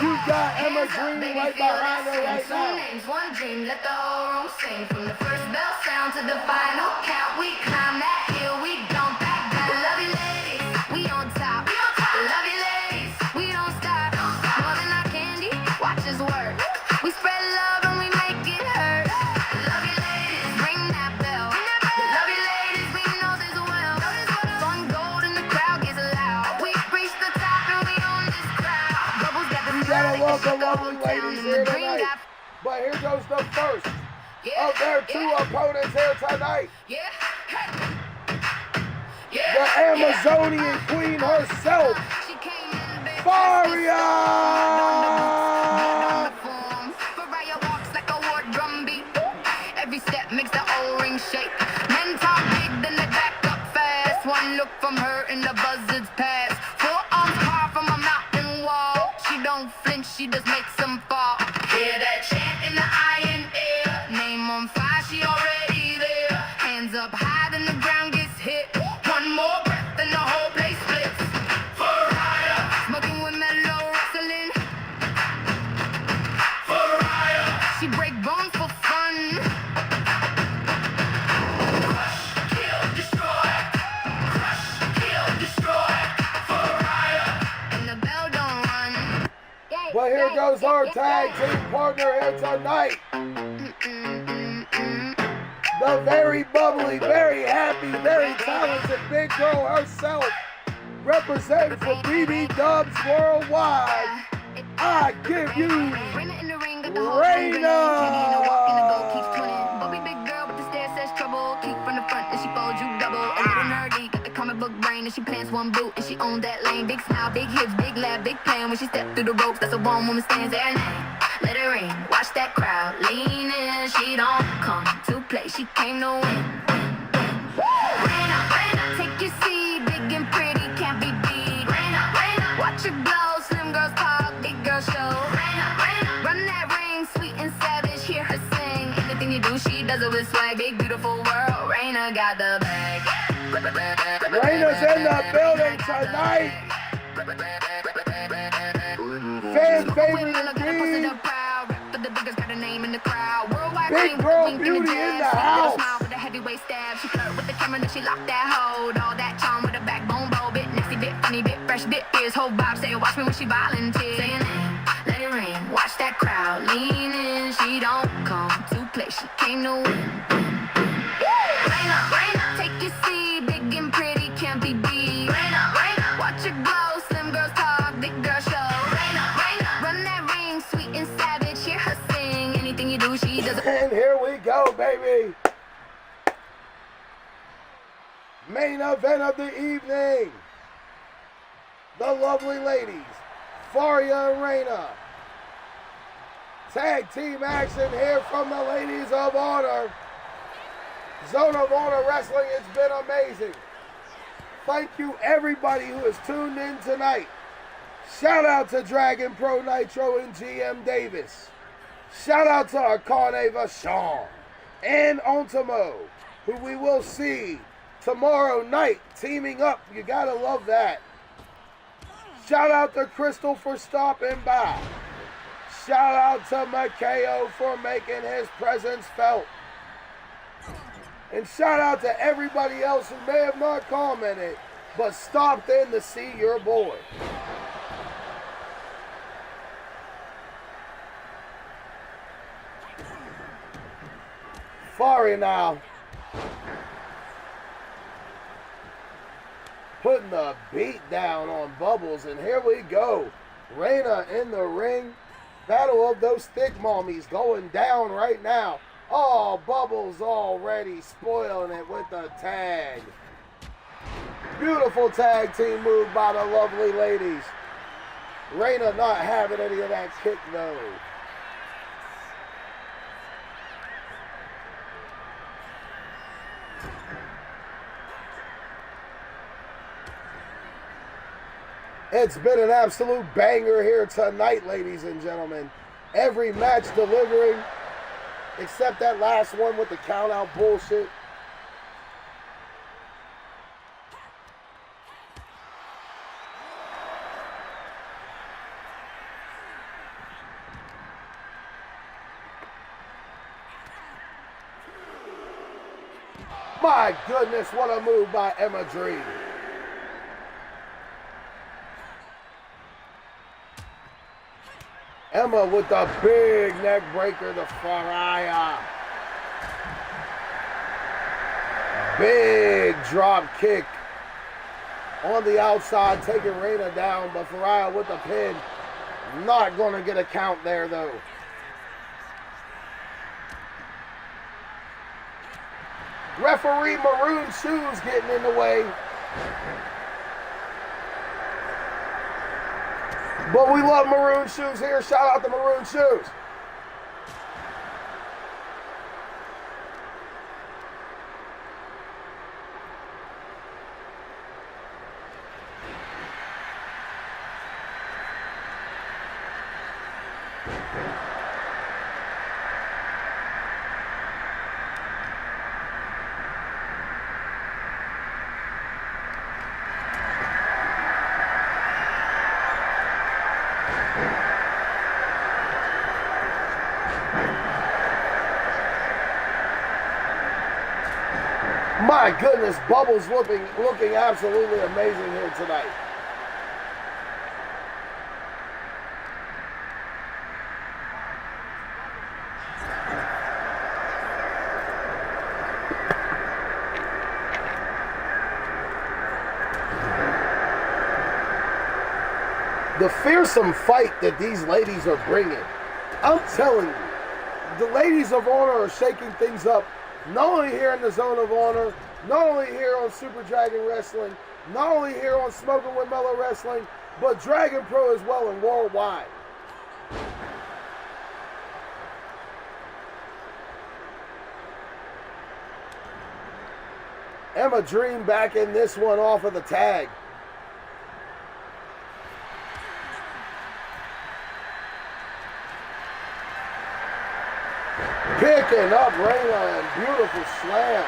You've got Emma Green right behind her right now. One dream, let the whole room sing. From the first bell sound to the final count, we climb that hill, we don't back down. Love you ladies, we on top. Love you ladies, we don't stop. More than our candy, watch us work. We spread love and we make it hurt. Love you ladies, ring that bell. Love you ladies, we know this well. Fun gold and the crowd gets loud. We reach the top and we own this crowd. Bubbles got the You gotta love the lovely ladies here tonight. But here goes the first of their two opponents here tonight. The Amazonian queen herself, Faria! Faria walks like a war drum beat. Every step makes the O-ring shake. Men talk big, then they back up fast. One look from her and the buzzards pass. 4 arms far from a mountain wall. She don't flinch, she just makes them fall. Hear that chant in the iron air. Name on fire, she already there. Hands up high, then the ground gets hit. One more breath and the whole place splits. Faria, smoking with Mell-O wrestling. Faria, she break bones for fun. Crush, kill, destroy. Crush, kill, destroy. Faria, and the bell don't run. But here goes our tag team partner here tonight. The very bubbly, very happy, very talented big girl herself, representing for BB Dubs Worldwide. I give you Reina. Bobby big girl with the stare says trouble. Keep from the front and she folds you double. A little nerdy, got the comic book brain and she plants one boot and she owns that lane. Big smile, big hips, big laugh, big plan. When she step through the ropes, that's a one woman stands there. Let her ring, watch that crowd lean in. She don't come to play, she came to win. Reina, Reina, take your seat, big and pretty, can't be beat. Reina, Reina, watch it glow, slim girls talk, big girls show. Reina, Reina, run that ring, sweet and savage, hear her sing. Anything you do, she does it with swag. Big beautiful world, Reina got the bag. Reina's in the building tonight. Fan favorite indeed. Big girl beauty in the house. With a heavyweight stab, she flirt with the camera, then she lock that hold. All that charm with a backbone bow, bit nasty, bit funny, bit fresh, bit fierce. Whole vibe say, watch me when she volunteers. Say your name, let it ring. Watch that crowd lean in. She don't come to play, she came to win. Reina, Reina, take your seat, big and pretty, can't be beat. Reina, Reina, watch it glow, slim girls talk, big girl show. Reina, Reina, run that ring, sweet and savage, hear her sing. Anything you do, she does it. And here we go, baby. Main event of the evening. The lovely ladies, Faria and Reina. Tag team action here from the Ladies of Honor. Zone of Honor Wrestling, it's been amazing. Thank you everybody who has tuned in tonight. Shout out to Dragon Pro Nitro and GM Davis. Shout out to Arcane Vachon and Ontimo, who we will see tomorrow night teaming up. You gotta love that. Shout out to Crystal for stopping by. Shout out to Makeo for making his presence felt. And shout out to everybody else who may have not commented, but stopped in to see your boy. Faria now. Putting the beat down on Bubbles, and here we go. Reina in the ring. Battle of those thick mommies going down right now. Oh, Bubbles already spoiling it with the tag. Beautiful tag team move by the lovely ladies. Reina not having any of that kick though. It's been an absolute banger here tonight, ladies and gentlemen. Every match delivering, except that last one with the count out bullshit. My goodness, what a move by Emma Dream. Emma with the big neck breaker to Faria. Big drop kick on the outside, taking Reina down, but Faria with the pin. Not going to get a count there, though. Referee Maroon Shoes getting in the way. But we love Maroon Shoes here. Shout out to Maroon Shoes. My goodness, Bubbles looking absolutely amazing here tonight. The fearsome fight that these ladies are bringing, I'm telling you, the Ladies of Honor are shaking things up. Not only here in the Zone of Honor, not only here on Super Dragon Wrestling, not only here on Smoking with Mell-O Wrestling, but Dragon Pro as well and worldwide. Emma Dream back in this one off of the tag. Picking up Rayna and beautiful slam.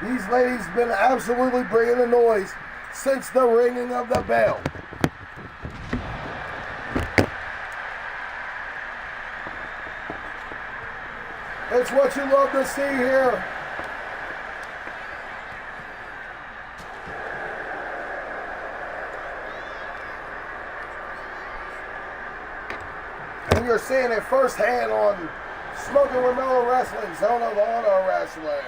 These ladies been absolutely bringing the noise since the ringing of the bell. It's what you love to see here. And you're seeing it firsthand on Smoking with Mell-O Wrestling, Zone of Honor Wrestling.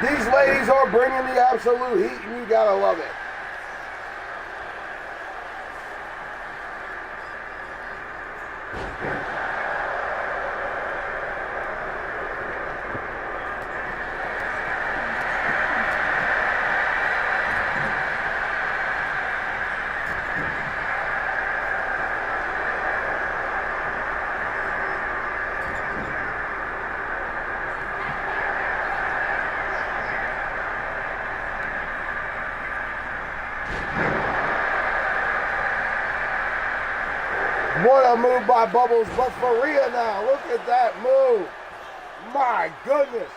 These ladies are bringing the absolute heat, and you gotta love it. What a move by Bubbles, but for Rhea now, look at that move. My goodness.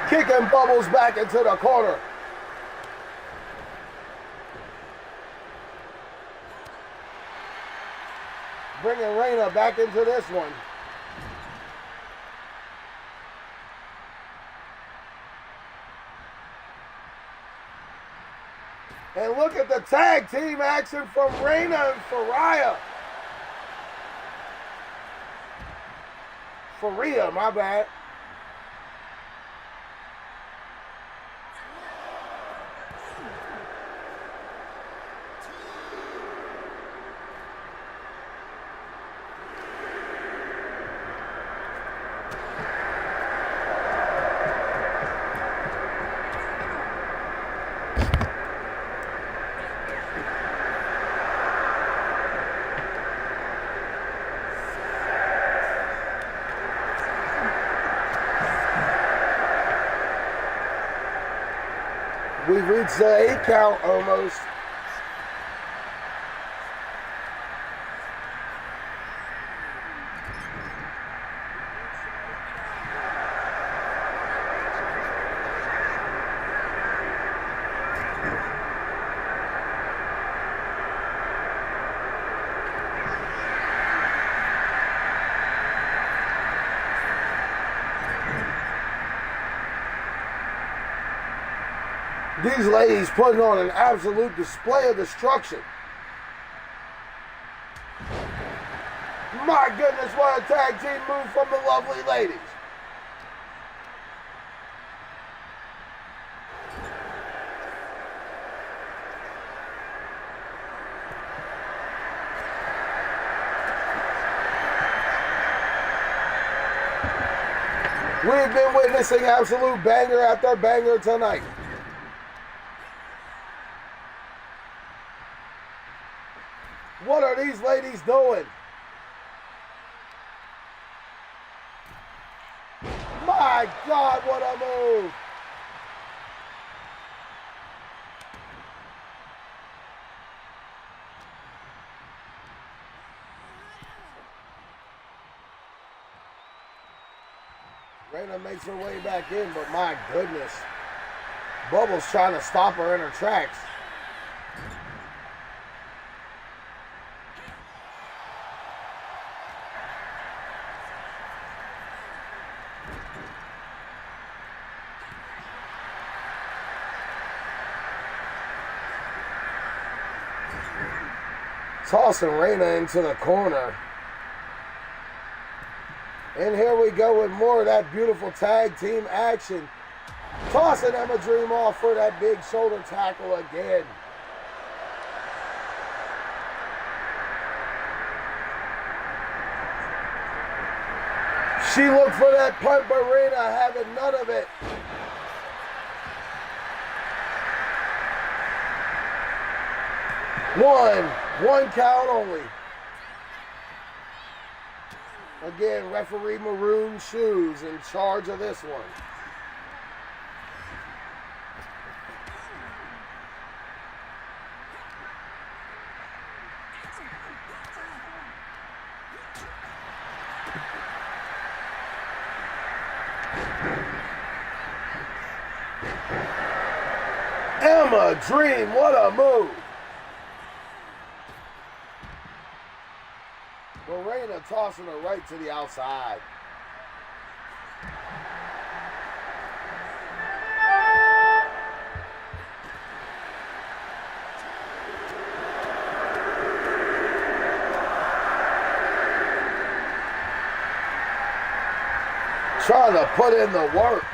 Kicking Bubbles back into the corner. Bringing Rayna back into this one. And look at the tag team action from Rayna and Faria. Faria, my bad. We've reached the 8 count almost. These ladies putting on an absolute display of destruction. My goodness, what a tag team move from the lovely ladies. We've been witnessing absolute banger after banger tonight. What are these ladies doing? My God, what a move! Rayna makes her way back in, but my goodness. Bubbles trying to stop her in her tracks. Tossing Reina into the corner. And here we go with more of that beautiful tag team action. Tossing Emma Dream off for that big shoulder tackle again. She looked for that punt, but Reina having none of it. One count only. Again, referee Maroon Shoes in charge of this one. Emma Dream, what a move. Reina tossing her right to the outside. Trying to put in the work.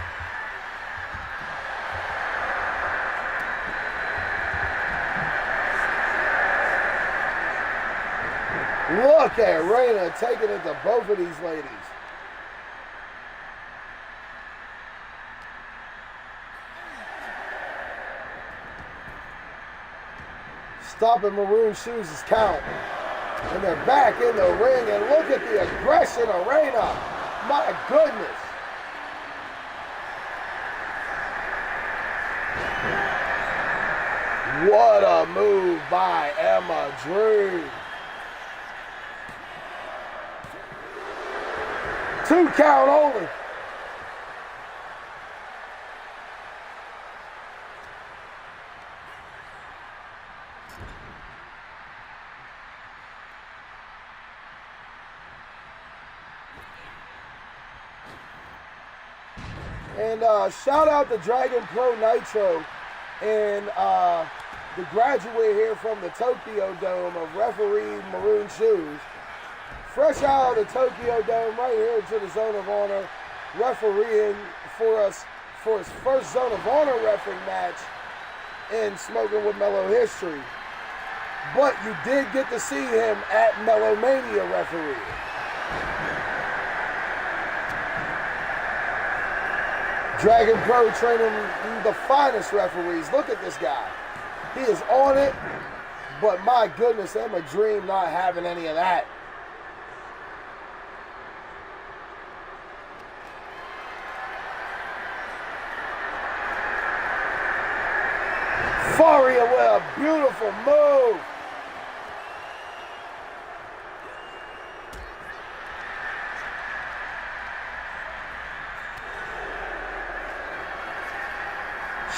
Look at Reina taking it to both of these ladies. Stopping Maroon Shoes' count. And they're back in the ring, and look at the aggression of Reina. My goodness. What a move by Emma Dream. 2 count only. And shout out to Dragon Pro Nitro and the graduate here from the Tokyo Dome of referee Maroon Shoes. Fresh out of the Tokyo Dome, right here to the Zone of Honor, refereeing for us for his first Zone of Honor refereeing match in Smoking with Mell-O history. But you did get to see him at Mell-O-Mania refereeing. Dragon Pro training the finest referees. Look at this guy. He is on it, but my goodness, Emma Dream not having any of that. Faria with a beautiful move.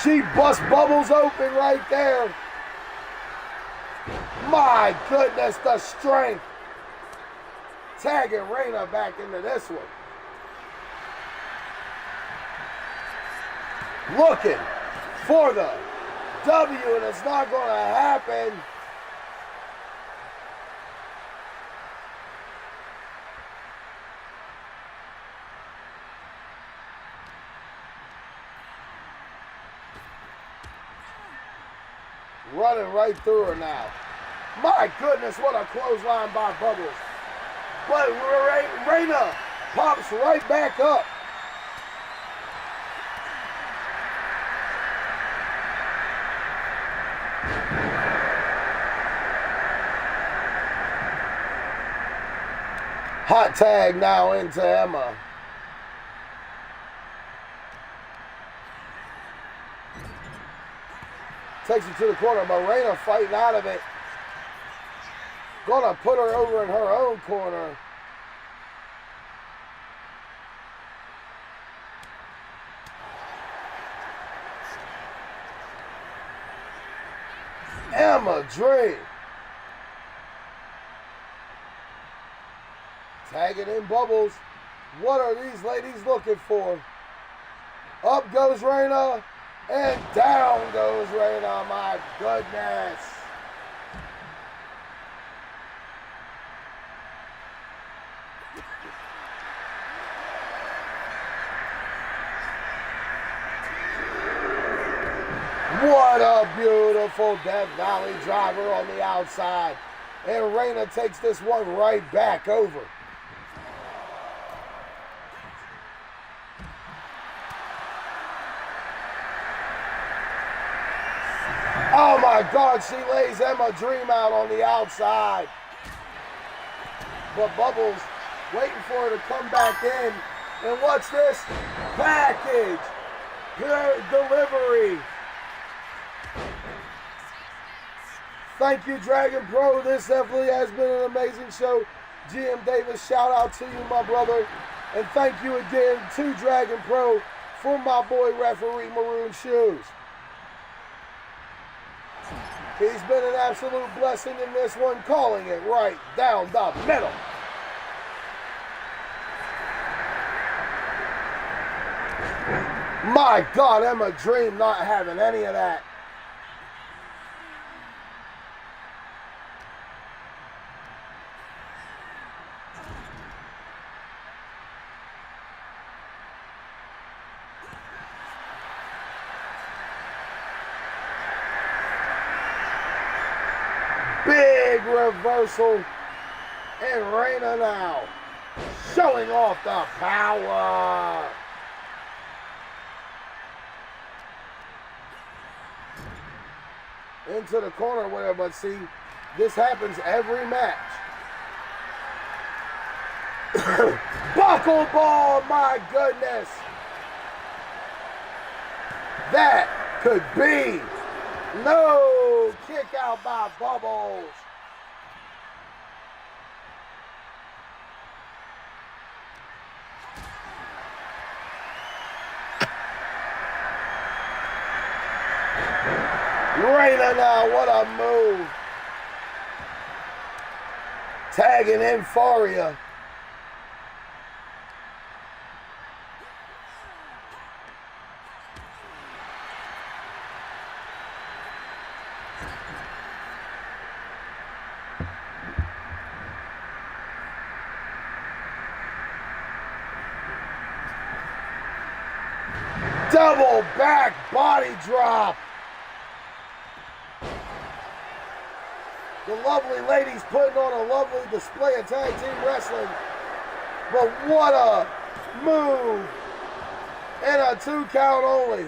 She bust Bubbles open right there. My goodness, the strength. Tagging Reina back into this one. Looking for the W, and it's not going to happen. Running right through her now. My goodness, what a clothesline by Bubbles. But Reina pops right back up. Hot tag now into Emma. Takes her to the corner, but Reina fighting out of it. Gonna put her over in her own corner. Emma Dream. Tagging in Bubbles. What are these ladies looking for? Up goes Reina. And down goes Reina. My goodness. What a beautiful Death Valley driver on the outside. And Reyna takes this one right back over. Oh my God, she lays Emma Dream out on the outside. But Bubbles waiting for her to come back in. And what's this? Package. Delivery. Thank you, Dragon Pro. This definitely has been an amazing show. GM Davis, shout out to you, my brother. And thank you again to Dragon Pro for my boy referee Maroon Shoes. He's been an absolute blessing in this one, calling it right down the middle. My God, Emma Dream not having any of that. Big reversal. And Reyna now showing off the power. Into the corner with her, but see, this happens every match. Buckle ball, my goodness. That could be no kick out by Bubbles. Reyna now, what a move. Tagging in Faria. Double back body drop. The lovely ladies putting on a lovely display of tag team wrestling. But what a move. And a 2 count only.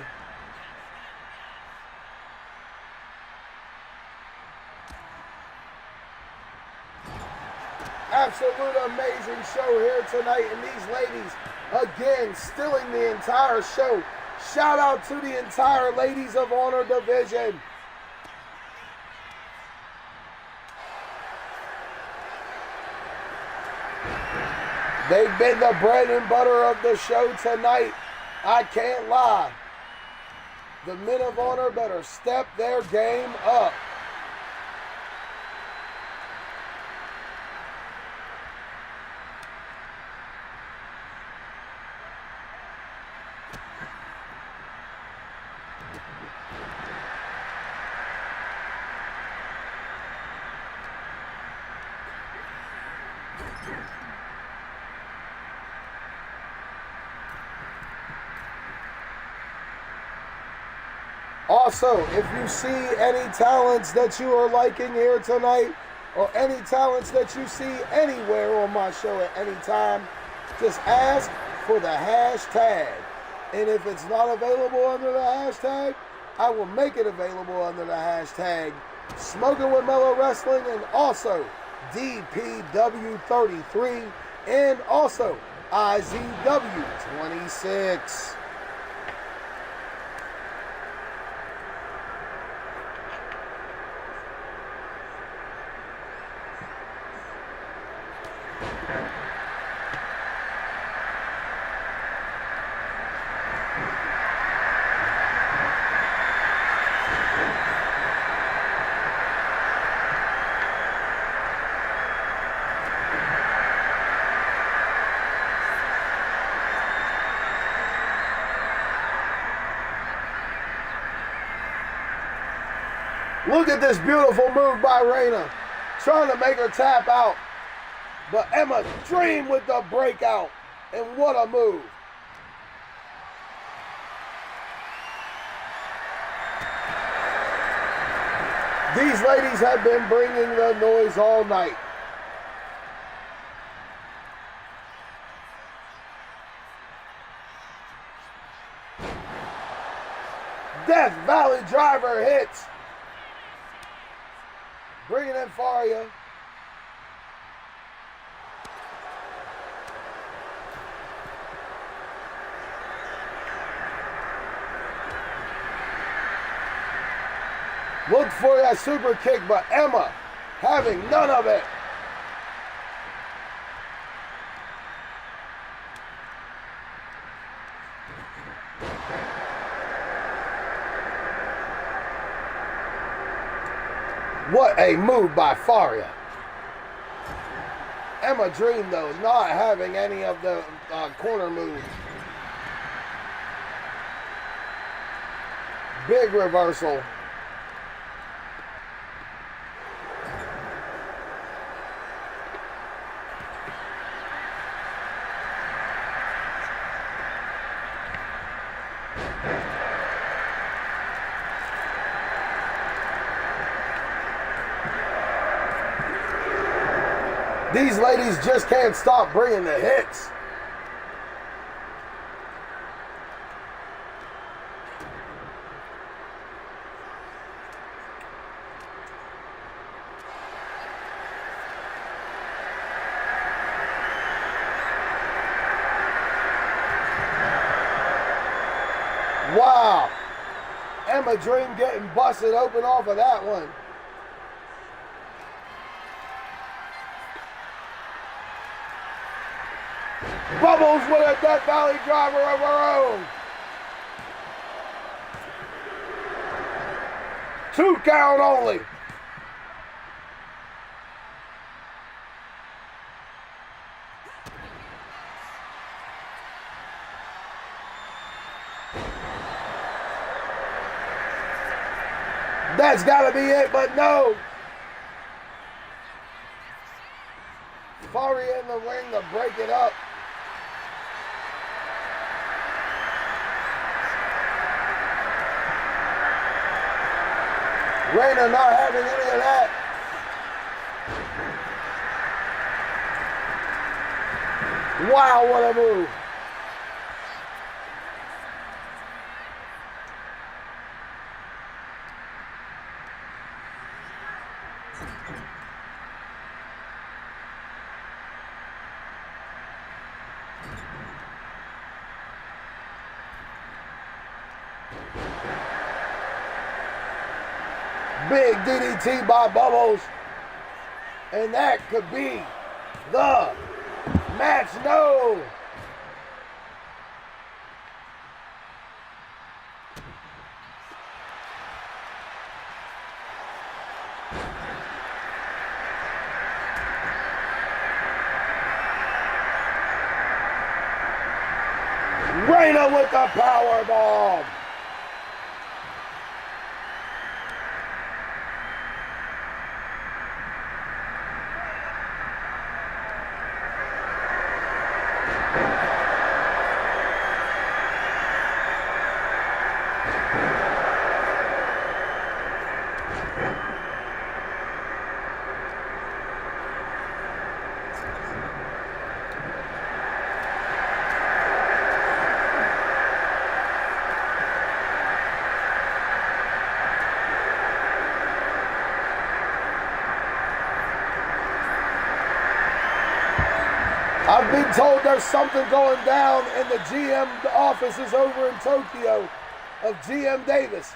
Absolute amazing show here tonight. And these ladies, again, stealing the entire show. Shout out to the entire Ladies of Honor division. They've been the bread and butter of the show tonight. I can't lie. The Men of Honor better step their game up. Also, if you see any talents that you are liking here tonight, or any talents that you see anywhere on my show at any time, just ask for the hashtag. And if it's not available under the hashtag, I will make it available under the hashtag Smoking with Mell-O Wrestling, and also DPW33, and also IZW26. Look at this beautiful move by Reyna. Trying to make her tap out. But Emma Dream with the breakout. And what a move. These ladies have been bringing the noise all night. Death Valley driver hits. Bringing in Faria. Looked for that super kick, but Emma having none of it. What a move by Faria. Emma Dream, though, not having any of the corner moves. Big reversal. These ladies just can't stop bringing the hits. Wow. Emma Dream getting busted open off of that one. Bubbles with a Death Valley driver of her own. 2 count only. That's got to be it, but no. Faria in the ring to break it up. Rayna not having any of that. Wow, what a move. Big DDT by Bubbles. And that could be the match. No. Rayna with the power bomb. I've been told there's something going down in the GM offices over in Tokyo of GM Davis.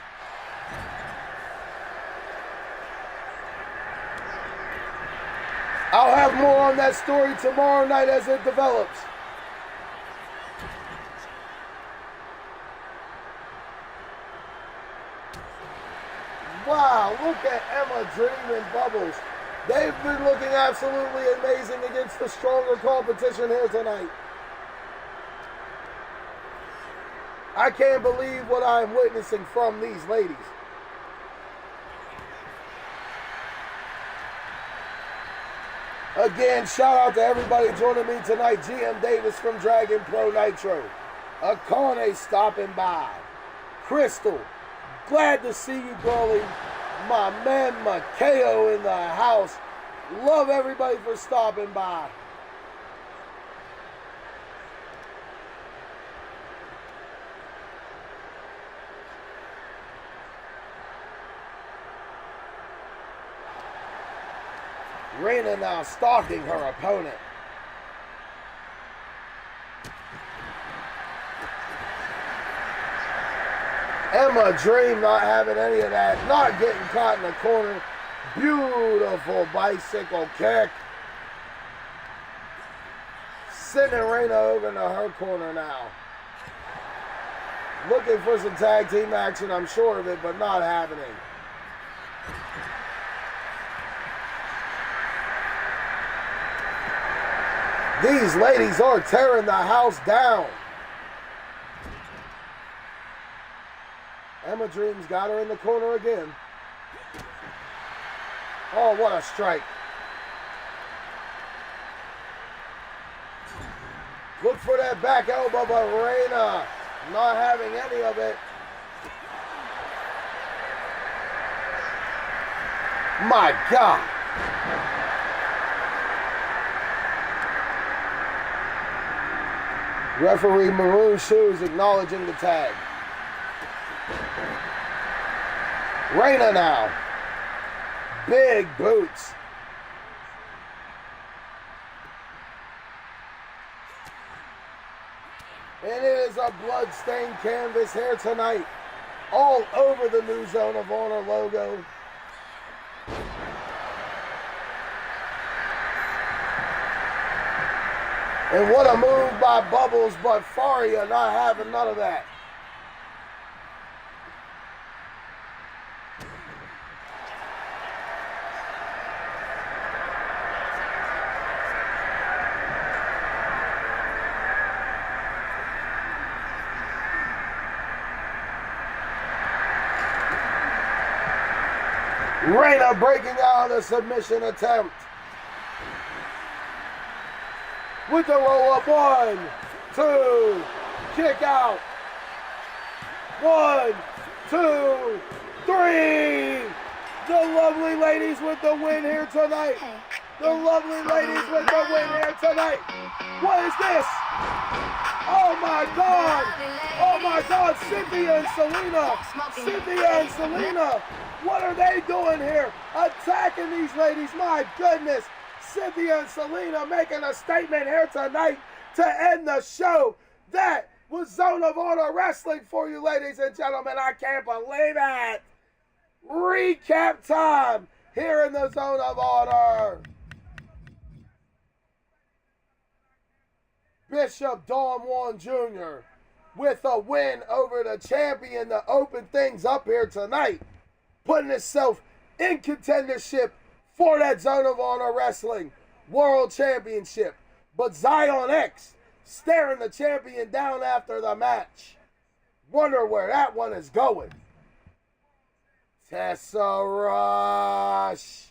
I'll have more on that story tomorrow night as it develops. Wow, look at Emma Dream and Bubbles. They've been looking absolutely amazing against the stronger competition here tonight. I can't believe what I'm witnessing from these ladies. Again, shout out to everybody joining me tonight. GM Davis from Dragon Pro Nitro. Akane stopping by. Crystal, glad to see you, girlie. My man Mell-O in the house. Love everybody for stopping by. Reyna now stalking her opponent. Emma Dream not having any of that. Not getting caught in the corner. Beautiful bicycle kick. Sending Reyna over into her corner now. Looking for some tag team action, I'm sure of it, but not happening. These ladies are tearing the house down. Emma Dream's got her in the corner again. Oh, what a strike. Look for that back elbow, but Reyna not having any of it. My God. Referee Maroon Shoes acknowledging the tag. Reyna now. Big boots. And it is a blood-stained canvas here tonight. All over the new Zone of Honor logo. And what a move by Bubbles, but Faria not having none of that. Reyna breaking out of the submission attempt. With the roll up, 1, 2, kick out. 1, 2, 3. The lovely ladies with the win here tonight. The lovely ladies with the win here tonight. What is this? Oh my God. Oh my God, Cynthia and Selena. Cynthia and Selena. What are they doing here? Attacking these ladies, my goodness. Cynthia and Selena making a statement here tonight to end the show. That was Zone of Honor Wrestling for you, ladies and gentlemen. I can't believe it. Recap time here in the Zone of Honor. Bishop Don Juan Jr. with a win over the champion to open things up here tonight, putting himself in contendership for that Zone of Honor Wrestling World Championship. But Zion X staring the champion down after the match. Wonder where that one is going. Tessa Rush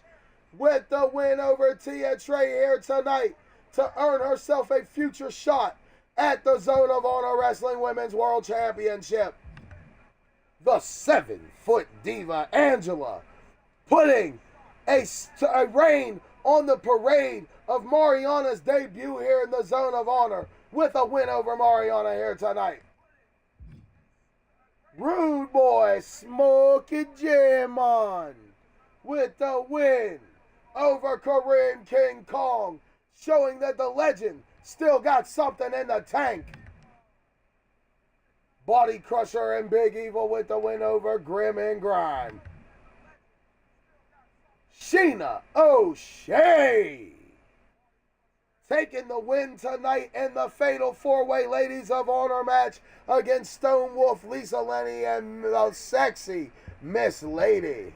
with the win over Tia Trey here tonight to earn herself a future shot at the Zone of Honor Wrestling Women's World Championship. The 7-foot diva Angela putting a reign on the parade of Mariana's debut here in the Zone of Honor with a win over Mariana here tonight. Rude Boy Smokey Jamon with the win over Korean King Kong, showing that the legend still got something in the tank. Body Crusher and Big Evil with the win over Grim and Grime. Sheena O'Shea taking the win tonight in the Fatal 4-Way Ladies of Honor match against Stone Wolf, Lisa Lenny, and the sexy Miss Lady.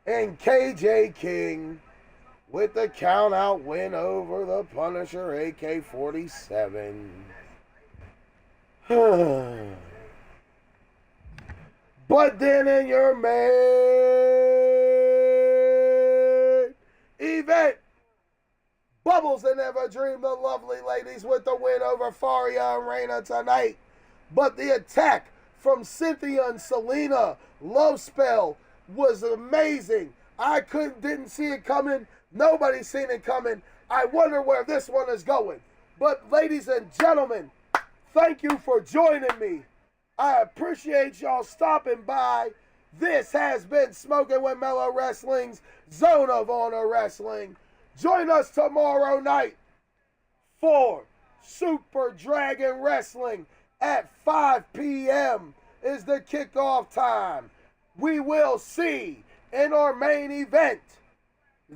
And KJ King with the count-out win over the Punisher, AK-47. But then in your main event, Bubbles and Ever Dream, the lovely ladies, with the win over Faria and Reyna tonight. But the attack from Cynthia and Selena, Love Spell, was amazing. I didn't see it coming. Nobody seen it coming. I wonder where this one is going. But ladies and gentlemen, thank you for joining me. I appreciate y'all stopping by. This has been Smoking with Mell-O Wrestling's Zone of Honor Wrestling. Join us tomorrow night for Super Dragon Wrestling at 5 p.m. is the kickoff time. We will see in our main event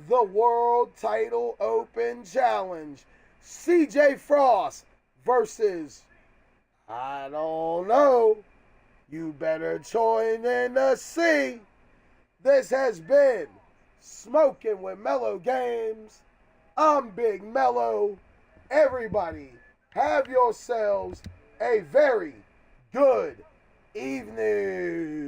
the World Title Open Challenge. CJ Frost versus, I don't know. You better join in to see. This has been Smoking with Mell-O Games. I'm Big Mell-O. Everybody, have yourselves a very good evening.